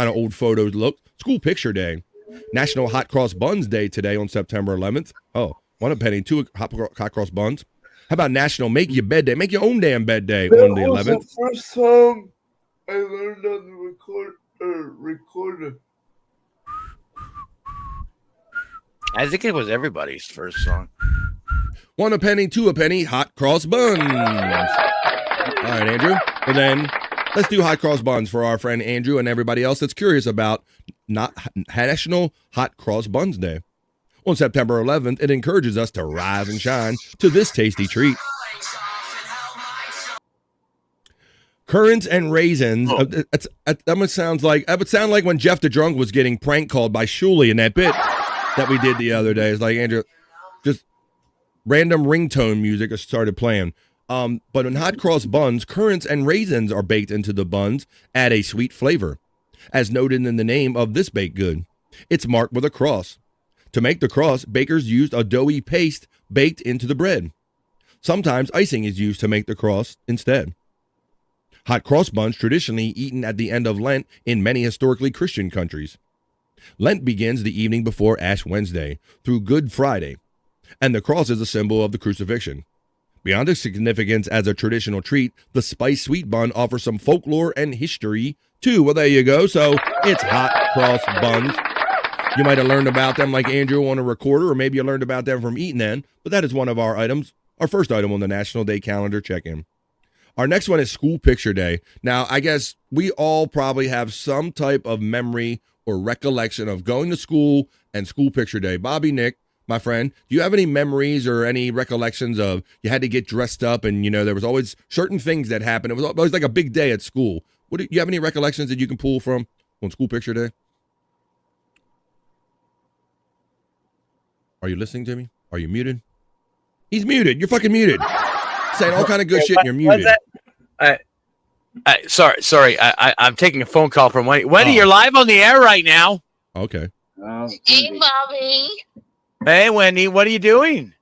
of old photos look. School Picture Day. National Hot Cross Buns Day today on September 11th. Oh, one a penny, two hot cross buns. How about National Make Your Bed Day? Make your own damn bed day on the 11th. That was the first song I learned on the recorder. I think it was everybody's first song. One a penny, two a penny, hot cross buns. right, Andrew. Well, then let's do hot cross buns for our friend Andrew and everybody else that's curious about National Hot Cross Buns Day. On September 11th, it encourages us to rise and shine to this tasty treat. Currants and raisins. That would sound like when Jeff the Drunk was getting prank called by Shuley in that bit that we did the other day. It's like, Andrew, just random ringtone music started playing. But in hot cross buns, currants and raisins are baked into the buns, add a sweet flavor. As noted in the name of this baked good, it's marked with a cross. To make the cross, bakers used a doughy paste baked into the bread. Sometimes icing is used to make the cross instead. Hot cross buns traditionally eaten at the end of Lent in many historically Christian countries. Lent begins the evening before Ash Wednesday through Good Friday, and the cross is a symbol of the crucifixion. Beyond its significance as a traditional treat, the spice sweet bun offers some folklore and history too. Well, there you go. So it's hot cross buns. You might have learned about them like Andrew on a recorder, or maybe you learned about them from eating them, but that is one of our items, our first item on the National Day calendar check-in. Our next one is School Picture Day. Now, I guess we all probably have some type of memory or recollection of going to school and School Picture Day. Bobby, Nick, my friend, do you have any memories or any recollections of you had to get dressed up and, there was always certain things that happened? It was always like a big day at school. Do you have any recollections that you can pull from on School Picture Day? Are you listening to me? Are you muted? He's muted. You're fucking muted. Saying all kind of good shit and you're muted. Sorry. I'm taking a phone call from Wendy. Wendy, you're live on the air right now. Okay. Hey, Bobby. Hey, Wendy, what are you doing?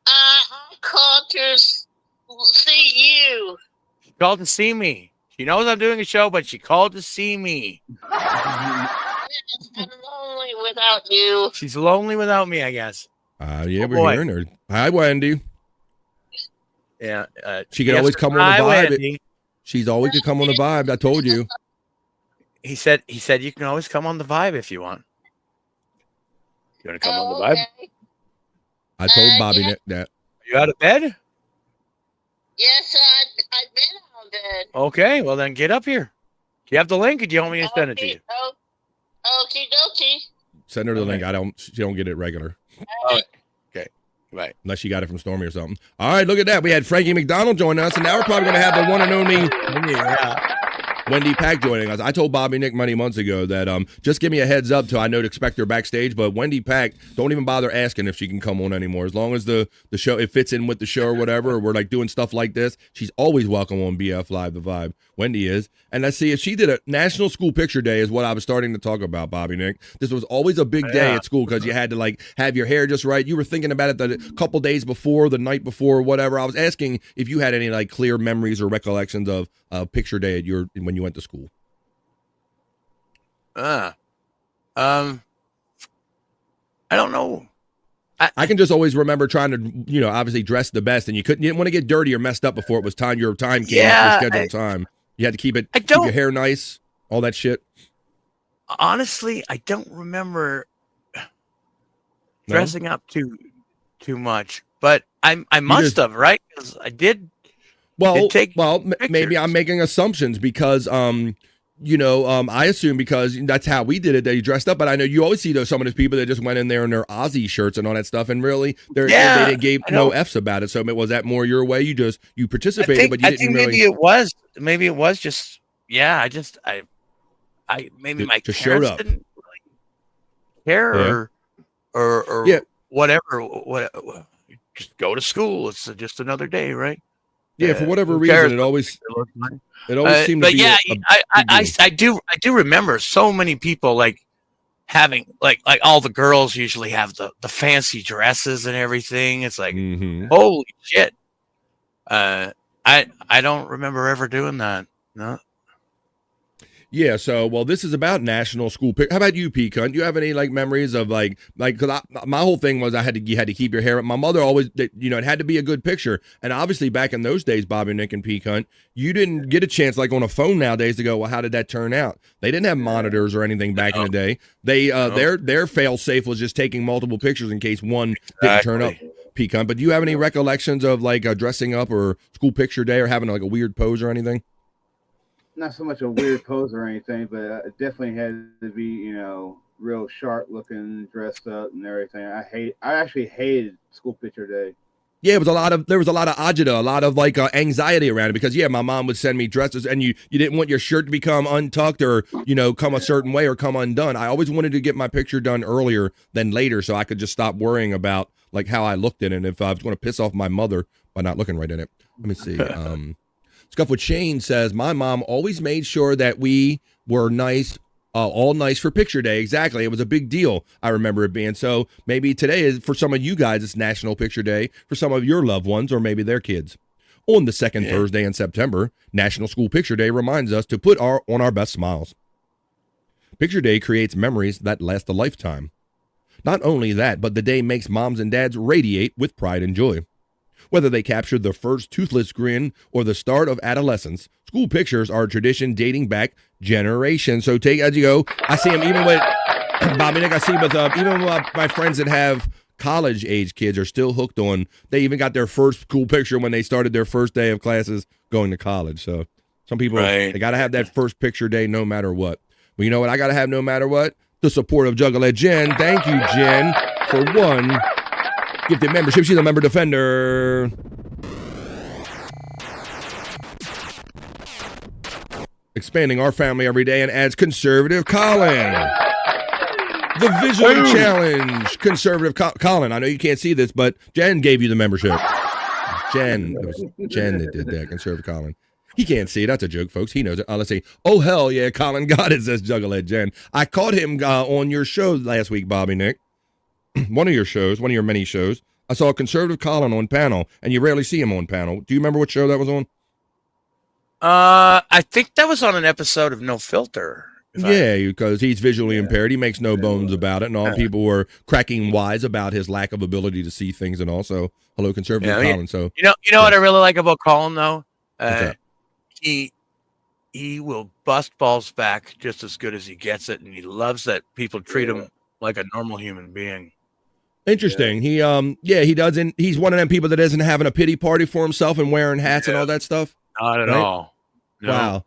I called to see you. She called to see me. She knows I'm doing a show, but she called to see me. I'm lonely without you. She's lonely without me, I guess. Yeah, we're hearing her. Hi, Wendy. Yeah. She can always come on the vibe. She's always could come on the vibe. I told you. He said you can always come on the vibe if you want. You want to come on the vibe? I told Bobby that. Are you out of bed? Yes, I've been out of bed. Okay, well then get up here. Do you have the link or do you want me to send it to you? Okie dokie. Send her the link. She don't get it regular. Okay. Right. Unless you got it from Stormy or something. All right, look at that. We had Frankie McDonald join us, and now we're probably going to have the one and only Wendy Pack joining us. I told Bobby Nick many months ago that just give me a heads up till I know to expect her backstage. But Wendy Pack, don't even bother asking if she can come on anymore. As long as the show it fits in with the show or whatever, or we're like doing stuff like this, she's always welcome on BF Live The Vibe. Wendy is. And let's see if she did a National School Picture Day is what I was starting to talk about, Bobby Nick. This was always a big day at school because you had to like have your hair just right. You were thinking about it the couple days before, the night before, whatever. I was asking if you had any like clear memories or recollections of Picture Day at when you went to school. I don't know. I can just always remember trying to, obviously dress the best, and you didn't want to get dirty or messed up before it was time. Your time came up, your scheduled time. You had to keep your hair nice, all that shit. Honestly, I don't remember dressing up too much, but I must have, right? Because I did. Maybe I'm making assumptions because I assume because that's how we did it that you dressed up. But I know you always see some of those people that just went in there in their Aussie shirts and all that stuff, and really they didn't give no F's about it. So was that more your way? You participated, but you didn't really. Maybe it was just I maybe my just showed up. Didn't really care or whatever. Just go to school. It's just another day, right? Yeah, for whatever reason, it always seemed to be. I do remember so many people like having like all the girls usually have the fancy dresses and everything. It's like holy shit. I don't remember ever doing that. No. Yeah, so this is about National School Picture. How about you, P. Cunt? Do you have any memories of because my whole thing was you had to keep your hair up. My mother always, it had to be a good picture. And obviously back in those days, Bobby, Nick, and P. Cunt, you didn't get a chance like on a phone nowadays to go, well, how did that turn out? They didn't have monitors or anything back in the day. They their fail safe was just taking multiple pictures in case one didn't turn up. peak hunt, but do you have any recollections of like dressing up or school picture day or having like a weird pose or anything? Not so much a weird pose or anything, but it definitely had to be, you know, real sharp looking, dressed up and everything. I actually hated school picture day. Yeah, there was a lot of agita, a lot of like anxiety around it because my mom would send me dresses and you didn't want your shirt to become untucked or, you know, come a certain way or come undone. I always wanted to get my picture done earlier than later so I could just stop worrying about like how I looked in it and if I was going to piss off my mother by not looking right in it. Let me see. Scuff with Shane says, my mom always made sure that we were nice, all nice for picture day. Exactly. It was a big deal. I remember it being. So maybe today is for some of you guys, it's National Picture Day for some of your loved ones or maybe their kids. On the second Thursday in September, National School Picture Day reminds us to put on our best smiles. Picture Day creates memories that last a lifetime. Not only that, but the day makes moms and dads radiate with pride and joy. Whether they captured the first toothless grin or the start of adolescence, school pictures are a tradition dating back generations. So take as you go. I see them even with Bobby Nick. I see with even my friends that have college age kids are still hooked on. They even got their first school picture when they started their first day of classes going to college. So some people they got to have that first picture day no matter what. Well, you know what I got to have no matter what? The support of Juggalette Jen. Thank you, Jen, for one gifted membership. She's a member defender. Expanding our family every day and adds conservative Colin. The visually challenged conservative Colin. I know you can't see this, but Jen gave you the membership. Jen that did that, conservative Colin. He can't see it. That's a joke, folks. He knows it. Let's see. Oh, hell yeah, Colin got it, says Juggalette Jen. I caught him on your show last week, Bobby Nick. One of your many shows. I saw a conservative Colin on panel, and you rarely see him on panel. Do you remember what show that was on? I think that was on an episode of No Filter. Yeah, because he's visually impaired. He makes no bones about it, and all people were cracking wise about his lack of ability to see things. And also, hello, conservative Colin. So you know what I really like about Colin though. He will bust balls back just as good as he gets it, and he loves that people treat him like a normal human being. Interesting. Yeah. He doesn't. He's one of them people that isn't having a pity party for himself and wearing hats and all that stuff. Not at all. No. Wow.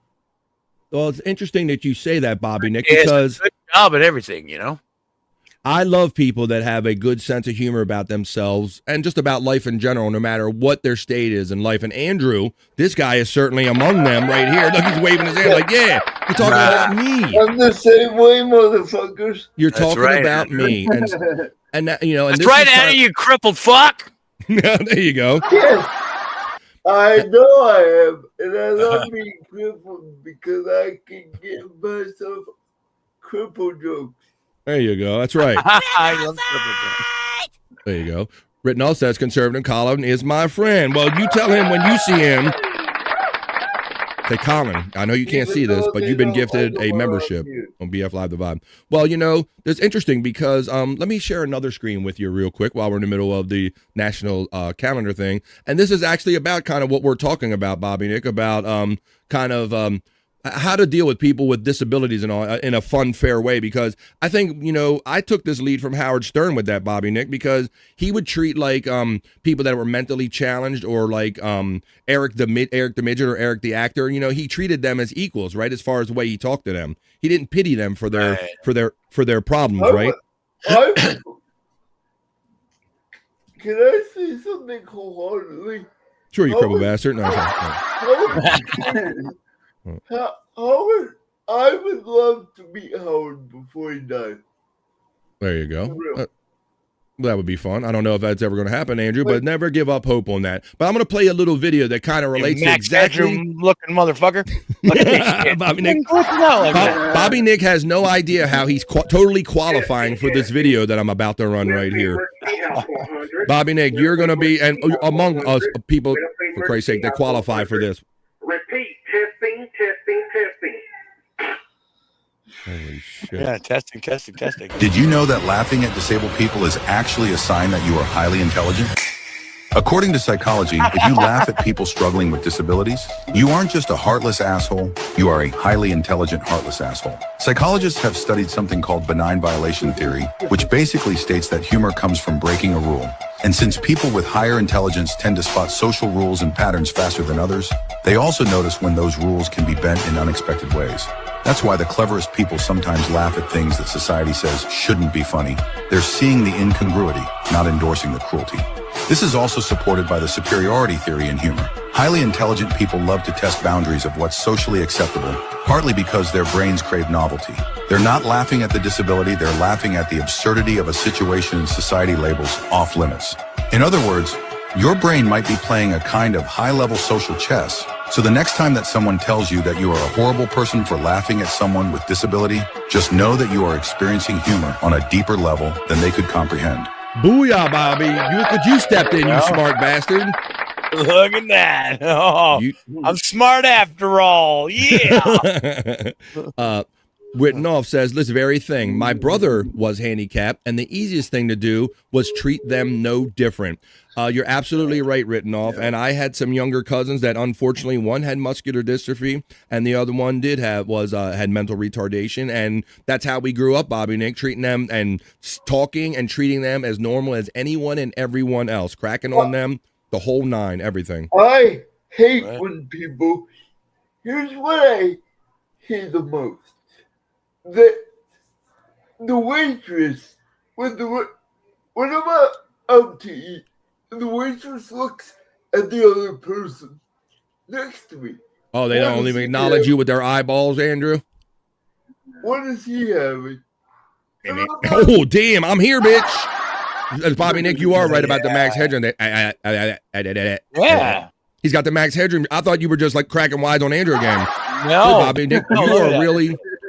Well, it's interesting that you say that, Bobby Nick, because good job at everything, you know. I love people that have a good sense of humor about themselves and just about life in general, no matter what their state is in life. And Andrew, this guy is certainly among them right here. Look, he's waving his hand like, yeah, you're talking about me. I'm the same way, motherfuckers. You're talking about me. And that, you know, and that's right, Annie, you crippled fuck. Yeah, there you go. Yes. I know I am, and I love being crippled because I can give myself crippled jokes. There you go. That's right. I love crippled jokes. There you go. Rittenall says conservative Colin is my friend. Well, you tell him when you see him. Say, Colin, I know you can't see this, but you've been gifted a membership on BF Live The Vibe. Well, you know, it's interesting because let me share another screen with you real quick while we're in the middle of the national calendar thing. And this is actually about kind of what we're talking about, Bobby Nick, about how to deal with people with disabilities and all in a fun, fair way. Because I think, you know, I took this lead from Howard Stern with that, Bobby Nick, because he would treat like people that were mentally challenged or like Eric the midget or Eric the actor. You know, he treated them as equals, right? As far as the way he talked to them, he didn't pity them for their problems, right? Can I say something wholeheartedly? Sure, you cripple bastard. No, Howard, I would love to meet Howard before he died. There you go. That would be fun. I don't know if that's ever going to happen, Andrew, but never give up hope on that. But I'm going to play a little video that kind of relates to exactly looking motherfucker. Bobby Nick. Bobby Nick has no idea how he's totally qualifying for this video that I'm about to run right here. Bobby Nick, you're going to be among us people, for Christ's sake, that qualify for this. Repeat. Testing. Holy shit. Yeah, testing. Did you know that laughing at disabled people is actually a sign that you are highly intelligent? According to psychology, if you laugh at people struggling with disabilities, you aren't just a heartless asshole, you are a highly intelligent heartless asshole. Psychologists have studied something called benign violation theory, which basically states that humor comes from breaking a rule. And since people with higher intelligence tend to spot social rules and patterns faster than others, they also notice when those rules can be bent in unexpected ways. That's why the cleverest people sometimes laugh at things that society says shouldn't be funny. They're seeing the incongruity, not endorsing the cruelty. This is also supported by the superiority theory in humor. Highly intelligent people love to test boundaries of what's socially acceptable, partly because their brains crave novelty. They're not laughing at the disability, they're laughing at the absurdity of a situation society labels off limits. In other words, your brain might be playing a kind of high-level social chess. So the next time that someone tells you that you are a horrible person for laughing at someone with disability, just know that you are experiencing humor on a deeper level than they could comprehend. Booyah, Bobby. You stepped in, you smart bastard. Look at that. Oh, I'm smart after all. Yeah. Wittenoff says this very thing. My brother was handicapped, and the easiest thing to do was treat them no different. You're absolutely right, Wittenoff. And I had some younger cousins that unfortunately one had muscular dystrophy, and the other one had mental retardation. And that's how we grew up, Bobby Nick, treating them and talking and treating them as normal as anyone and everyone else, cracking on them, the whole nine, everything. I hate when people. Here's what I hate the most. The waitress, when I'm out to eat, and the waitress looks at the other person next to me. Oh, they don't even acknowledge you with their eyeballs, Andrew? What is he having? Oh, damn, I'm here, bitch. Bobby Nick, you are right about the max headroom. Yeah. He's got the max headroom. I thought you were just like cracking wise on Andrew again. No. Hey, Bobby Nick,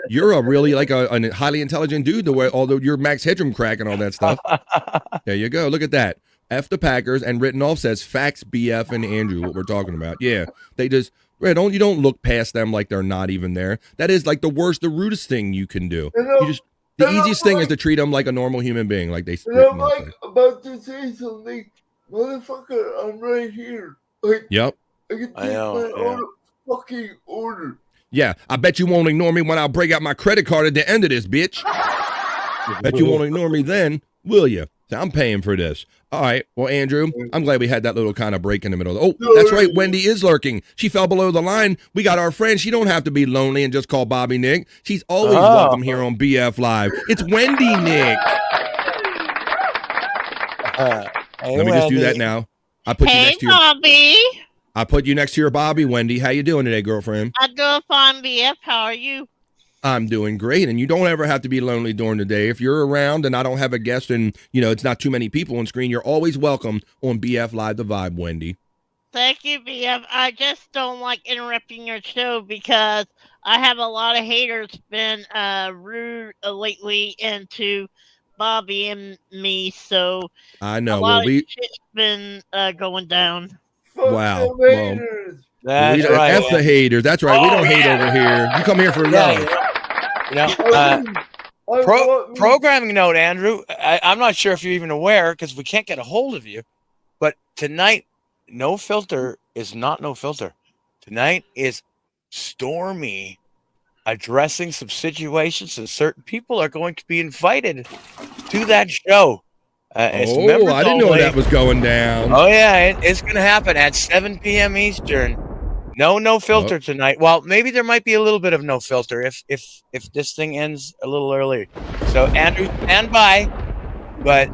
you're a really like a highly intelligent dude, the way, although you're max headroom crack and all that stuff. There you go. Look at that. F the Packers, and Wittenoff says facts, BF, and Andrew, what we're talking about. Yeah, they just you don't look past them like they're not even there. That is like the rudest thing you can do. The easiest thing is to treat them like a normal human being, like they. And I'm like about to say something, motherfucker. I'm right here. Like, yep. I can take my own fucking order. Yeah, I bet you won't ignore me when I break out my credit card at the end of this, bitch. Bet you won't ignore me then, will you? So I'm paying for this. All right. Well, Andrew, I'm glad we had that little kind of break in the middle. Oh, that's right. Wendy is lurking. She fell below the line. We got our friend. She don't have to be lonely and just call Bobby Nick. She's always welcome here on BF Live. It's Wendy Nick. Let me just do that now. I put you next to your Bobby. I put you next to your Bobby, Wendy. How you doing today, girlfriend? I'm doing fine, BF. How are you? I'm doing great, and you don't ever have to be lonely during the day. If you're around and I don't have a guest and, it's not too many people on screen, you're always welcome on BF Live The Vibe, Wendy. Thank you, BF. I just don't like interrupting your show because I have a lot of haters been rude lately into Bobby and me, so I know. a lot of shit's been going down. Wow. Well, that's right. F the haters. That's right. We don't hate over here. You come here for love. Programming note, Andrew. I'm not sure if you're even aware because we can't get a hold of you. But tonight, No Filter is not No Filter. Tonight is Stormy addressing some situations, and certain people are going to be invited to that show. I didn't know that was going down. Oh, yeah. It's going to happen at 7 p.m. Eastern. No filter tonight. Well, maybe there might be a little bit of no filter if this thing ends a little early. So, Andrew, stand by. But,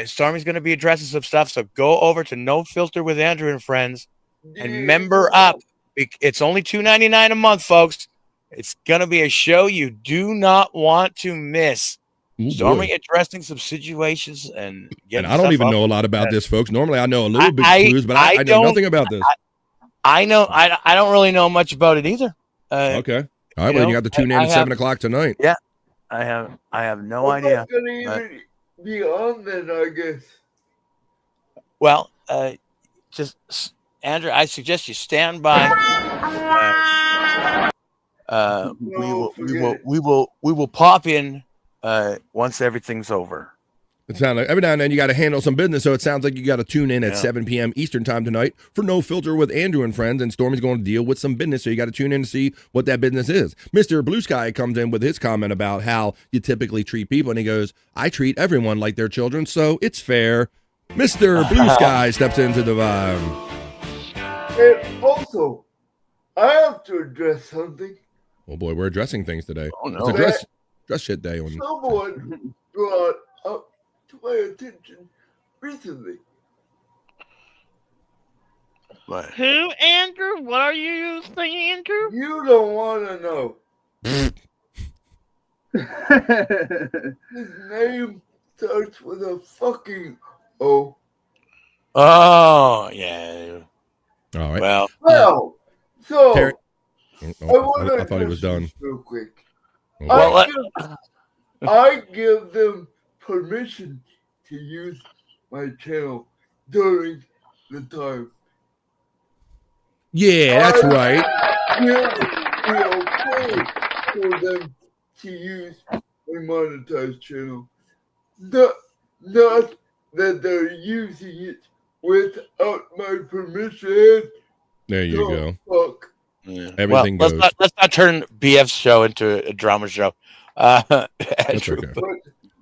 Stormy's going to be addressing some stuff. So go over to No Filter with Andrew and Friends and member up. It's only $2.99 a month, folks. It's going to be a show you do not want to miss. Stormy addressing some situations and I don't even know a lot about this, folks. Normally I know a little bit clues, but I know nothing about this. I don't really know much about it either. Okay. All right, well, you got to tune in at 7 o'clock tonight. Yeah. I have no idea. I'm not gonna even be on then, I guess. Well, just Andrew, I suggest you stand by. We will pop in once everything's over. It sounds like every now and then you got to handle some business, so it sounds like you got to tune in at Yeah. 7 p.m. Eastern time tonight for No Filter with Andrew and friends, and Stormy's going to deal with some business, so you got to tune in to see what that business is. Mr. Blue Sky comes in with his comment about how you typically treat people, and he goes, I treat everyone like their children, so it's fair. Mr. Blue Sky steps into the vibe. And also, I have to address something. Oh boy, we're addressing things today. Oh, no. It's a dress shit day. On Someone brought up to my attention recently. What? Who, Andrew? What are you saying, Andrew? You don't want to know. His name starts with a fucking O. Oh, yeah. All right. Well, so Terry- I I thought he was done. real quick. Well, I give them permission to use my channel during the time. Yeah, that's right. It's okay for them to use my monetized channel. Not that they're using it without my permission. There you go. Fuck. Yeah. Everything well, goes. let's not turn BF's show into a drama show. That's okay.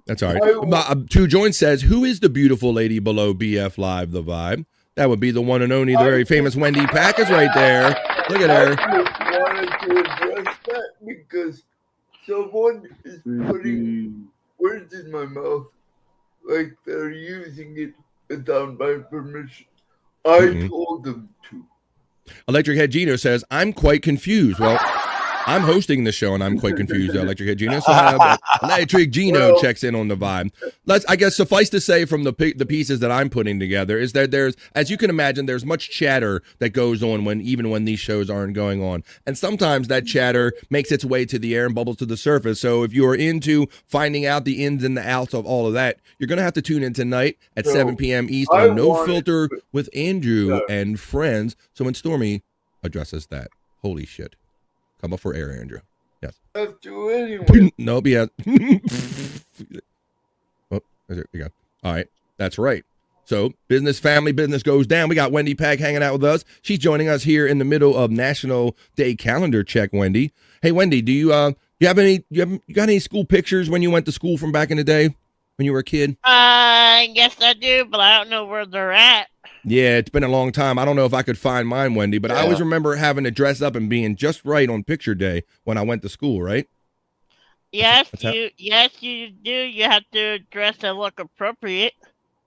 That's all right. Two Joint says, who is the beautiful lady below BF Live, the vibe? That would be the one and only, the very famous Wendy Pack is right there. Look at her. I just wanted to address that because someone is putting words in my mouth like they're using it without my permission. I told them to. Electric Head Gino says, I'm quite confused. Well, I'm hosting the show and I'm quite confused, Electric Head Gino. So Electric Gino checks in on the vibe. I guess suffice to say from the pieces that I'm putting together is that there's, as you can imagine, there's much chatter that goes on even when these shows aren't going on. And sometimes that chatter makes its way to the air and bubbles to the surface. So if you are into finding out the ins and the outs of all of that, you're going to have to tune in tonight at 7 p.m. Eastern. No Filter with Andrew and friends. So when Stormy addresses that, holy shit. Come up for air, Andrew. Yes. Have to anyway. Nope, yeah. Oh, there you go. All right. That's right. So business, family business goes down. We got Wendy Pack hanging out with us. She's joining us here in the middle of National Day Calendar Check, Wendy. Hey, Wendy, do you got any school pictures when you went to school from back in the day when you were a kid? Yes, I do, but I don't know where they're at. Yeah, it's been a long time. I don't know if I could find mine, Wendy, but I always remember having to dress up and being just right on picture day when I went to school, right? Yes, you do. You have to dress and look appropriate.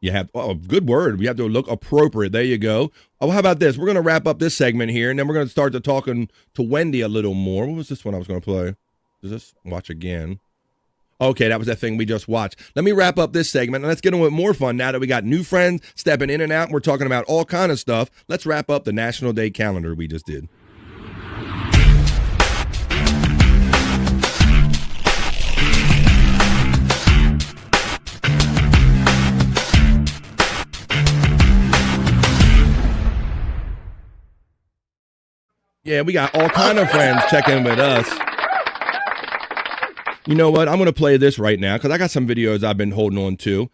You have, good word. We have to look appropriate. There you go. Oh, how about this? We're going to wrap up this segment here, and then we're going to start talking to Wendy a little more. What was this one I was going to play? Is this watch again? Okay, that was that thing we just watched. Let me wrap up this segment, and let's get on with more fun now that we got new friends stepping in and out. And we're talking about all kind of stuff. Let's wrap up the National Day Calendar we just did. Yeah, we got all kind of friends checking with us. You know what? I'm going to play this right now because I got some videos I've been holding on to.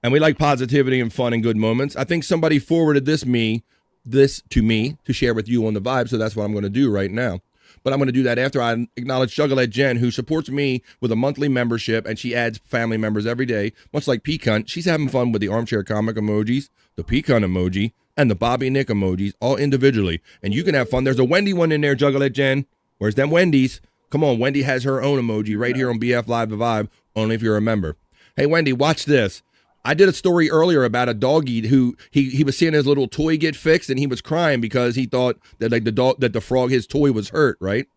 And we like positivity and fun and good moments. I think somebody forwarded this to me to share with you on the vibe. So that's what I'm going to do right now. But I'm going to do that after I acknowledge Juggaleette Jen, who supports me with a monthly membership. And she adds family members every day. Much like Pecan, she's having fun with the armchair comic emojis, the Pecan emoji, and the Bobby Nick emojis all individually. And you can have fun. There's a Wendy one in there, Juggaleette Jen. Where's them Wendy's? Come on, Wendy has her own emoji right here on BF Live the Vibe, only if you're a member. Hey, Wendy, watch this. I did a story earlier about a doggy who he was seeing his little toy get fixed, and he was crying because he thought that the frog, his toy was hurt, right?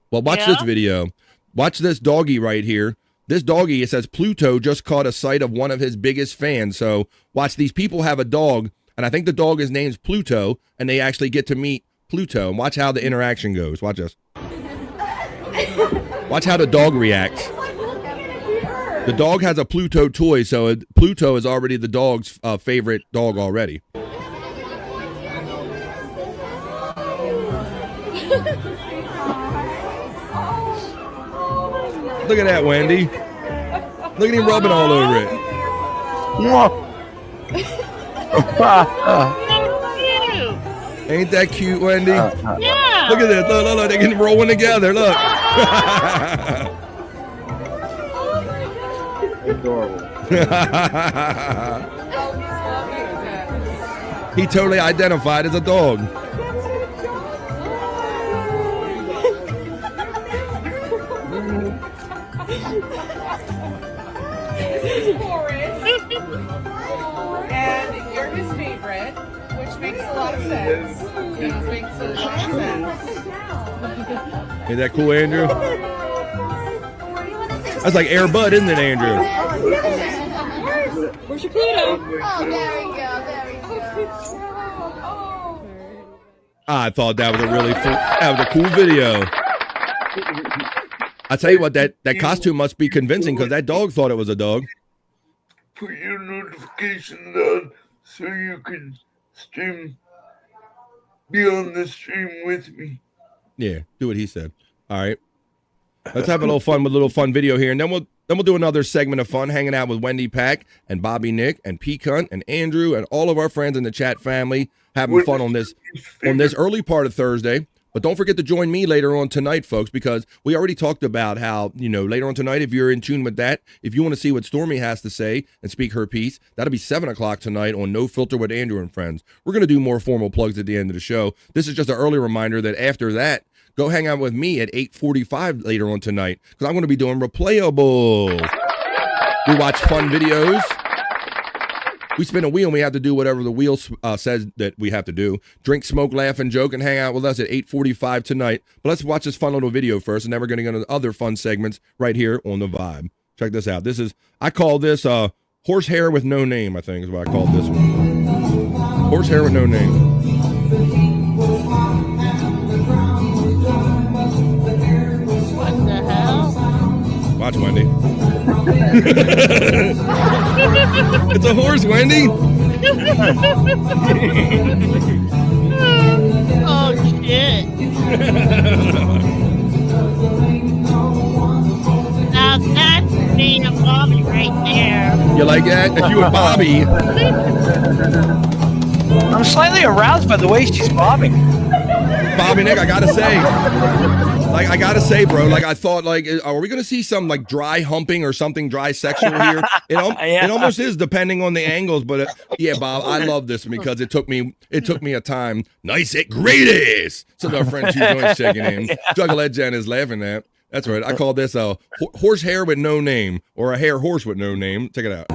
Well, watch this video. Watch this doggy right here. This doggy, it says Pluto just caught a sight of one of his biggest fans. So watch, these people have a dog, and I think the dog is named Pluto, and they actually get to meet Pluto. And watch how the interaction goes. Watch this. Watch how the dog reacts. The dog has a Pluto toy, so Pluto is already the dog's favorite dog already. Look at that, Wendy. Look at him rubbing all over it. Ain't that cute, Wendy? Yeah. Look at this. Look. They can rolling together. Look. Adorable. He totally identified as a dog. And you're his favorite, which makes a lot of sense. Yeah, makes a lot of sense. Ain't that cool, Andrew? That's like Air Bud, isn't it, Andrew? Where's your Pluto? Oh, there we go. I thought that was a really that was a cool video. I tell you what, that costume must be convincing because that dog thought it was a dog. Put your notifications on so you can be on the stream with me. Yeah, do what he said. All right. Let's have a little fun with a little fun video here, and then we'll do another segment of fun hanging out with Wendy Pack and Bobby Nick and P Cunt and Andrew and all of our friends in the chat family having fun on this early part of Thursday. But don't forget to join me later on tonight, folks, because we already talked about how, later on tonight, if you're in tune with that, if you want to see what Stormy has to say and speak her piece, that'll be 7 o'clock tonight on No Filter with Andrew and Friends. We're going to do more formal plugs at the end of the show. This is just an early reminder that after that, go hang out with me at 8:45 later on tonight, because I'm going to be doing replayables. We watch fun videos. We spin a wheel and we have to do whatever the wheel says that we have to do. Drink, smoke, laugh, and joke, and hang out with us at 8:45 tonight. But let's watch this fun little video first, and then we're going to go to other fun segments right here on The Vibe. Check this out. I call this horsehair with no name, I think is what I called this one. Horsehair with no name. What the hell? Watch, Wendy. It's a horse, Wendy. Oh, shit. Now that's me and Bobby right there. You like that? That's you and Bobby. I'm slightly aroused by the way she's bobbing. Bobby Nick, I gotta say, bro, I thought, are we gonna see some dry humping or something dry sexual here? It almost is, depending on the angles, but yeah, Bob, I love this because it took me a time. Nice at greatest. So our friend Two Joints checking in. Juggalette Jen is laughing at. That's right. I call this a horsehair with no name, or a hair horse with no name. Check it out.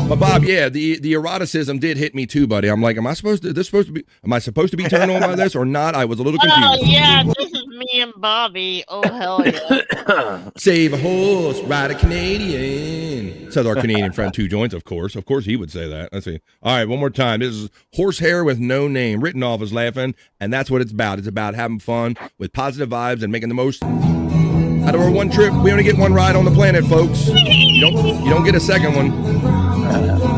But Bob, yeah, the eroticism did hit me too, buddy. I'm like, am I supposed to be turned on by this or not? I was a little confused. Oh, yeah, this is me and Bobby. Oh, hell yeah. Save a horse, ride a Canadian. Says our Canadian friend Two Joints, of course. Of course he would say that. Let's see. All right, one more time. This is horsehair with no name. Written off as laughing, and that's what it's about. It's about having fun with positive vibes and making the most out of our one trip. We only get one ride on the planet, folks. You don't get a second one.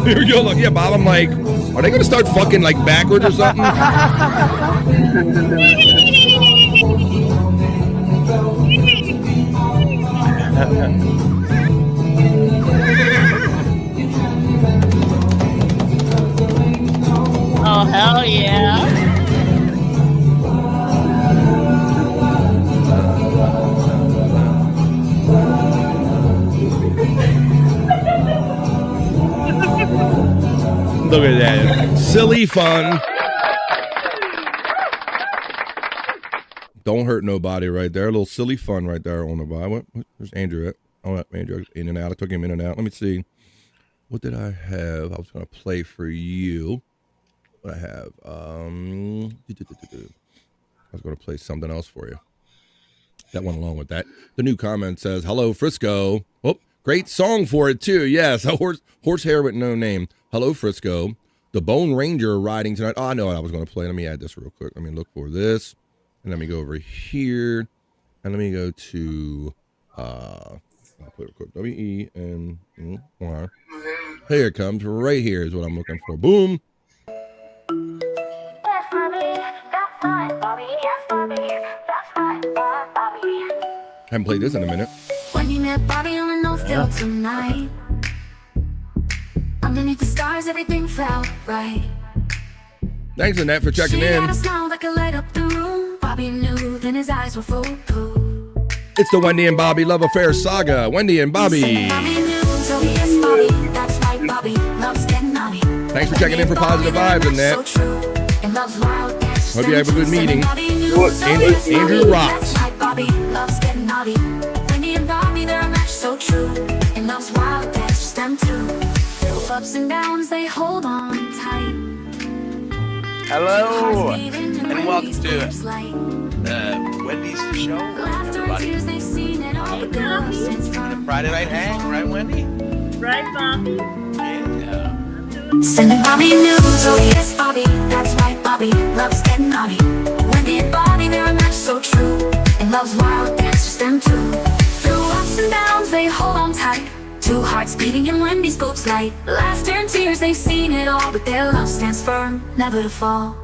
Here we go. Look, yeah, Bob. I'm like, are they going to start fucking backwards or something? Oh, hell yeah. Look at that. Silly fun. Don't hurt nobody right there. A little silly fun right there on the vibe. Where's Andrew at? Oh, Andrew in and out. I took him in and out. Let me see. What did I have? I was going to play for you. What I have? I was going to play something else for you. That went along with that. The new comment says, hello, Frisco. Oh, great song for it, too. Yes, horsehair with no name. Hello, Frisco. The Bone Ranger riding tonight. Oh, I know what I was going to play. Let me add this real quick. Let me look for this. And let me go over here. And let me go to, I'll put it quick. WENR. Here it comes. Right here is what I'm looking for. Boom. Haven't played this in a minute. Working at Bobby on the no still tonight. Underneath the stars, everything felt right. Thanks, Annette, for checking She in. had a smile that could light up the room. Bobby knew, then his eyes were full poo. It's the Wendy and Bobby Love Affair Saga. Wendy and Bobby. Bobby knew, so yes, Bobby, that's right, Bobby loves getting naughty. Thanks for checking in for positive vibes, Annette. So true, and loves wild dance. Hope you have a good meeting. Andrew rocks. That's right, Bobby loves getting naughty. Wendy and Bobby, they're a match so true, and loves wild dance, just them two. Through ups and downs, they hold on tight. Hello, and welcome to Wendy's show. Everybody. The Friday night hang, right, Wendy? Right, Bobby? Yeah. Sending Bobby news, oh yes, Bobby, that's right, Bobby loves getting naughty. Wendy and Bobby, they're a match so true, and loves wild dance, just them two. Through ups and downs, they hold on tight. Two hearts beating in Wendy's boobs light. Laughter and tears, they've seen it all, but their love stands firm, never to fall.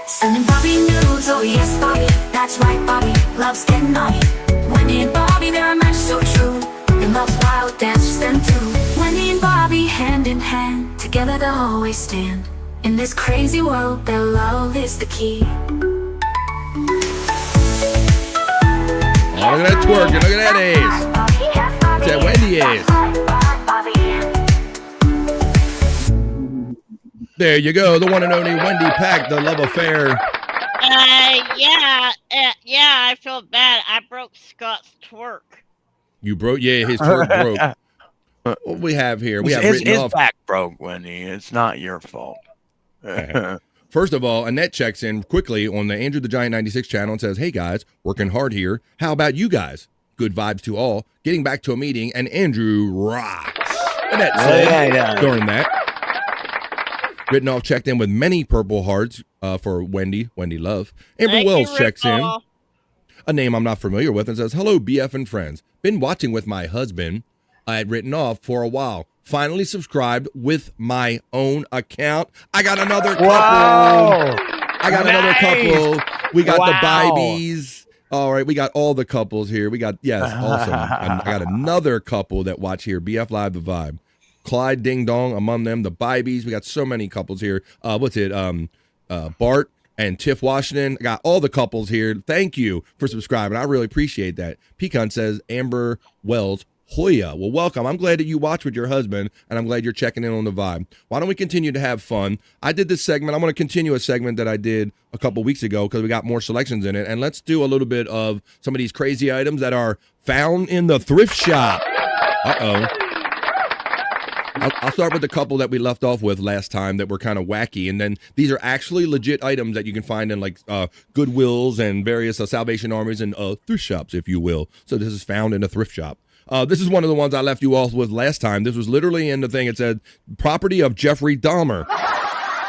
Sending Bobby news, oh yes, Bobby, that's right, Bobby loves getting naughty. Wendy and Bobby, they're a match so true, and loves wild dance, just them two. Wendy and Bobby, hand in hand, together they'll always stand. In this crazy world, their love is the key. Oh, look at that twerking. Look at that ass. Look at that Wendy ass. There you go. The one and only Wendy Pack, the love affair. Yeah, I feel bad. I broke Scott's twerk. You broke? Yeah, his twerk broke. What we have here? We have his written off. back broke, Wendy. It's not your fault. First of all, Annette checks in quickly on the Andrew the Giant 96 channel and says, "Hey guys, working hard here. How about you guys? Good vibes to all. Getting back to a meeting, and Andrew rocks." Annette said during that. Written off checked in with many purple hearts for Wendy Love. Amber Wells checks in, a name I'm not familiar with, and says, "Hello, BF and friends. Been watching with my husband. I had written off for a while. Finally subscribed with my own account. I got another couple. Wow. I got another couple. We got the Bibies. All right, we got all the couples here. We got, yes, awesome. I got another couple that watch here. BF Live The Vibe. Clyde Ding Dong among them, the Bibies. We got so many couples here. Bart and Tiff Washington. I got all the couples here. Thank you for subscribing. I really appreciate that. Pecan says Amber Wells Hoya. Well, welcome. I'm glad that you watch with your husband, and I'm glad you're checking in on the vibe. Why don't we continue to have fun? I did this segment. I'm going to continue a segment that I did a couple weeks ago because we got more selections in it. And let's do a little bit of some of these crazy items that are found in the thrift shop. Uh-oh. I'll start with the couple that we left off with last time that were kind of wacky, and then these are actually legit items that you can find in like Goodwills and various Salvation Armies and thrift shops, if you will. So this is found in a thrift shop. This is one of the ones I left you off with last time. This was literally in the thing. It said property of Jeffrey Dahmer,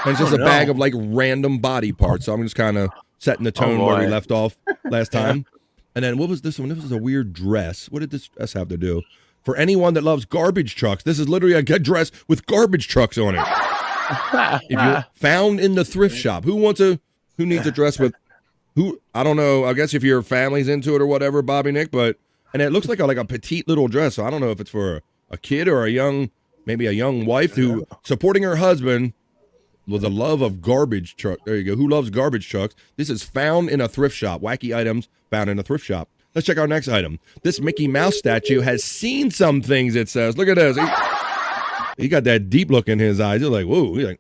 and it's just a bag of like random body parts. So I'm just kind of setting the tone where we left off last time. And then what was this one? This was a weird dress. What did this dress have to do? For anyone that loves garbage trucks, this is literally a good dress with garbage trucks on it. If you're found in the thrift shop, who needs a dress with, I don't know, I guess if your family's into it or whatever, Bobby Nick, and it looks like a petite little dress, so I don't know if it's for a kid or maybe a young wife who supporting her husband with a love of garbage truck. There you go. Who loves garbage trucks? This is found in a thrift shop. Wacky items found in a thrift shop. Let's check our next item. This Mickey Mouse statue has seen some things, it says. Look at this. He got that deep look in his eyes. You're like, whoa. He's like,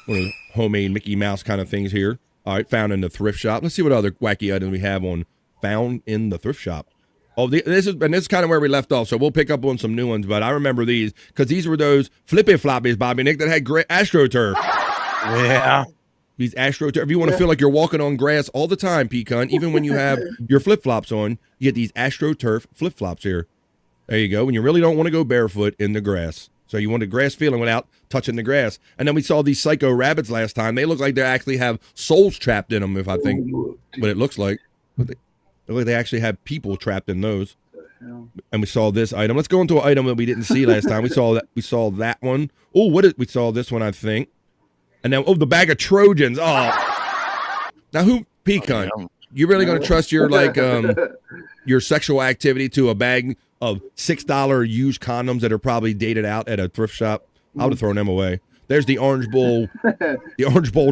one of the homemade Mickey Mouse kind of things here. All right, found in the thrift shop. Let's see what other wacky items we have on found in the thrift shop. Oh, this is kind of where we left off, so we'll pick up on some new ones. But I remember these because these were those flippy floppies, Bobby Nick, that had great AstroTurf. Yeah. These AstroTurf. If you want to feel like you're walking on grass all the time, Pecan, even when you have your flip-flops on, you get these AstroTurf flip-flops here. There you go. When you really don't want to go barefoot in the grass. So you want the grass feeling without touching the grass. And then we saw these psycho rabbits last time. They look like they actually have souls trapped in them, if I think what it looks like. But they look like they actually have people trapped in those. And we saw this item. Let's go into an item that we didn't see last time. We saw that one. Oh, we saw this one, I think. And then, the bag of Trojans. Oh. Now, Pecan, You really gonna trust your your sexual activity to a bag of $6 used condoms that are probably dated out at a thrift shop? I would have thrown them away. There's the Orange Bowl,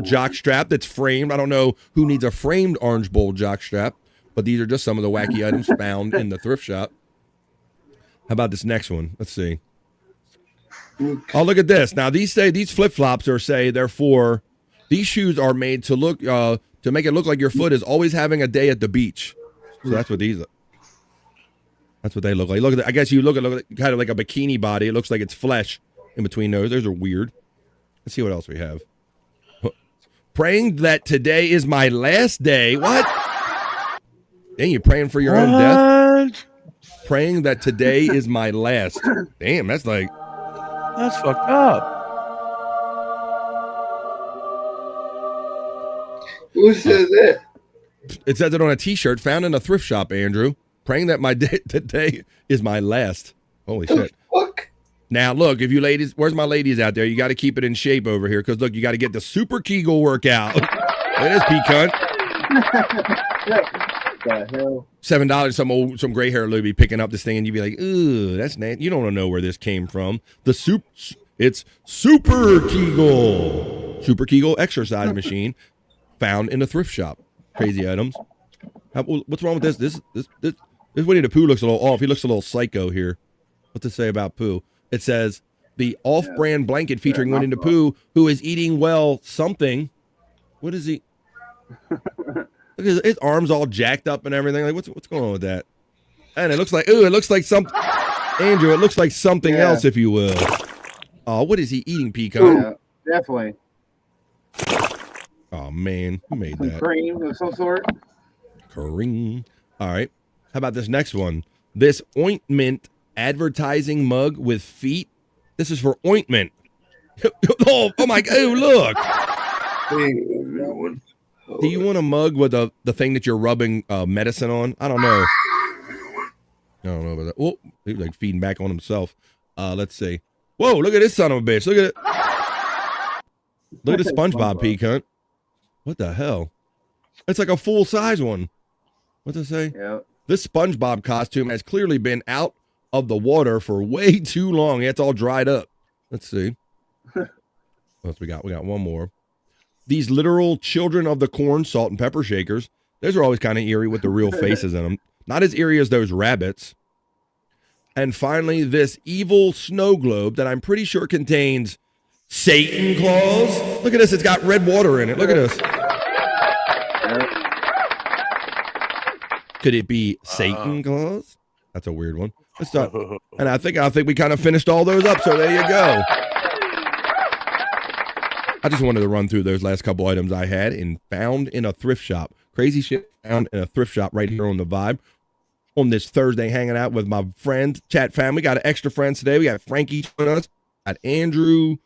jock strap that's framed. I don't know who needs a framed Orange Bowl jock strap, but these are just some of the wacky items found in the thrift shop. How about this next one? Let's see. Oh, look at this. Now these flip-flops these shoes are made to look to make it look like your foot is always having a day at the beach. So that's what these are. That's what they look like. Look at I guess you look at kind of like a bikini body. It looks like it's flesh in between those. Those are weird. Let's see what else we have. Praying that today is my last day. What? Dang, you praying for your own death? Praying that today is my last. Damn, that's fucked up. Who said that? It says it on a T-shirt found in a thrift shop, Andrew. Praying that my day today is my last. Holy shit. Fuck? Now, look, if you ladies, where's my ladies out there? You got to keep it in shape over here because, look, you got to get the super Kegel workout. That is pecan. The hell? $7, some gray hair Lou be picking up this thing and you'd be like, ooh, that's nasty. You don't know where this came from. It's Super Kegel. Super Kegel exercise machine found in a thrift shop. Crazy items. What's wrong with this? This Winnie the Pooh looks a little off. He looks a little psycho here. What to say about Pooh? It says the off-brand blanket featuring Winnie the Pooh, who is eating well something. What is he? Look at his arms all jacked up and everything. Like what's going on with that? And it looks like something. Andrew, it looks like something else, if you will. Oh, what is he eating, Pecan? Yeah, definitely. Oh man, who made that? Cream of some sort. Kareem. All right. How about this next one? This ointment advertising mug with feet. This is for ointment. Oh my God! Oh, look. Do you want a mug with the thing that you're rubbing medicine on? I don't know. I don't know about that. Oh, he's like feeding back on himself. Let's see. Whoa! Look at this son of a bitch. Look at it. Look at the SpongeBob peak, hunt. What the hell? It's like a full size one. What's it say? Yeah. This SpongeBob costume has clearly been out of the water for way too long. It's all dried up. Let's see. What else we got? We got one more. These literal children of the corn, salt, and pepper shakers. Those are always kind of eerie with the real faces in them. Not as eerie as those rabbits. And finally, this evil snow globe that I'm pretty sure contains Satan claws. Look at this. It's got red water in it. Look at this. Could it be Satan claws? That's a weird one. Let's start. And I think we kind of finished all those up. So there you go. I just wanted to run through those last couple items I had and found in a thrift shop. Crazy shit found in a thrift shop right here on the Vibe. On this Thursday, hanging out with my friend, chat family. We got an extra friends today. We got Frankie joining us. Got Andrew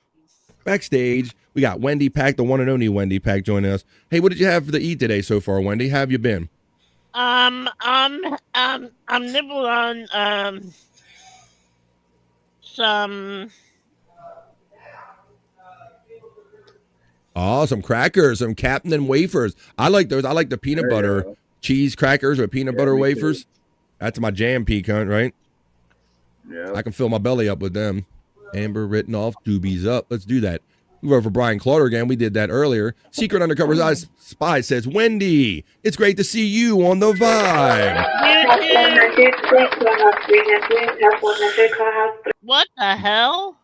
backstage. We got Wendy Pack, the one and only Wendy Pack, joining us. Hey, what did you have to eat today so far, Wendy? How have you been? I'm nibbling on some. Oh, some crackers, some Captain and wafers. I like those. I like the peanut butter cheese crackers or peanut butter wafers. Too. That's my jam pecan, right? Yeah. I can fill my belly up with them. Amber written off, doobies up. Let's do that. We were for Brian Clauder again. We did that earlier. Secret Undercover Spy says, Wendy, it's great to see you on the Vibe. What the hell?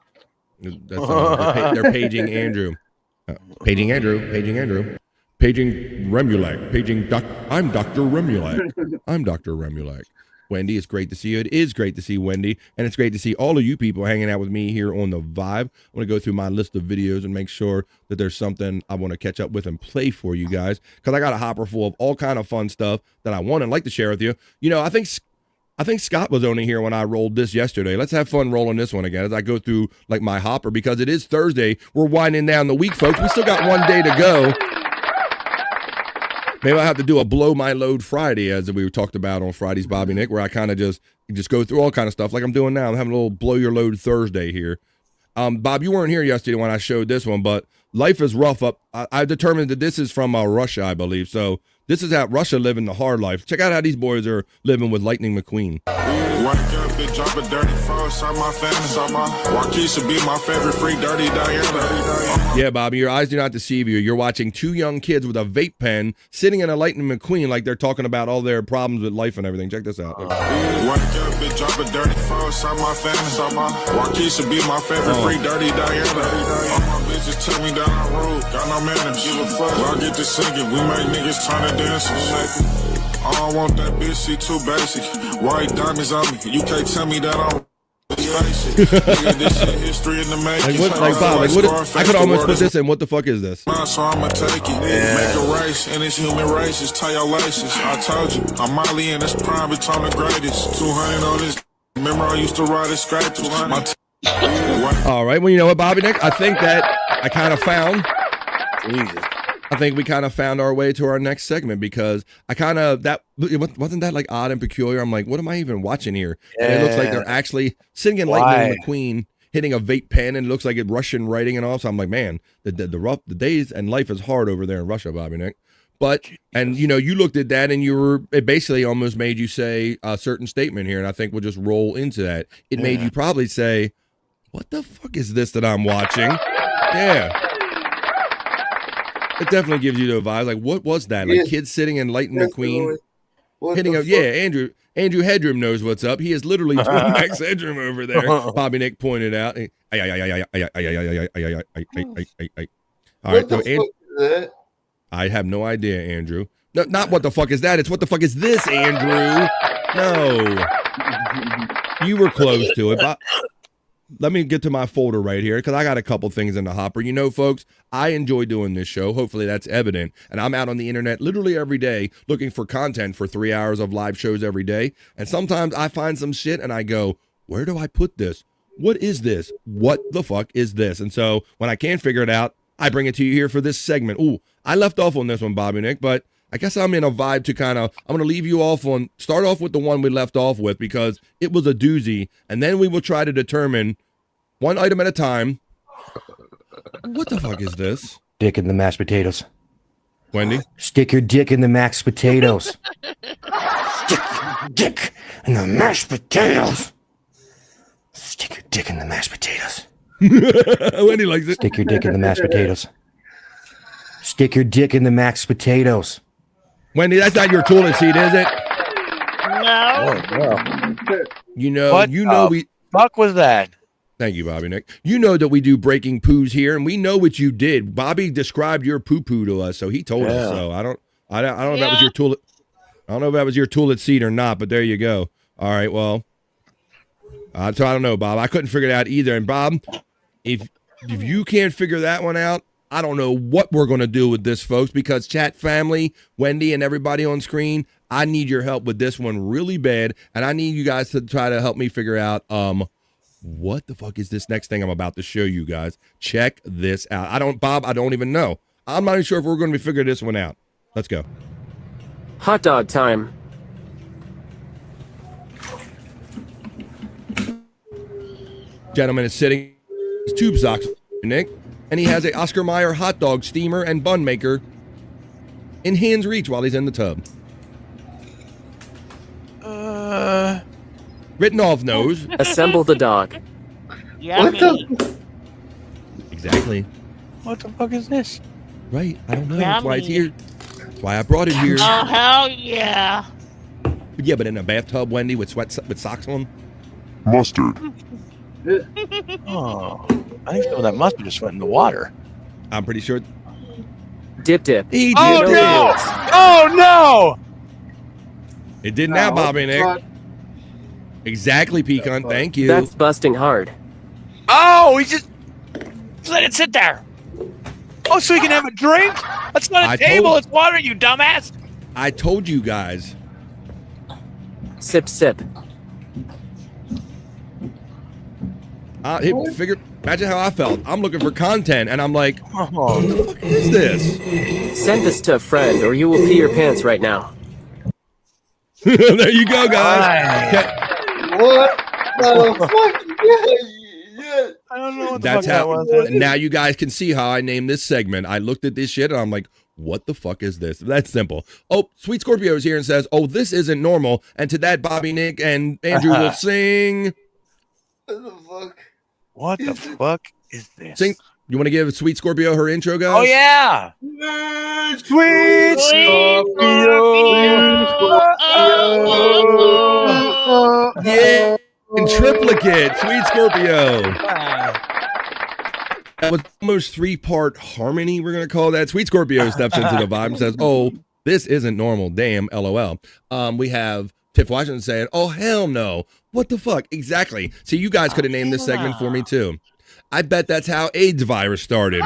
That's they're paging Andrew. Paging Andrew. Paging Remulac. I'm Dr. Remulac. I'm Dr. Remulac. Wendy, it's great to see you. It is great to see Wendy, and it's great to see all of you people hanging out with me here on the Vibe. I want to go through my list of videos and make sure that there's something I want to catch up with and play for you guys, because I got a hopper full of all kind of fun stuff that I want and like to share with you. You know, I think Scott was only here when I rolled this yesterday. Let's have fun rolling this one again as I go through like my hopper, because it is Thursday. We're winding down the week, folks. We still got one day to go. Maybe I'll have to do a blow my load Friday, as we talked about on Friday's Bobby Nick, where I kind of just go through all kind of stuff like I'm doing now. I'm having a little blow your load Thursday here. Bob, you weren't here yesterday when I showed this one, but life is rough up. I determined that this is from Russia, I believe. So This is how Russia living the hard life. Check out how these boys are living with Lightning McQueen. Wake up and drop a dirty flow inside my family. Waukesha be my favorite free dirty Diana. Yeah, Bobby, your eyes do not deceive you. You're watching two young kids with a vape pen sitting in a Lightning McQueen like they're talking about all their problems with life and everything. Check this out. Wake up and drop a dirty flow inside my family. Waukesha be my favorite free dirty Diana. All my bitches tell me that I'm rude. Got no manners. Give a fuck. When I get to singing, we make niggas turn to dancers. I don't want that bitch, she too basic. White diamonds on me, you can't tell me that I'm Nigga, this shit history in the making. I could almost put this in. What the fuck is this? So I'ma take it. Make a race, and it's human races. Tie your laces. I told you, I'm Molly and it's prime, it's on the greatest. 200 on this. Remember I used to ride a scratch. All right, well, you know what, Bobby Nick? I think that I kind of found. Jesus. I think we kind of found our way to our next segment because I kind of, wasn't that like odd and peculiar? I'm like, what am I even watching here? Yeah. And it looks like they're actually sitting in Lightning McQueen hitting a vape pen and it looks like it's Russian writing and all. So I'm like, man, the days and life is hard over there in Russia, Bobby Nick. But, and you know, you looked at that and it basically almost made you say a certain statement here. And I think we'll just roll into that. It made you probably say, what the fuck is this that I'm watching? Yeah. It definitely gives you the vibe. Like, what was that? Like, kids sitting in Lightning McQueen, hitting up. Yeah, Andrew Headroom knows what's up. He is literally doing Max Headroom over there. Bobby Nick pointed out. All right, so I have no idea, Andrew. No, not what the fuck is that? It's what the fuck is this, Andrew? No, you were close to it. Let me get to my folder right here because I got a couple things in the hopper. You know, folks, I enjoy doing this show. Hopefully that's evident. And I'm out on the internet literally every day looking for content for 3 hours of live shows every day. And sometimes I find some shit and I go, where do I put this? What is this? What the fuck is this? And so when I can't figure it out, I bring it to you here for this segment. Ooh, I left off on this one, Bobby Nick, but I guess I'm in a vibe to I'm going to leave you off on, start off with the one we left off with because it was a doozy. And then we will try to determine one item at a time. What the fuck is this? Dick in the mashed potatoes. Wendy? Stick your dick in the mashed potatoes. Stick your dick in the mashed potatoes. Stick your dick in the mashed potatoes. Wendy likes it. Stick your dick in the mashed potatoes. Stick your dick in the mashed potatoes. Wendy, that's not your toilet seat, is it? No. You know, What we. Fuck was that? Thank you, Bobby Nick. You know that we do breaking poos here, and we know what you did. Bobby described your poo-poo to us, so he told us. So I don't know if that was your toilet. I don't know if that was your toilet seat or not, but there you go. All right, well, so I don't know, Bob. I couldn't figure it out either. And Bob, if you can't figure that one out, I don't know what we're going to do with this, folks, because chat family, Wendy, and everybody on screen, I need your help with this one really bad, and I need you guys to try to help me figure out what the fuck is this next thing I'm about to show you guys. Check this out. I don't even know. I'm not even sure if we're going to figure this one out. Let's go. Hot dog time. Gentleman is sitting his tube socks, Nick, and he has a Oscar Mayer hot dog steamer and bun maker in hand's reach while he's in the tub. Written off nose. Assemble the dog. Yummy. Exactly. What the fuck is this? Right. I don't know. That's why it's here. That's why I brought it here. Oh, hell yeah. Yeah, but in a bathtub, Wendy, with socks on. Mustard. Oh, I think some of that mustard just went in the water. I'm pretty sure. Dip. He did. Oh no! Oh no! It did now, Bobby Nick. Exactly, Pecan. Thank you. That's busting hard. Oh, he just let it sit there. Oh, so he can have a drink? That's not a table. It's water, you dumbass. I told you guys. Sip. Imagine how I felt. I'm looking for content, and I'm like, what the fuck is this? Send this to a friend, or you will pee your pants right now. There you go, guys. What the fuck? Yeah. I don't know what the That's fuck how. that was. Now you guys can see how I named this segment. I looked at this shit, and I'm like, What the fuck is this? That's simple. Oh, Sweet Scorpio is here and says, oh, this isn't normal. And to that, Bobby, Nick, and Andrew will sing. What the fuck? What the fuck is this? Sing. You want to give Sweet Scorpio her intro, guys? Oh, yeah. Sweet Scorpio. Yeah. In triplicate, Sweet Scorpio. That was almost 3-part harmony, we're going to call that. Sweet Scorpio steps into the vibe and says, oh, this isn't normal. Damn, LOL. We have Tiff Washington saying, oh, hell no. What the fuck? Exactly. See, you guys could have named this segment for me, too. I bet that's how AIDS virus started.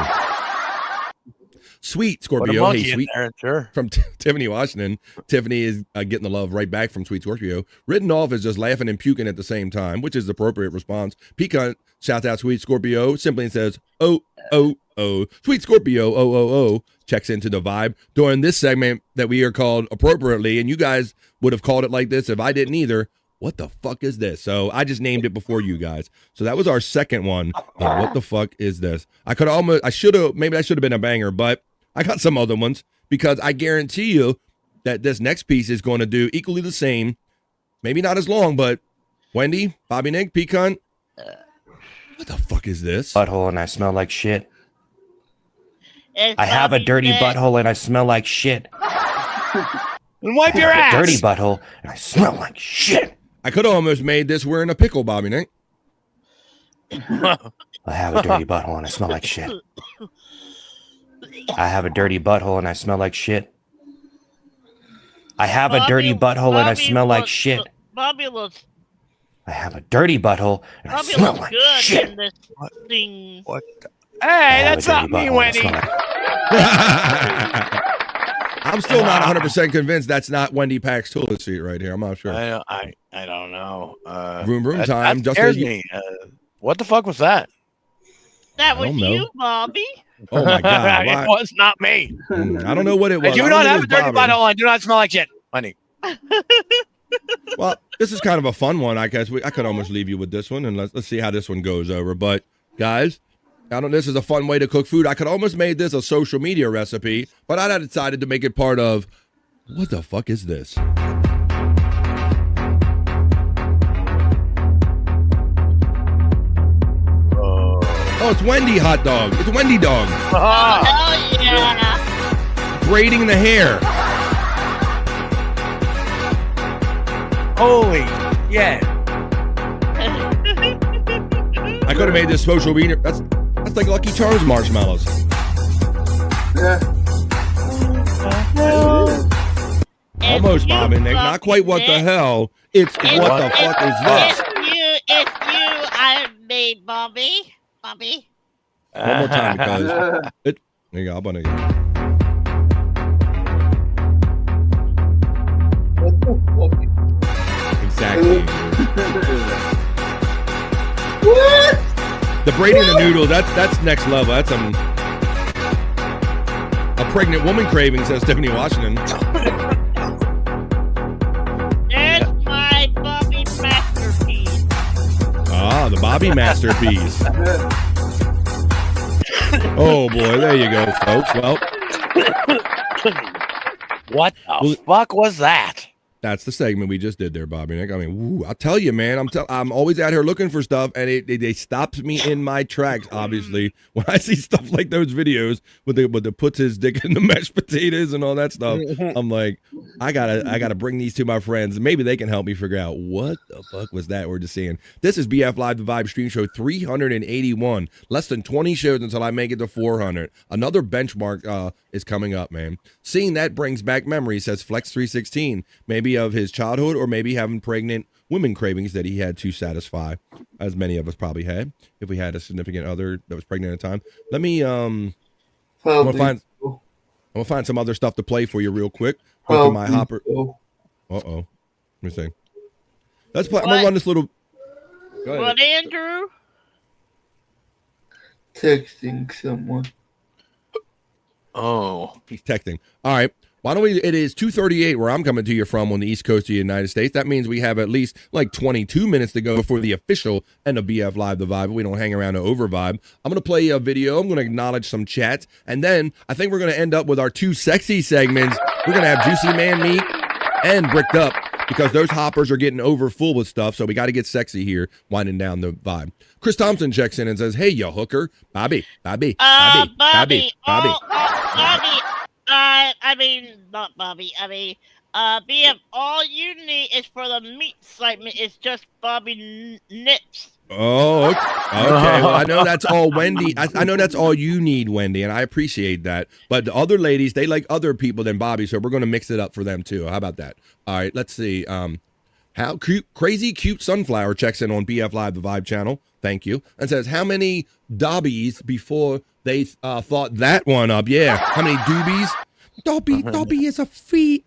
Sweet Scorpio. Hey, Sweet. There, sure. From Tiffany Washington. Tiffany is getting the love right back from Sweet Scorpio. Written off as just laughing and puking at the same time, which is the appropriate response. Pecan shouts out Sweet Scorpio simply and says, oh, oh, oh. Sweet Scorpio, oh, oh, oh. Checks into the vibe during this segment that we are called appropriately, and you guys would have called it like this if I didn't either. What the fuck is this? So I just named it before you guys. So that was our second one. What the fuck is this? Maybe I should have been a banger, but I got some other ones because I guarantee you that this next piece is going to do equally the same. Maybe not as long, but Wendy, Bobby, Nick, Pecan. What the fuck is this? Butthole and I smell like shit. I have a dirty butthole and I smell like shit. And wipe your ass. Dirty butthole and I smell like shit. I could have almost made this wearing a pickle, Bobby, Nick. I have a dirty butthole and I smell like shit. I have a dirty butthole and I smell like shit. I have a dirty butthole and I smell like shit. Bobby looks. I have a dirty butthole and I smell like good shit. in this thing. What? Hey, that's not me, Wendy. I'm still not 100% convinced that's not Wendy Pack's toilet seat right here. I'm not sure. I don't know. Room time. That scares me. What the fuck was that? That was you, Bobby. Oh my god! It was not me. I don't know what it was. I do not have a dirty butthole. I do not smell like shit, Wendy. Well, this is kind of a fun one. I guess I could almost leave you with this one, and let's see how this one goes over. But guys, this is a fun way to cook food. I could almost made this a social media recipe, but I decided to make it part of. What the fuck is this? Oh, it's Wendy hot dog. It's Wendy dog. Oh, hell yeah. Braiding the hair. Holy yeah. I could have made this social media. That's like Lucky Charms marshmallows. Yeah. Almost, Bobby, Nick. Not quite what the hell. It's what the fuck is this? It's you, I made Bobby. Bobby. One more time because it. There you go. I'll button again. Exactly. What? The braiding the noodle. That's next level. That's a pregnant woman craving, says Tiffany Washington. There's my Bobby masterpiece. Ah, the Bobby masterpiece. Oh boy, there you go, folks. Well, what the fuck was that? That's the segment we just did there, Bobby Nick. I mean, I'll tell you, man. I'm always out here looking for stuff, and it stops me in my tracks. Obviously, when I see stuff like those videos with the puts his dick in the mashed potatoes and all that stuff, I'm like, I gotta bring these to my friends. Maybe they can help me figure out what the fuck was that we're just seeing. This is BF Live the Vibe Stream Show 381. Less than 20 shows until I make it to 400. Another benchmark is coming up, man. Seeing that brings back memories, says Flex 316. Maybe of his childhood, or maybe having pregnant women cravings that he had to satisfy, as many of us probably had if we had a significant other that was pregnant at the time. Let me I'm gonna find some other stuff to play for you real quick. Go to my hopper. Let me see. Let's play. I'm gonna run this little. Go ahead. What, Andrew? Texting someone. Oh, he's texting. All right. Why don't we? It is 2:38 where I'm coming to you from on the East Coast of the United States. That means we have at least like 22 minutes to go before the official end of BF Live the Vibe. We don't hang around to over vibe. I'm gonna play a video. I'm gonna acknowledge some chats, and then I think we're gonna end up with our 2 sexy segments. We're gonna have Juicy Man Meat and Bricked Up because those hoppers are getting over full with stuff. So we got to get sexy here, winding down the vibe. Chris Thompson checks in and says, "Hey, yo, hooker, Bobby. Bobby. I mean, not Bobby. I mean, BF, all you need is for the meat segment. It's just Bobby Nips. Oh, okay. Well, I know that's all Wendy. I know that's all you need, Wendy, and I appreciate that. But the other ladies, they like other people than Bobby, so we're going to mix it up for them too. How about that? All right, let's see. How cute, crazy cute sunflower checks in on BF Live the Vibe channel. Thank you, and says how many Dobbies before they thought that one up. Yeah, how many doobies? Dobby is a free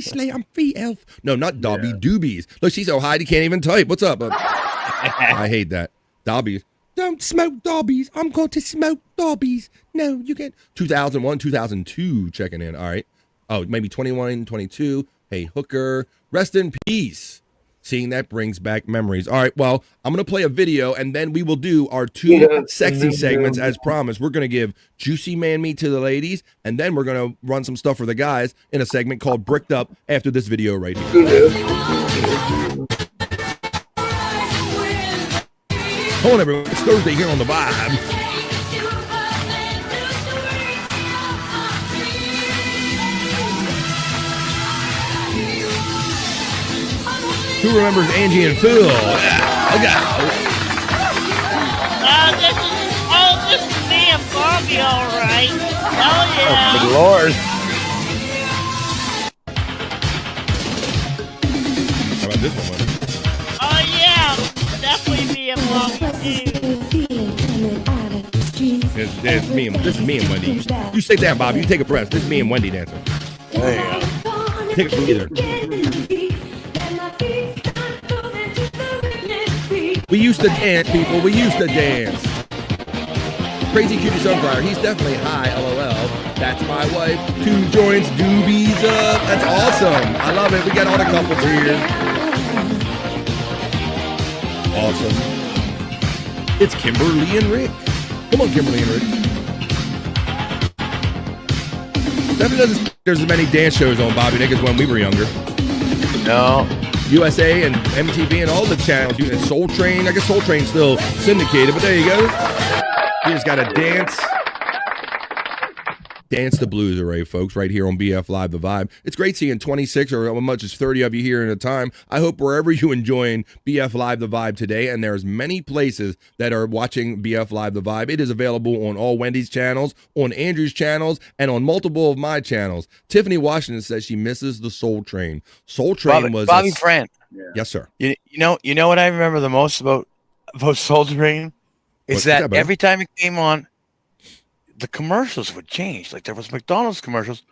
slay. I'm free elf. No, not Dobby. Yeah. Doobies. Look, she's so high, he can't even type. What's up? I hate that. Dobbies. Don't smoke Dobbies. I'm going to smoke Dobbies. No, you get 2001, 2002 checking in. All right. Oh, maybe 21, 22. Hey, hooker. Rest in peace. Seeing that brings back memories. All right, well, I'm going to play a video, and then we will do our 2 sexy segments as promised. We're going to give Juicy Man Meat to the ladies, and then we're going to run some stuff for the guys in a segment called Bricked Up after this video right here. Hold on, everyone. It's Thursday here on The Vibe. Who remembers Angie and Phil? This is me and Bobby, all right. Hell yeah. Oh, good Lord. How about this one? Oh, yeah. Definitely me and Bobby, too. This is me and Wendy. You sit down, Bobby. You take a breath. This is me and Wendy dancing. There you go. Take a breather. We used to dance, people. We used to dance. Crazy Cutie Sunflower. He's definitely high, LOL. That's my wife. 2 joints, doobies up. That's awesome. I love it. We got all the couples here. Awesome. It's Kimberly and Rick. Come on, Kimberly and Rick. Definitely doesn't think there's as many dance shows on Bobby Nick as when we were younger. No. USA and MTV and all the channels. Soul Train. I guess Soul Train's still syndicated, but there you go. You just got to dance. Dance the blues array, folks, right here on BF Live the Vibe. It's great seeing 26 or as much as 30 of you here in a time. I hope wherever you enjoying BF Live the Vibe today, and there's many places that are watching BF Live the Vibe. It is available on all Wendy's channels, on Andrew's channels, and on multiple of my channels. Tiffany Washington says she misses the Soul Train. Soul Train was Bobby Friend. Yes, sir. You know what I remember the most about Soul Train? Is that every time it came on, the commercials would change. Like there was McDonald's commercials,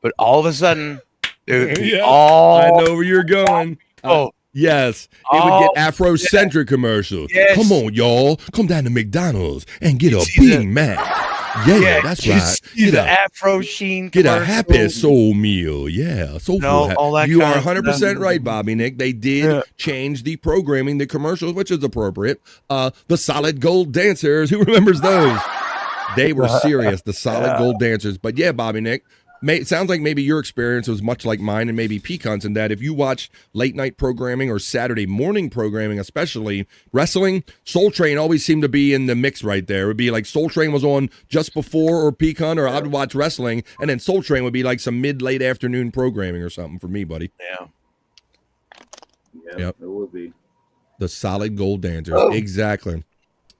but all of a sudden, it would be all. I know where you're going. Yes. It would get Afrocentric commercials. Yes. Come on, y'all. Come down to McDonald's and get a Big Mac. Yeah, that's right. Get the Afro Sheen. Get a happy soul meal. Yeah. Soulful. You are 100% right, Bobby Nick. They did change the programming, the commercials, which is appropriate. The Solid Gold Dancers. Who remembers those? They were serious, the Solid Gold Dancers. But yeah, Bobby Nick, it sounds like maybe your experience was much like mine and maybe Pecans in that if you watch late night programming or Saturday morning programming, especially wrestling, Soul Train always seemed to be in the mix right there. It would be like Soul Train was on just before or Pecan, or I would watch wrestling, and then Soul Train would be like some late afternoon programming or something for me, buddy. Yeah. Yep. It would be. The Solid Gold Dancers. Exactly.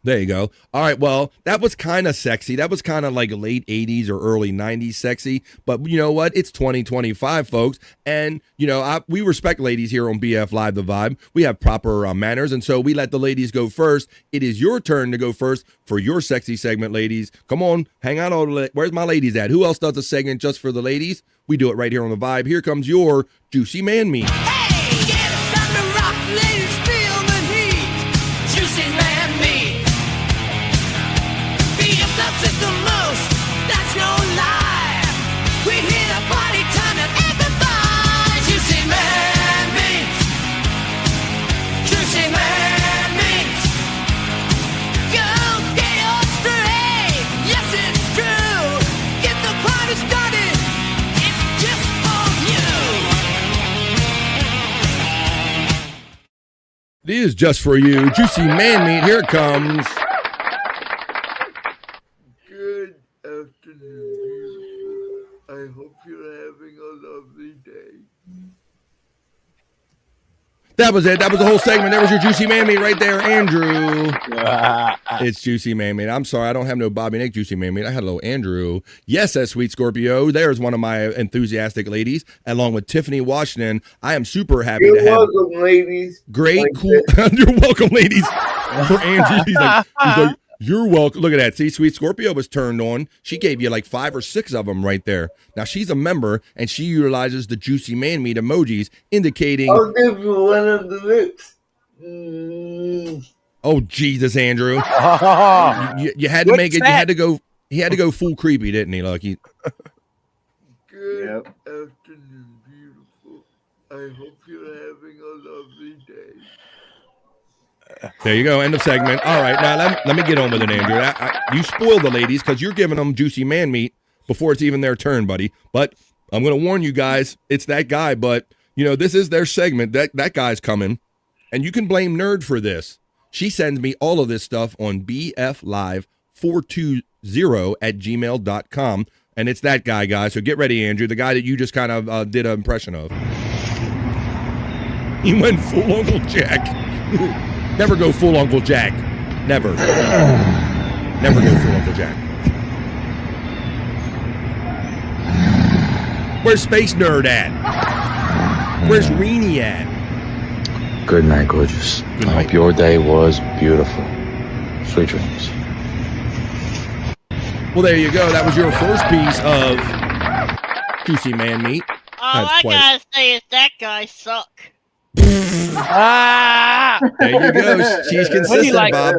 There you go. All right, well, that was kind of sexy. That was kind of like late 80s or early 90s sexy. But you know what? It's 2025, folks. And, you know, we respect ladies here on BF Live The Vibe. We have proper manners, and so we let the ladies go first. It is your turn to go first for your sexy segment, ladies. Come on, hang out. Where's my ladies at? Who else does a segment just for the ladies? We do it right here on The Vibe. Here comes your Juicy Man Meat. The most, that's no lie. We hit a party time at It is just for you. Juicy man meat. Here it comes. Good afternoon. I hope you're having a lovely day. That was it. That was the whole segment. That was your Juicy Man Meat right there, Andrew. It's Juicy Man Meat. I'm sorry, I don't have no Bobby Nick Juicy Man Meat. I had a little Andrew. Yes, that sweet Scorpio. There's one of my enthusiastic ladies, along with Tiffany Washington. I am super happy You're to have. welcome, ladies. Great, cool. You're welcome, ladies. For Andrew, he's like, you're welcome. Look at that. See, sweet Scorpio was turned on. She gave you like 5 or 6 of them right there. Now she's a member and she utilizes the Juicy Man Meat emojis, indicating. I'll give you one of the lips. Mm. Oh Jesus, Andrew! You had to make it. You had to go. He had to go full creepy, didn't he? Lucky. Good afternoon, beautiful. I hope you're having a lovely day. There you go. End of segment. All right, now let me get on with it, Andrew. You spoil the ladies because you're giving them Juicy Man Meat before it's even their turn, buddy. But I'm going to warn you guys, it's that guy. But this is their segment. That guy's coming, and you can blame Nerd for this. She sends me all of this stuff on bflive420@gmail.com, and it's that guy, guys. So get ready, Andrew, the guy that you just kind of did an impression of. He went full Uncle Jack. Never go full Uncle Jack. Never. Never go full Uncle Jack. Where's Space Nerd at? Where's Reenie at? Good night, gorgeous. I hope your day was beautiful. Sweet dreams. Well, there you go. That was your first piece of Juicy Man Meat. All I gotta say is that guy suck. There you go. She's consistent, Bob.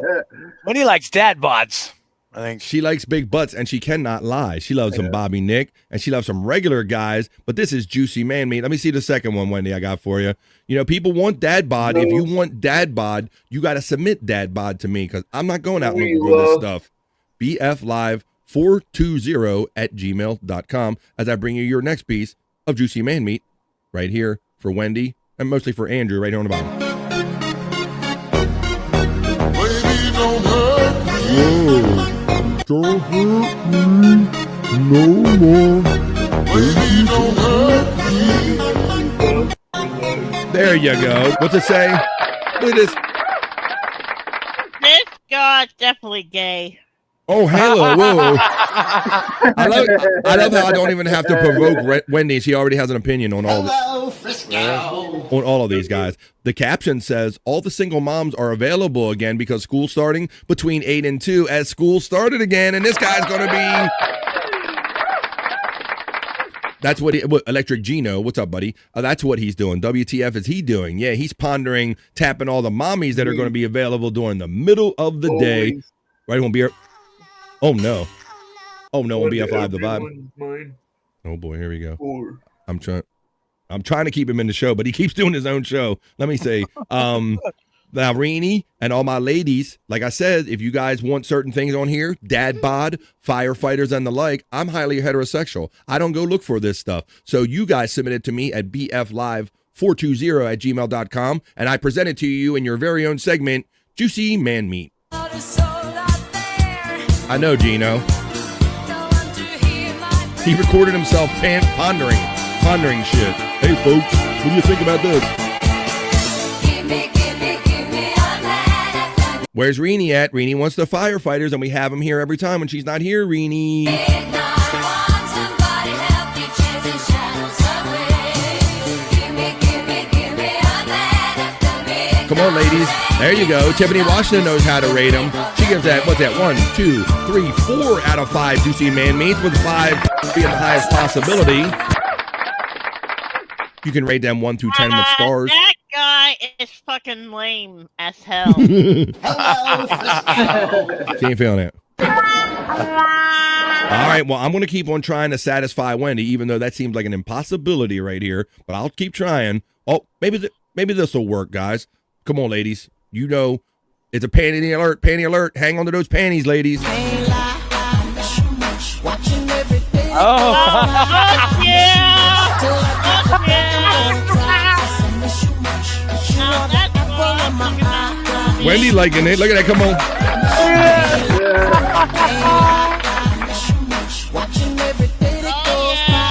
When he likes dad bods. I think she likes big butts, and she cannot lie. She loves some Bobby Nick, and she loves some regular guys, but this is Juicy Man Meat. Let me see the second one, Wendy, I got for you. People want dad bod. No. If you want dad bod, you got to submit dad bod to me, because I'm not going out and looking for this stuff. bflive420@gmail.com as I bring you your next piece of Juicy Man Meat right here for Wendy, and mostly for Andrew right here on the bottom. Baby, don't hurt me. Whoa. Don't hurt me no more. Baby, don't hurt me. There you go. What's it say? Look at this. This guy's definitely gay. Oh, hello. Whoa. I love how I don't even have to provoke Wendy. She already has an opinion on all this. On all of these guys. The caption says, all the single moms are available again because school's starting between 8 and 2 as school started again. And this guy's going to be... That's what Electric Gino, what's up, buddy? That's what he's doing. WTF is he doing? Yeah, he's pondering tapping all the mommies that are going to be available during the middle of the day. Right on BF. Oh, no. Oh, no, on BF Live, the vibe. Oh, boy, here we go. I'm trying to keep him in the show, but he keeps doing his own show. Let me say, now, Reenie and all my ladies, like I said, if you guys want certain things on here, dad bod, firefighters, and the like, I'm highly heterosexual. I don't go look for this stuff. So you guys submit it to me at bflive420@gmail.com, and I present it to you in your very own segment, Juicy Man Meat. I know, Gino. He recorded himself pondering shit. Hey, folks, what do you think about this? Where's Reenie at? Reenie wants the firefighters, and we have them here every time when she's not here, Reenie. Come on, ladies. There you go. Tiffany Washington knows how to rate them. She gives that, what's that? 1, 2, 3, 4 out of 5 Juicy Man Meats, with 5 being the highest possibility. You can rate them 1 through 10 with stars. That guy is fucking lame as hell. She ain't feeling it. All right, well, I'm going to keep on trying to satisfy Wendy, even though that seems like an impossibility right here. But I'll keep trying. Oh, maybe this will work, guys. Come on, ladies. You know, it's a panty alert. Panty alert. Hang on to those panties, ladies. Oh, yeah. Wendy liking it. Look at that. Come on. Watching every day that goes by.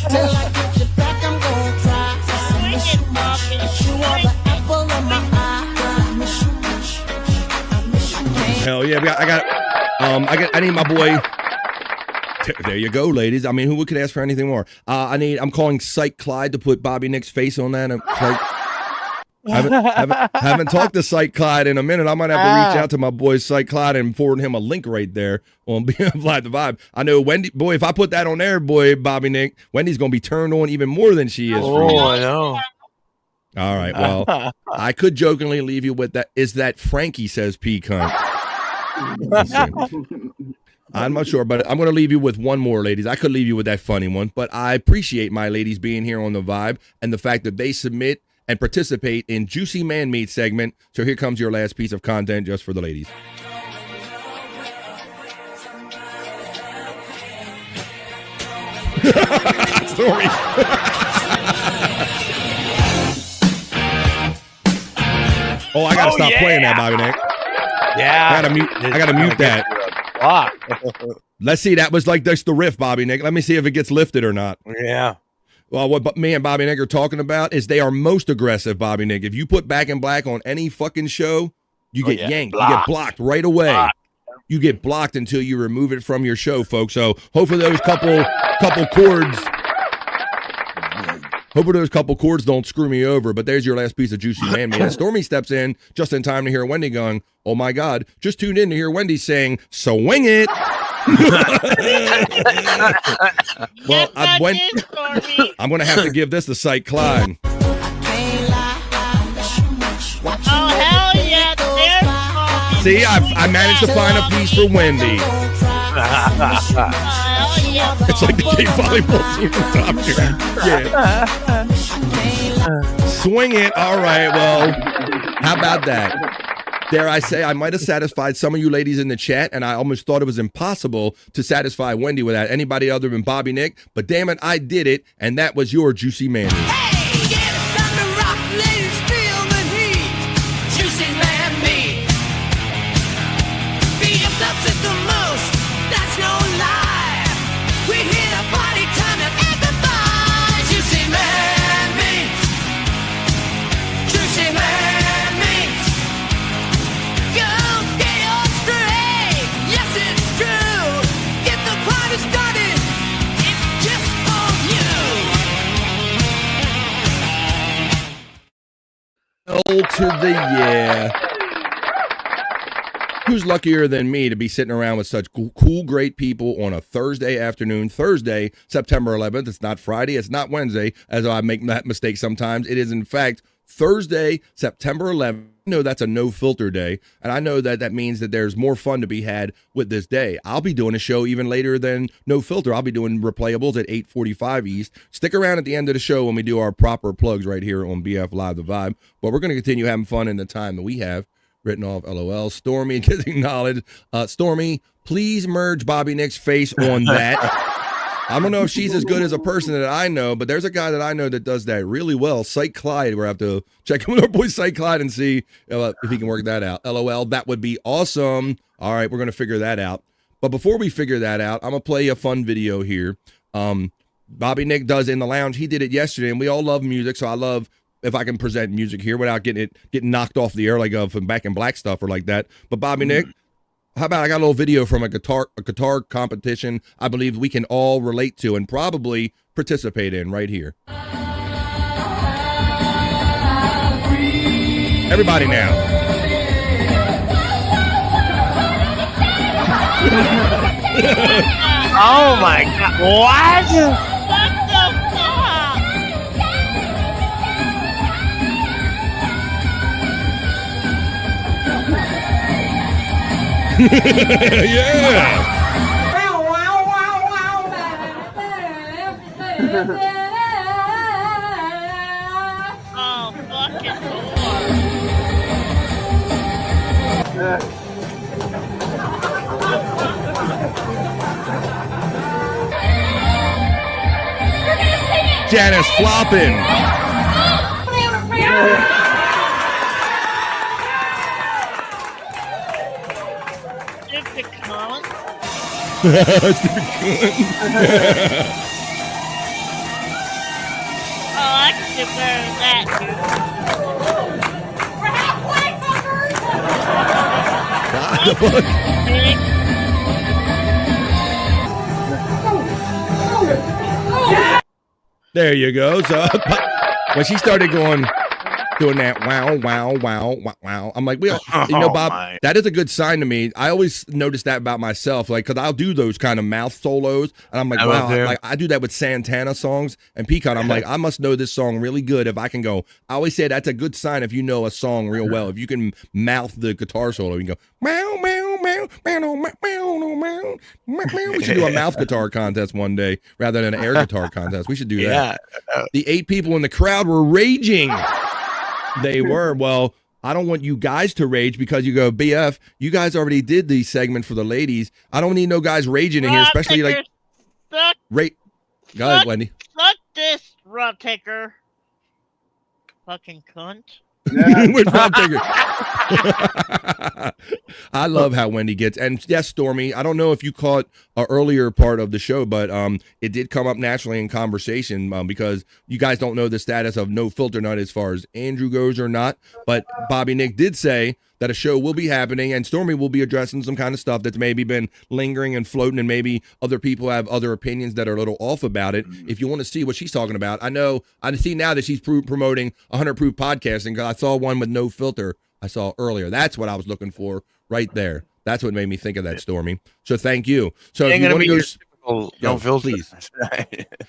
Till I get you back, I'm gonna try. I miss you much. You are the apple of my eye. I miss you much. I miss you much. Hell yeah. I need my boy. There you go, ladies. I mean, who could ask for anything more? I'm calling Shyt Clyde to put Bobby Nick's face on that. Haven't talked to Shyt Clyde in a minute. I might have to reach out to my boy Shyt Clyde and forward him a link right there on BF Live the Vibe. I know Wendy, boy, if I put that on there, boy, Bobby Nick, Wendy's gonna be turned on even more than she is. For you. I know. All right, well, I could jokingly leave you with that. Is that Frankie says P cunt? I'm not sure, but I'm going to leave you with one more, ladies. I could leave you with that funny one, but I appreciate my ladies being here on the Vibe and the fact that they submit and participate in Juicy Man Meat segment. So here comes your last piece of content just for the ladies. Story. Oh, I gotta stop playing that, Bobby Nick. Yeah, I gotta mute that. Let's see. That was like that's the riff, Bobby Nick. Let me see if it gets lifted or not. Yeah. Well, what me and Bobby Nick are talking about is they are most aggressive, Bobby Nick. If you put Back in Black on any fucking show, you get yanked. Blocked. You get blocked right away. You get blocked until you remove it from your show, folks. So hopefully those couple chords. Hopefully those couple chords don't screw me over, but there's your last piece of Juicy Man Meat. And Stormy steps in just in time to hear Wendy going, oh my God, just tuned in to hear Wendy saying, swing it. Well, I'm going to have to give this to Shyt Clyde. Oh, hell yeah. There's See, I managed to find a piece for Wendy. It's like the gay volleyball team from Top Gear. Yeah. Swing it. All right. Well, how about that? Dare I say, I might have satisfied some of you ladies in the chat, and I almost thought it was impossible to satisfy Wendy without anybody other than Bobby Nick. But damn it, I did it, and that was your Juicy Man. To the yeah. Who's luckier than me to be sitting around with such cool, great people on a Thursday afternoon, Thursday, September 11th. It's not Friday. It's not Wednesday, as I make that mistake sometimes. It is, in fact, Thursday, September 11th. I know that's a no filter day, and I know that means that there's more fun to be had with this day. I'll be doing a show even later than no filter. I'll be doing replayables at 8:45 East. Stick around at the end of the show when we do our proper plugs right here on BF Live the Vibe. But we're going to continue having fun in the time that we have. Written off, LOL. Stormy getting knowledge. Stormy, please merge Bobby Nick's face on that. I don't know if she's as good as a person that I know, but there's a guy that I know that does that really well. Shyt Clyde. We're going to have to check in with our boy Shyt Clyde and see if he can work that out. LOL, that would be awesome. All right, we're going to figure that out. But before we figure that out, I'm going to play a fun video here. Bobby Nick does In the Lounge. He did it yesterday, and we all love music, so I love if I can present music here without getting knocked off the air like from Back in Black stuff or like that. But Bobby Nick, how about I got a little video from a guitar competition I believe we can all relate to and probably participate in right here. Everybody now. Oh my God. What? Yeah. Oh, fucking Janice flopping. cunt. Stupid cunt. Oh, I can do better than that, dude. We're halfway, fuckers! What the fuck? There you go. So when she started doing that wow, I'm like, Bob, that is a good sign to me. I always notice that about myself, like, because I'll do those kind of mouth solos, and I'm like, I do that with Santana songs and Pecan. I'm like, I must know this song really good if I can go. I always say that's a good sign if you know a song real well. If you can mouth the guitar solo, you can go meow meow meow meow meow meow meow. We should do a mouth guitar contest one day rather than an air guitar contest. We should do that. The 8 people in the crowd were raging. They were. Well, I don't want you guys to rage because you go, BF, you guys already did the segment for the ladies. I don't need no guys raging in here, especially like rate. Go ahead, Wendy. Fuck this, Rob Taker. Fucking cunt. Where's Rob Taker? I love how Wendy gets, and yes, Stormy, I don't know if you caught an earlier part of the show, but it did come up naturally in conversation because you guys don't know the status of No Filter Night as far as Andrew goes or not, but Bobby Nick did say that a show will be happening and Stormy will be addressing some kind of stuff that's maybe been lingering and floating, and maybe other people have other opinions that are a little off about it. If you want to see what she's talking about, I see now that she's promoting 100 Proof Podcasting, because I saw one with No Filter I saw earlier. That's what I was looking for right there. That's what made me think of that, Stormy. So thank you. So if you want to go, no filter, please.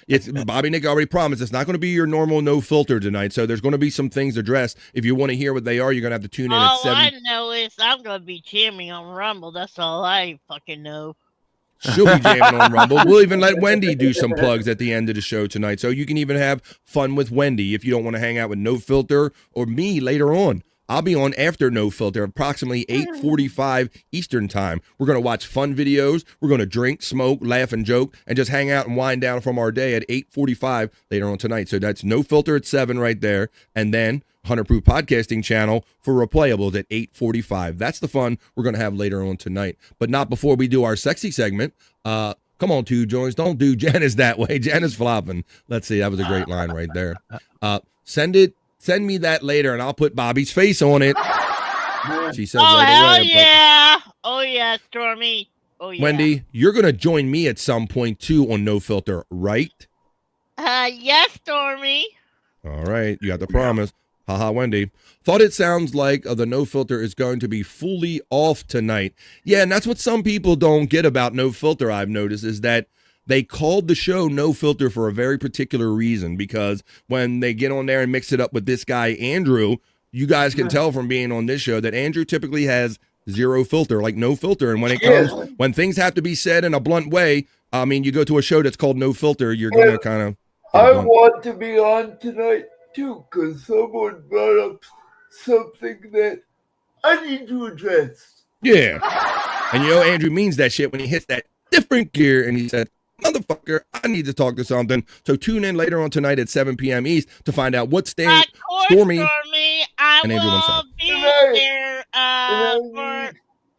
It's Bobby Nick already promised it's not going to be your normal no filter tonight. So there's going to be some things addressed. If you want to hear what they are, you're going to have to tune in at 7. All I know is I'm going to be jamming on Rumble. That's all I fucking know. She'll be jamming on Rumble. We'll even let Wendy do some plugs at the end of the show tonight. So you can even have fun with Wendy if you don't want to hang out with No Filter or me later on. I'll be on after No Filter, approximately 8:45 Eastern time. We're going to watch fun videos. We're going to drink, smoke, laugh, and joke, and just hang out and wind down from our day at 8:45 later on tonight. So that's No Filter at 7 right there. And then 100 Proof Podcasting channel for replayables at 8:45. That's the fun we're going to have later on tonight. But not before we do our sexy segment. Come on, 2 joints. Don't do Janice that way. Janice flopping. Let's see. That was a great line right there. Send me that later, and I'll put Bobby's face on it. She says right away. Yeah. Oh, yeah, Stormy. Oh, yeah. Wendy, you're going to join me at some point, too, on No Filter, right? Yes, Stormy. All right. You got the promise. Haha, Wendy. Thought it sounds like the No Filter is going to be fully off tonight. Yeah, and that's what some people don't get about No Filter, I've noticed, is that they called the show No Filter for a very particular reason, because when they get on there and mix it up with this guy, Andrew, you guys can tell from being on this show that Andrew typically has zero filter, like no filter. And when it comes, when things have to be said in a blunt way, I mean, you go to a show that's called No Filter, you're going to kind of... I want to be on tonight, too, because someone brought up something that I need to address. Yeah. And you know, Andrew means that shit when he hits that different gear and he said, motherfucker, I need to talk to something. So tune in later on tonight at 7 p.m. East to find out what stage Stormy and Andrew wants to be there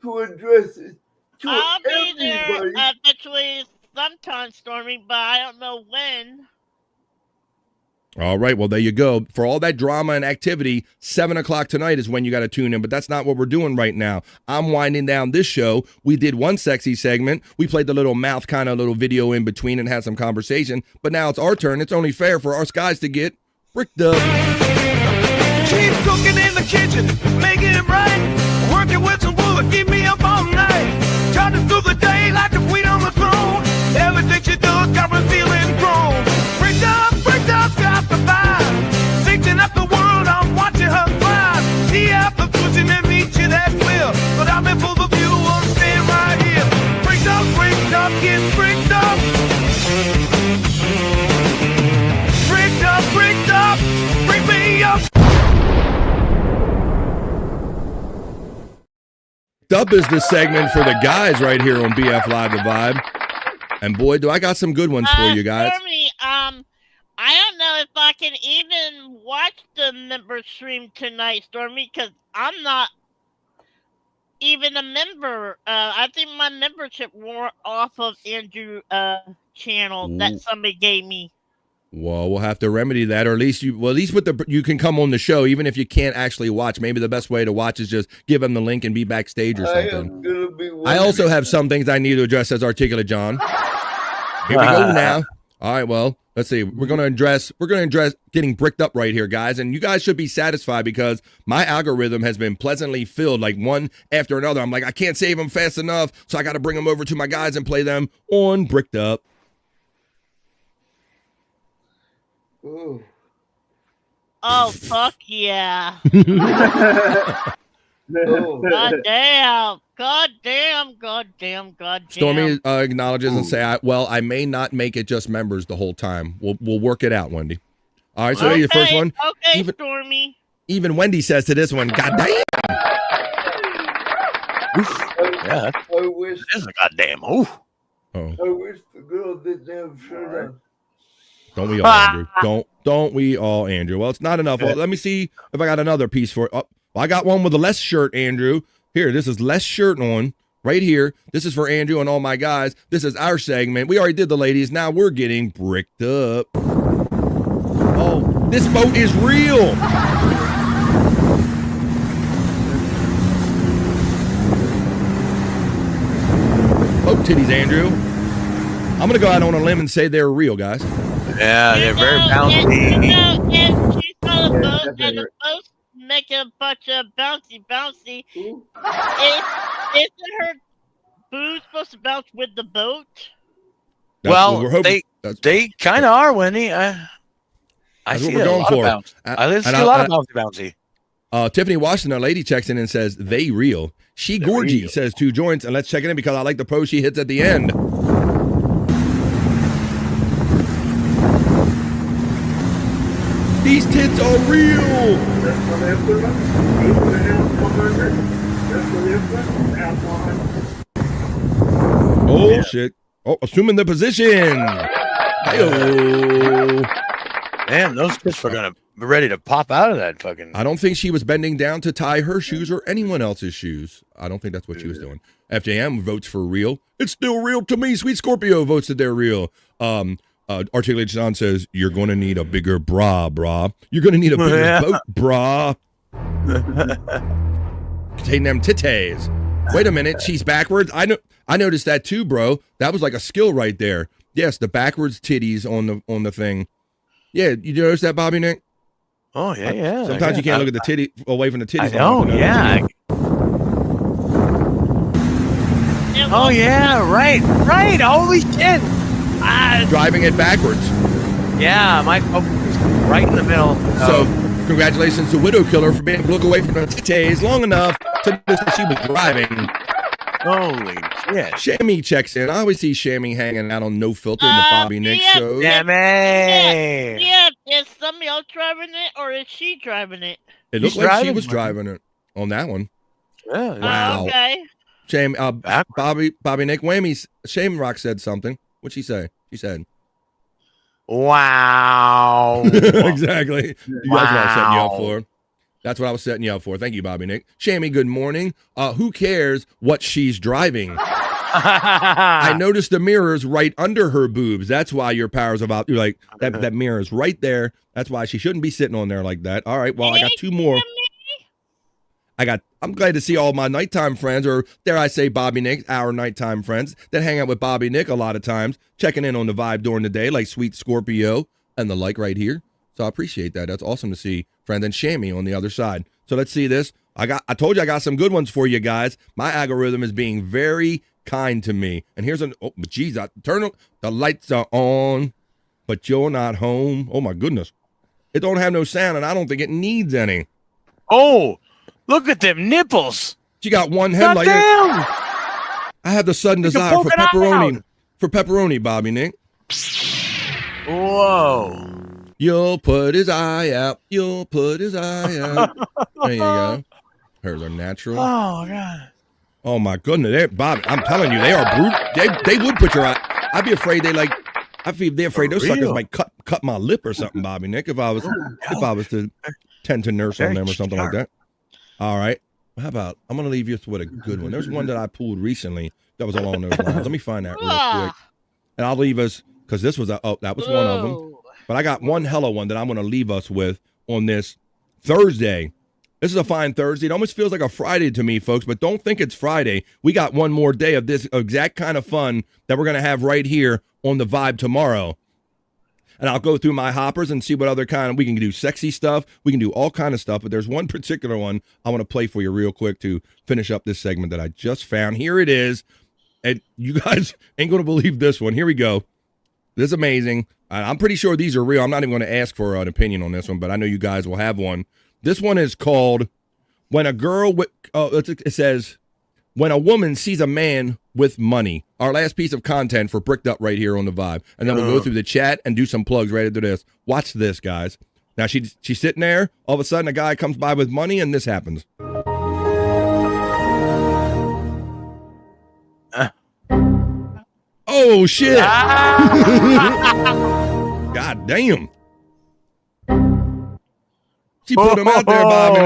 to address it to I'll be everybody. there eventually sometime, Stormy, but I don't know when. All right, well, there you go. For all that drama and activity, 7 o'clock tonight is when you got to tune in, but that's not what we're doing right now. I'm winding down this show. We did one sexy segment. We played the little mouth kind of little video in between and had some conversation, but now it's our turn. It's only fair for us guys to get bricked up. Keep cooking in the kitchen, making it right. Working with some wood, keep me up all night. Charging through the day like a queen on the throne. Everything she does got me feeling grown. Bricked up, got the vibe. Fixing up the world, I'm watching her thrive. She out the pushing and reaching that will. But I'm in full of view, I'm staying right here. Bricked up, get bricked up. Bricked up, bring me up. Up is the segment for the guys right here on BF Live The Vibe. And boy, do I got some good ones for you guys. Stormy, I don't know if I can even watch the member stream tonight, Stormy, because I'm not even a member. I think my membership wore off of Andrew channel Ooh. that somebody gave me. Well, we'll have to remedy that, or at least you can come on the show, even if you can't actually watch. Maybe the best way to watch is just give them the link and be backstage or something. I also have some things I need to address as Articulate John. Here we go now. All right, well, let's see. We're gonna address getting bricked up right here, guys, and you guys should be satisfied because my algorithm has been pleasantly filled, like one after another. I'm like, I can't save them fast enough, so I got to bring them over to my guys and play them on Bricked Up. Ooh. Oh, fuck yeah. Oh. God damn. God damn. God damn. God damn. Stormy acknowledges and say, I may not make it just members the whole time. We'll work it out, Wendy. All right, so the first one. Okay, Stormy. Even Wendy says to this one, God damn. Yeah, I wish. This is a goddamn. Ooh. Oh. I wish the girl didn't have shirt on. Don't we all, Andrew? Don't we all, Andrew? Well, it's not enough. Well, let me see if I got another piece for it. Oh, well, I got one with a less shirt, Andrew. Here, this is less shirt on right here. This is for Andrew and all my guys. This is our segment. We already did the ladies. Now we're getting bricked up. Oh, this boat is real. Boat titties, Andrew. I'm going to go out on a limb and say they're real, guys. Yeah, they're very bouncy. And she's on a boat, and the boat's making a bunch of bouncy. Isn't her boo supposed to bounce with the boat? Well, they kind of are, Wendy. I see a lot of bounce. I see a lot of bouncy. Tiffany Washington, a lady, checks in and says, they real. She Gorgie says 2 joints, and let's check it in because I like the pose she hits at the end. These tits are real. Oh, shit. Oh, assuming the position. Hey-o. Man, those tits are going to be ready to pop out of that fucking... I don't think she was bending down to tie her shoes or anyone else's shoes. I don't think that's what she was doing. FJM votes for real. It's still real to me. Sweet Scorpio votes that they're real. Articulate John says, you're going to need a bigger bra, brah. You're going to need a bigger boat, brah. Contain them titties. Wait a minute. She's backwards. I noticed that too, bro. That was like a skill right there. Yes, the backwards titties on the thing. Yeah, you notice that, Bobby Nick? Oh, yeah. Sometimes you can't look at the titty away from the titties. I know, yeah. Oh, yeah, right. Holy shit. Driving it backwards. Yeah, my focus is right in the middle. So, congratulations to Widow Killer for being able to look away from the titties long enough to notice that she was driving. Holy shit. Shammy checks in. I always see Shammy hanging out on No Filter in the Bobby Nick show. Damn it. Yeah, is somebody else driving it, or is she driving it? It looked like she was driving it on that one. Yeah. Wow. Okay. Shame, Bobby Nick Whammy, Shame Rock said something. What'd she say? She said, wow. Exactly. That's what I was setting you up for. That's what I was setting you up for. Thank you, Bobby Nick. Shammy, good morning. Who cares what she's driving? I noticed the mirrors right under her boobs. That's why your powers about, you're like, that mirror is right there. That's why she shouldn't be sitting on there like that. All right, well, I got 2 more. I'm glad to see all my nighttime friends, or dare I say Bobby Nick, our nighttime friends that hang out with Bobby Nick a lot of times, checking in on the vibe during the day, like Sweet Scorpio and the like right here. So I appreciate that. That's awesome to see friends, and Shammy on the other side. So let's see this. I told you I got some good ones for you guys. My algorithm is being very kind to me. And here's turn the lights are on, but you're not home. Oh my goodness. It don't have no sound, and I don't think it needs any. Oh, look at them nipples. She got one headlight. Damn. I have the sudden desire for pepperoni. For pepperoni, Bobby Nick. Whoa. You'll put his eye out. You'll put his eye out. There you go. Hers are natural. Oh, God. Oh, my goodness. Bob, I'm telling you, they are brutal. They would put your eye. I'd be afraid they're afraid those suckers might cut my lip or something, Bobby Nick, if I was to tend to nurse on them or something like that. All right. How about I'm gonna leave you with a good one. There's one that I pulled recently that was along those lines. Let me find that real quick, and I'll leave us because this was that was one of them. But I got one hella one that I'm gonna leave us with on this Thursday. This is a fine Thursday. It almost feels like a Friday to me, folks, but don't think it's Friday. We got one more day of this exact kind of fun that we're going to have right here on The Vibe tomorrow. And I'll go through my hoppers and see what other kind of, we can do sexy stuff. We can do all kind of stuff, but there's one particular one I want to play for you real quick to finish up this segment that I just found. Here it is. And you guys ain't going to believe this one. Here we go. This is amazing. I'm pretty sure these are real. I'm not even going to ask for an opinion on this one, but I know you guys will have one. This one is called When a Girl with, it says, When a Woman Sees a Man with Money. Our last piece of content for Bricked Up right here on The Vibe. And then we'll go through the chat and do some plugs right after this. Watch this, guys. Now she's sitting there. All of a sudden, a guy comes by with money, and this happens. Oh, shit. God damn. She put him out there, Bobby.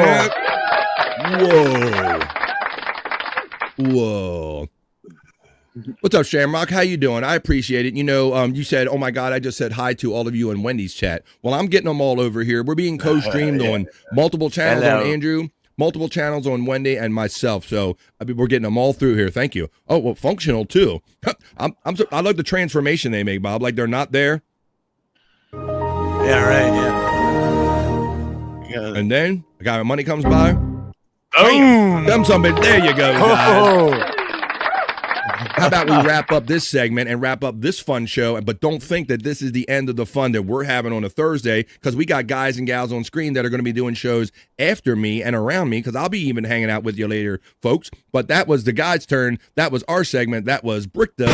Whoa. What's up, Shamrock? How you doing? I appreciate it. You know, you said, oh my God, I just said hi to all of you in Wendy's chat. Well, I'm getting them all over here. We're being co-streamed on multiple channels on Andrew, multiple channels on Wendy, and myself. So we're getting them all through here. Thank you. Oh, well, functional too. I love the transformation they make, Bob. Like they're not there. Yeah, right. Yeah. And then a guy with money comes by. Oh, them something. There you go, guys. How about we wrap up this segment and wrap up this fun show? But don't think that this is the end of the fun that we're having on a Thursday, because we got guys and gals on screen that are going to be doing shows after me and around me, because I'll be even hanging out with you later, folks. But that was the guys' turn. That was our segment. That was Bricked Up.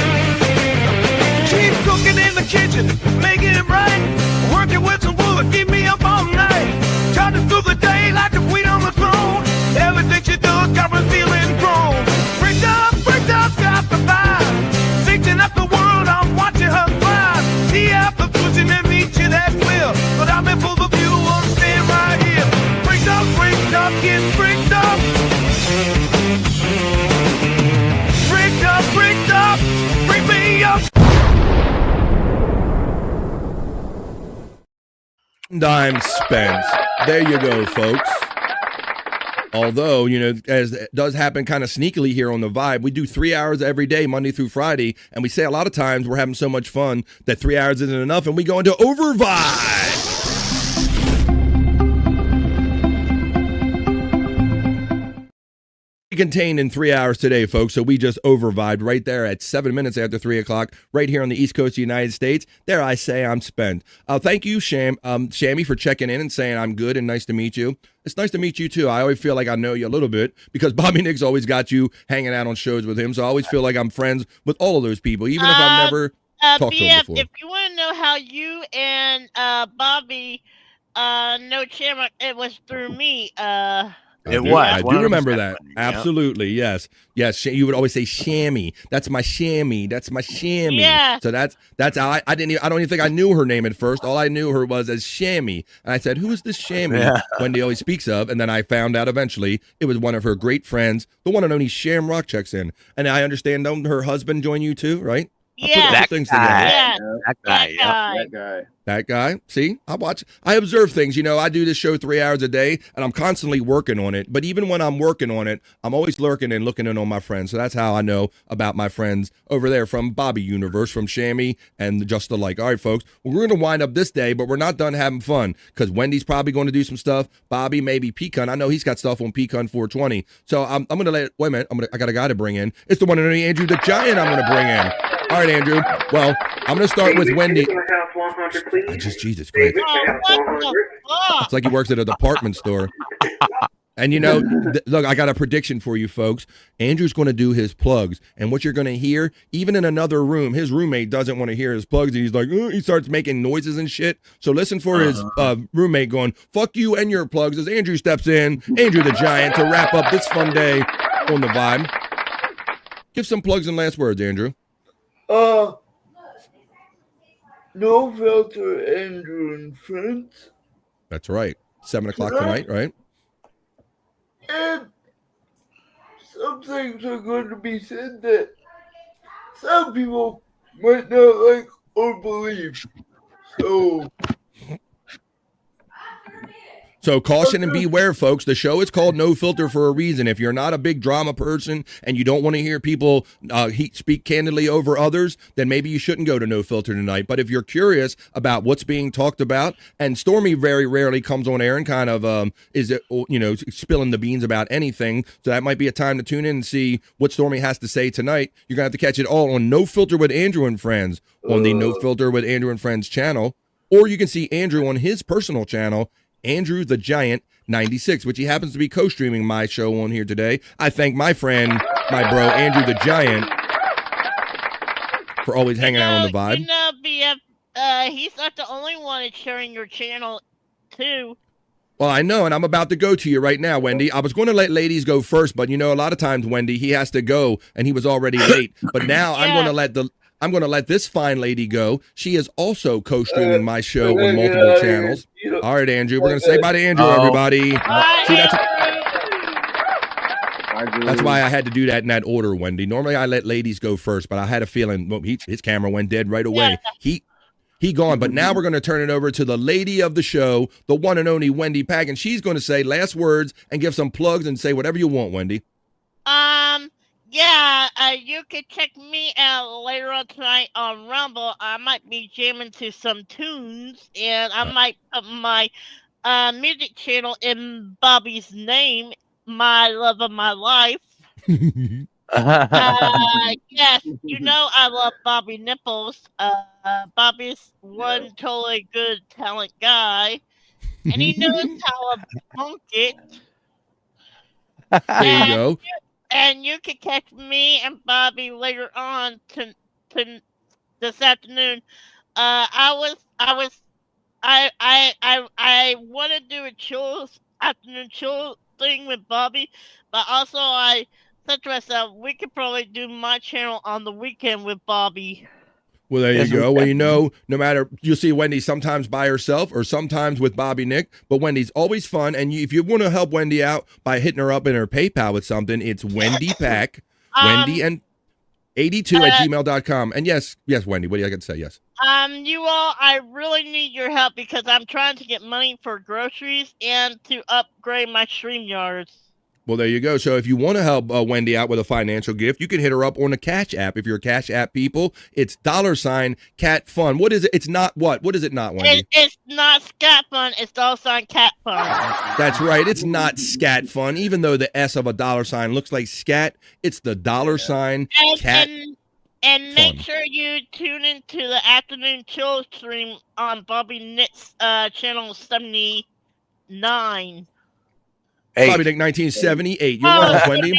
Keep cooking in the kitchen, making it right. Working with some wood, keep me up all night. Charging through the day like a queen on the throne. Everything she does got me feeling grown. Bricked up, got the vibe. Fixing up the world, I'm watching her thrive. The apple pushing and reaching that will. But I'm in full of view, I'm staying right here. Bricked up, get bricked up. Bricked up, bring me up. Dime spent. There you go, folks. Although, you know, as it does happen kind of sneakily here on The Vibe, we do 3 hours every day, Monday through Friday, and we say a lot of times we're having so much fun that 3 hours isn't enough, and we go into overvibe. Contained in 3 hours today, folks, so we just overvibed right there at 7 minutes after 3 o'clock, right here on the East Coast of the United States. There I say I'm spent. Thank you, Shammy, for checking in and saying I'm good and nice to meet you. It's nice to meet you, too. I always feel like I know you a little bit because Bobby Nick's always got you hanging out on shows with him, so I always feel like I'm friends with all of those people, even if I've never talked to them before. If you want to know how you and Bobby know Shamrock, it was through me. I do remember that. Absolutely, yes. Yes, you would always say Shammy. That's my Shammy. That's my Shammy. Yeah. So that's how I don't even think I knew her name at first. All I knew her was as Shammy. And I said, who is this Shammy Wendy always speaks of? And then I found out eventually it was one of her great friends, the one and only Shamrock checks in. And I understand her husband joined you too, right? Yeah. That guy. See, I observe things. You know, I do this show 3 hours a day, and I'm constantly working on it. But even when I'm working on it, I'm always lurking and looking in on my friends. So that's how I know about my friends over there from Bobby Universe, from Shammy, and just the like. All right, folks, well, we're going to wind up this day, but we're not done having fun because Wendy's probably going to do some stuff. Bobby, maybe Pecan. I know he's got stuff on Pecan 420. So I'm going to wait a minute. I got a guy to bring in. It's the one and only Andrew the Giant I'm going to bring in. All right, Andrew. Well, I'm going to start with Wendy. Jesus Christ. It's like he works at a department store. And you know, look, I got a prediction for you folks. Andrew's going to do his plugs. And what you're going to hear, even in another room, his roommate doesn't want to hear his plugs. And he's like, he starts making noises and shit. So listen for his roommate going, fuck you and your plugs, as Andrew steps in, Andrew the Giant, to wrap up this fun day on The Vibe. Give some plugs and last words, Andrew. No Filter, Andrew and Friends. That's right. 7 o'clock tonight, right? And some things are going to be said that some people might not like or believe. So caution and beware, folks. The show is called No Filter for a reason. If you're not a big drama person and you don't want to hear people speak candidly over others, then maybe you shouldn't go to No Filter tonight. But if you're curious about what's being talked about, and Stormy very rarely comes on air and kind of spilling the beans about anything, so that might be a time to tune in and see what Stormy has to say tonight. You're gonna have to catch it all on No Filter with Andrew and Friends on the No Filter with Andrew and Friends channel, or you can see Andrew on his personal channel, Andrew the Giant 96, which he happens to be co-streaming my show on here today. I thank my friend, my bro, Andrew the Giant, for always hanging out on the vibe. BF, he's not the only one that's sharing your channel, too. Well, I know, and I'm about to go to you right now, Wendy. I was going to let ladies go first, but a lot of times, Wendy, he has to go, and he was already late. But now I'm going to let this fine lady go. She is also co-streaming my show on multiple channels. All right, Andrew. We're going to say bye to Andrew, everybody. See, that's why I had to do that in that order, Wendy. Normally, I let ladies go first, but I had a feeling his camera went dead right away. He gone, but now we're going to turn it over to the lady of the show, the one and only Wendy Pack, and she's going to say last words and give some plugs and say whatever you want, Wendy. You can check me out later on tonight on Rumble. I might be jamming to some tunes, and I might put my music channel in Bobby's name, My Love of My Life. Yes, I love Bobby Nipples. Bobby's one totally good talent guy, and he knows how to punk it. There you go. And you can catch me and Bobby later on to this afternoon. I want to do a afternoon chill thing with Bobby, but also I said to myself, we could probably do my channel on the weekend with Bobby. Well, there you go. Well, no matter, you'll see Wendy sometimes by herself or sometimes with Bobby Nick, but Wendy's always fun. And if you want to help Wendy out by hitting her up in her PayPal with something, it's Wendy Pack, Wendy and 82 at gmail.com. And yes, Wendy, what do you got to say? Yes. You all, I really need your help because I'm trying to get money for groceries and to upgrade my StreamYards. Well, there you go. So if you want to help Wendy out with a financial gift, you can hit her up on the Cash App. If you're a Cash App people, it's $Cat Fun. What is it? It's not what? What is it not, Wendy? It's not Scat Fun. It's $Cat Fun. That's right. It's not Scat Fun. Even though the S of a $sign looks like scat, it's the $Cat And make sure you tune into the afternoon chill stream on Bobby Nick's channel 79. Bobby Nick 1978. You're right, Wendy.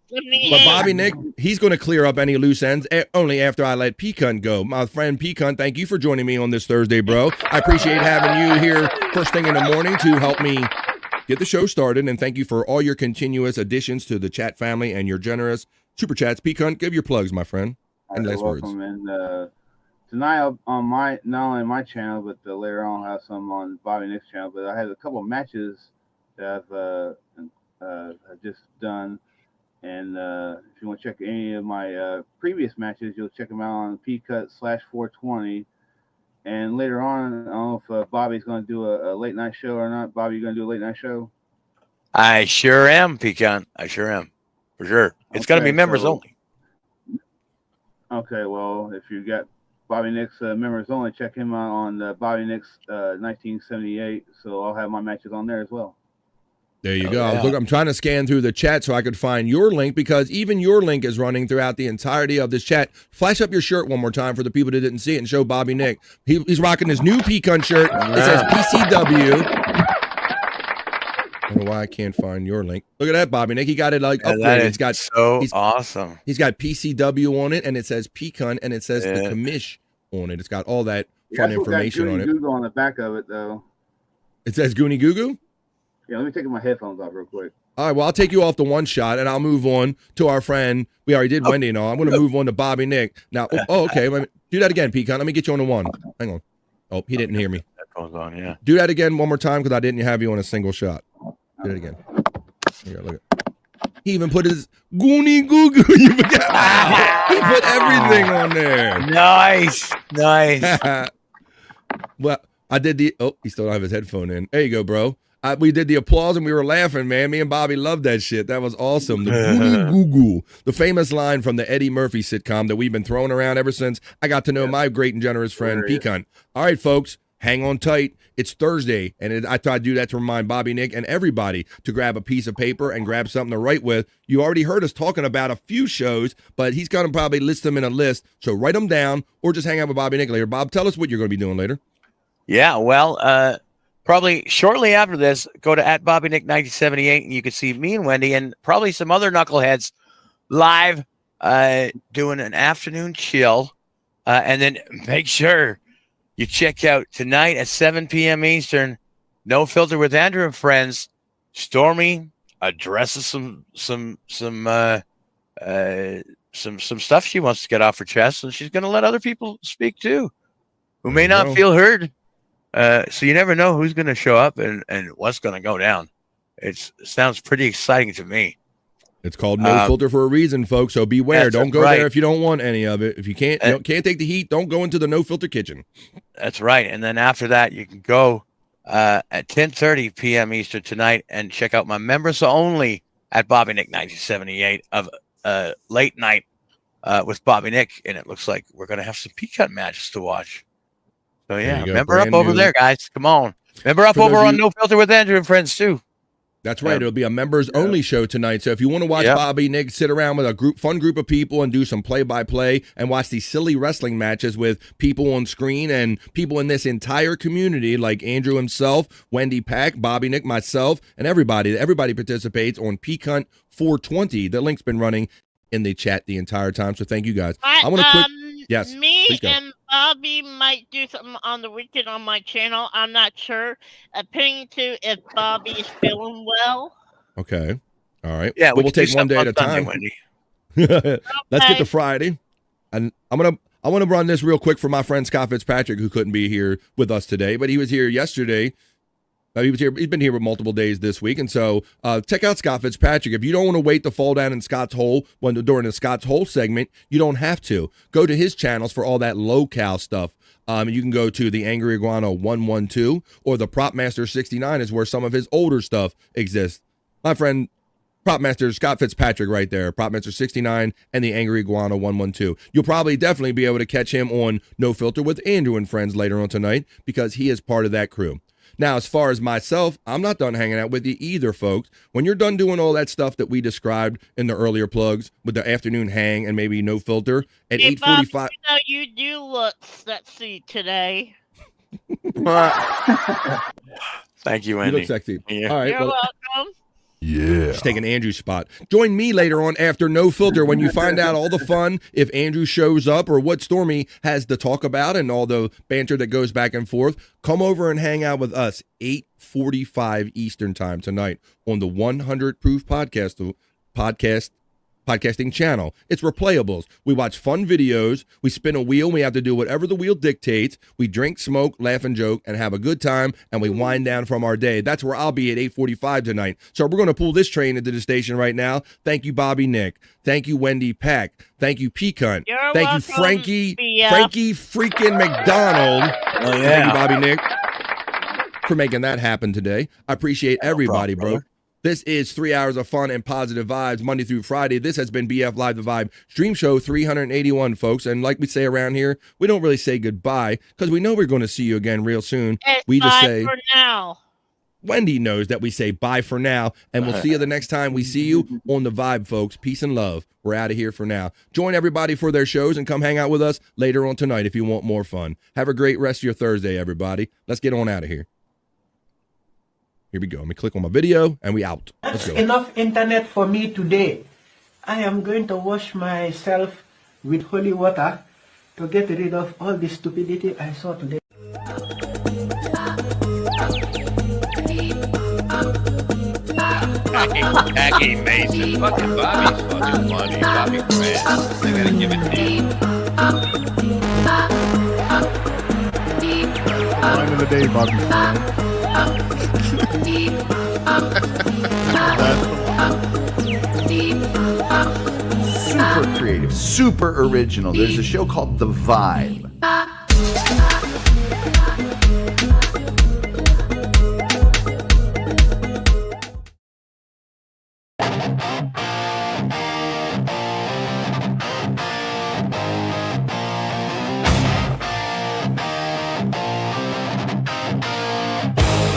But Bobby Nick, he's going to clear up any loose ends only after I let Pecan go. My friend Pecan, thank you for joining me on this Thursday, bro. I appreciate having you here first thing in the morning to help me get the show started. And thank you for all your continuous additions to the chat family and your generous super chats. Pecan, give your plugs, my friend. And last words. And tonight on not only my channel, but later on I'll have some on Bobby Nick's channel. But I had a couple of matches that I've just done, and if you want to check any of my previous matches, you'll check them out on pcut/420. And later on, I don't know if Bobby's going to do a late night show or not. Bobby, you going to do a late night show? I sure am, Pecan. I sure am, for sure. It's going to be members only. Okay, well, if you got Bobby Nick's members only, check him out on Bobby Nick's 1978. So I'll have my matches on there as well. There you go. I'm trying to scan through the chat so I could find your link, because even your link is running throughout the entirety of this chat. Flash up your shirt one more time for the people that didn't see it and show Bobby Nick. He's rocking his new Pecan shirt. It says PCW. I don't know why I can't find your link. Look at that, Bobby Nick. He got it upgraded. It's got awesome. He's got PCW on it, and it says Pecan, and it says the commish on it. It's got all that fun information on it. Google on the back of it, though. It says Goonie Goo Goo? Yeah, let me take my headphones off real quick. All right, well, I'll take you off the one shot, and I'll move on to our friend. We already did Wendy and all. I'm going to move on to Bobby Nick. Now, okay. Do that again, Pecan. Let me get you on the one. Hang on. Oh, he didn't hear me. That goes on, yeah. Do that again one more time, because I didn't have you on a single shot. Do it again. Here, look at. He even put his Goonie Goo Goo. You forgot. He put everything on there. Nice. Well, I did the. Oh, he still don't have his headphone in. There you go, bro. We did the applause and we were laughing, man. Me and Bobby loved that shit. That was awesome. The Goonie Goo Goo, the famous line from the Eddie Murphy sitcom that we've been throwing around ever since I got to know my great and generous friend Pecan. All right, folks, hang on tight. It's Thursday, and I thought I'd do that to remind Bobby, Nick, and everybody to grab a piece of paper and grab something to write with. You already heard us talking about a few shows, but he's going to probably list them in a list. So write them down or just hang out with Bobby Nick later. Bob, tell us what you're going to be doing later. Yeah, well, probably shortly after this, go to @BobbyNick1978, and you can see me and Wendy and probably some other knuckleheads live doing an afternoon chill. And then make sure you check out tonight at 7 p.m. Eastern, No Filter with Andrew and Friends. Stormy addresses some stuff she wants to get off her chest, and she's going to let other people speak too, who may not feel heard. So you never know who's going to show up and what's going to go down. It sounds pretty exciting to me. It's called No Filter for a reason, folks. So beware. Don't go right. there if you don't want any of it. If you can't take the heat, don't go into the No Filter kitchen. That's right. And then after that, you can go at 10:30 p.m. Eastern tonight and check out my members only at Bobby Nick 1978 of late night with Bobby Nick. And it looks like we're going to have some peacock matches to watch. So yeah, member up over there, guys. Come on. Member up over on No Filter with Andrew and Friends too. That's right. It'll be a members only show tonight. So if you want to watch Bobby Nick sit around with a fun group of people and do some play-by-play and watch these silly wrestling matches with people on screen and people in this entire community like Andrew himself, Wendy Pack, Bobby Nick, myself, and everybody. Everybody participates on Peacunt 420. The link's been running in the chat the entire time. So thank you guys. I want to quick. Yes. Me and Bobby might do something on the weekend on my channel. I'm not sure. Opinion to if Bobby is feeling well. Okay. All right. Yeah, we'll take one day at a time. Let's get to Friday. And I want to run this real quick for my friend Scott Fitzpatrick, who couldn't be here with us today, but he was here yesterday. He's been here with multiple days this week, and so check out Scott Fitzpatrick. If you don't want to wait to fall down in Scott's hole during the Scott's hole segment, you don't have to. Go to his channels for all that low-cal stuff. You can go to the Angry Iguana 112 or the Prop Master 69 is where some of his older stuff exists. My friend Prop Master Scott Fitzpatrick right there, Prop Master 69 and the Angry Iguana 112. You'll probably definitely be able to catch him on No Filter with Andrew and Friends later on tonight because he is part of that crew. Now, as far as myself, I'm not done hanging out with you either, folks. When you're done doing all that stuff that we described in the earlier plugs with the afternoon hang and maybe No Filter at 8:45. You do look sexy today. Thank you, Andy. You look sexy. Yeah. All right. You're welcome. Yeah. Just taking Andrew's spot. Join me later on after No Filter when you find out all the fun if Andrew shows up or what Stormy has to talk about and all the banter that goes back and forth. Come over and hang out with us 8:45 Eastern time tonight on the 100 Proof podcasting channel. It's replayables. We watch fun videos. We spin a wheel. We have to do whatever the wheel dictates. We drink, smoke, laugh, and joke, and have a good time, and we wind down from our day. That's where I'll be at 8:45 tonight. So we're going to pull this train into the station right now. Thank you, Bobby Nick. Thank you, Wendy Pack. Thank you, Peacunt. Thank you, Frankie freaking McDonald. Oh, yeah. Thank you, Bobby Nick, for making that happen today. I appreciate everybody, bro. This is 3 hours of fun and positive vibes, Monday through Friday. This has been BF Live the Vibe Stream Show 381, folks. And like we say around here, we don't really say goodbye because we know we're going to see you again real soon. We just say, for now. Wendy knows that we say bye for now, and we'll see you the next time we see you on the Vibe, folks. Peace and love. We're out of here for now. Join everybody for their shows and come hang out with us later on tonight if you want more fun. Have a great rest of your Thursday, everybody. Let's get on out of here. Here we go. Let me click on my video and we out. Let's go. Enough internet for me today. I am going to wash myself with holy water to get rid of all the stupidity I saw today. Jackie Mason. Fucking Bobby's fucking funny. Bobby Grant. I gotta give it to you. Line of the day, Bobby Grant. Super creative, super original. There's a show called The Vibe.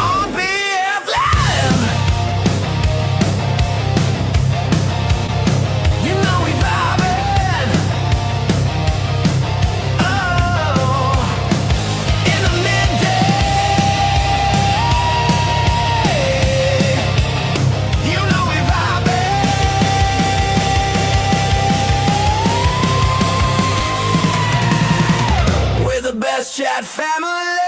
On BF Live, you know we vibing. Oh, in the midday, you know we vibing. We're the best chat family.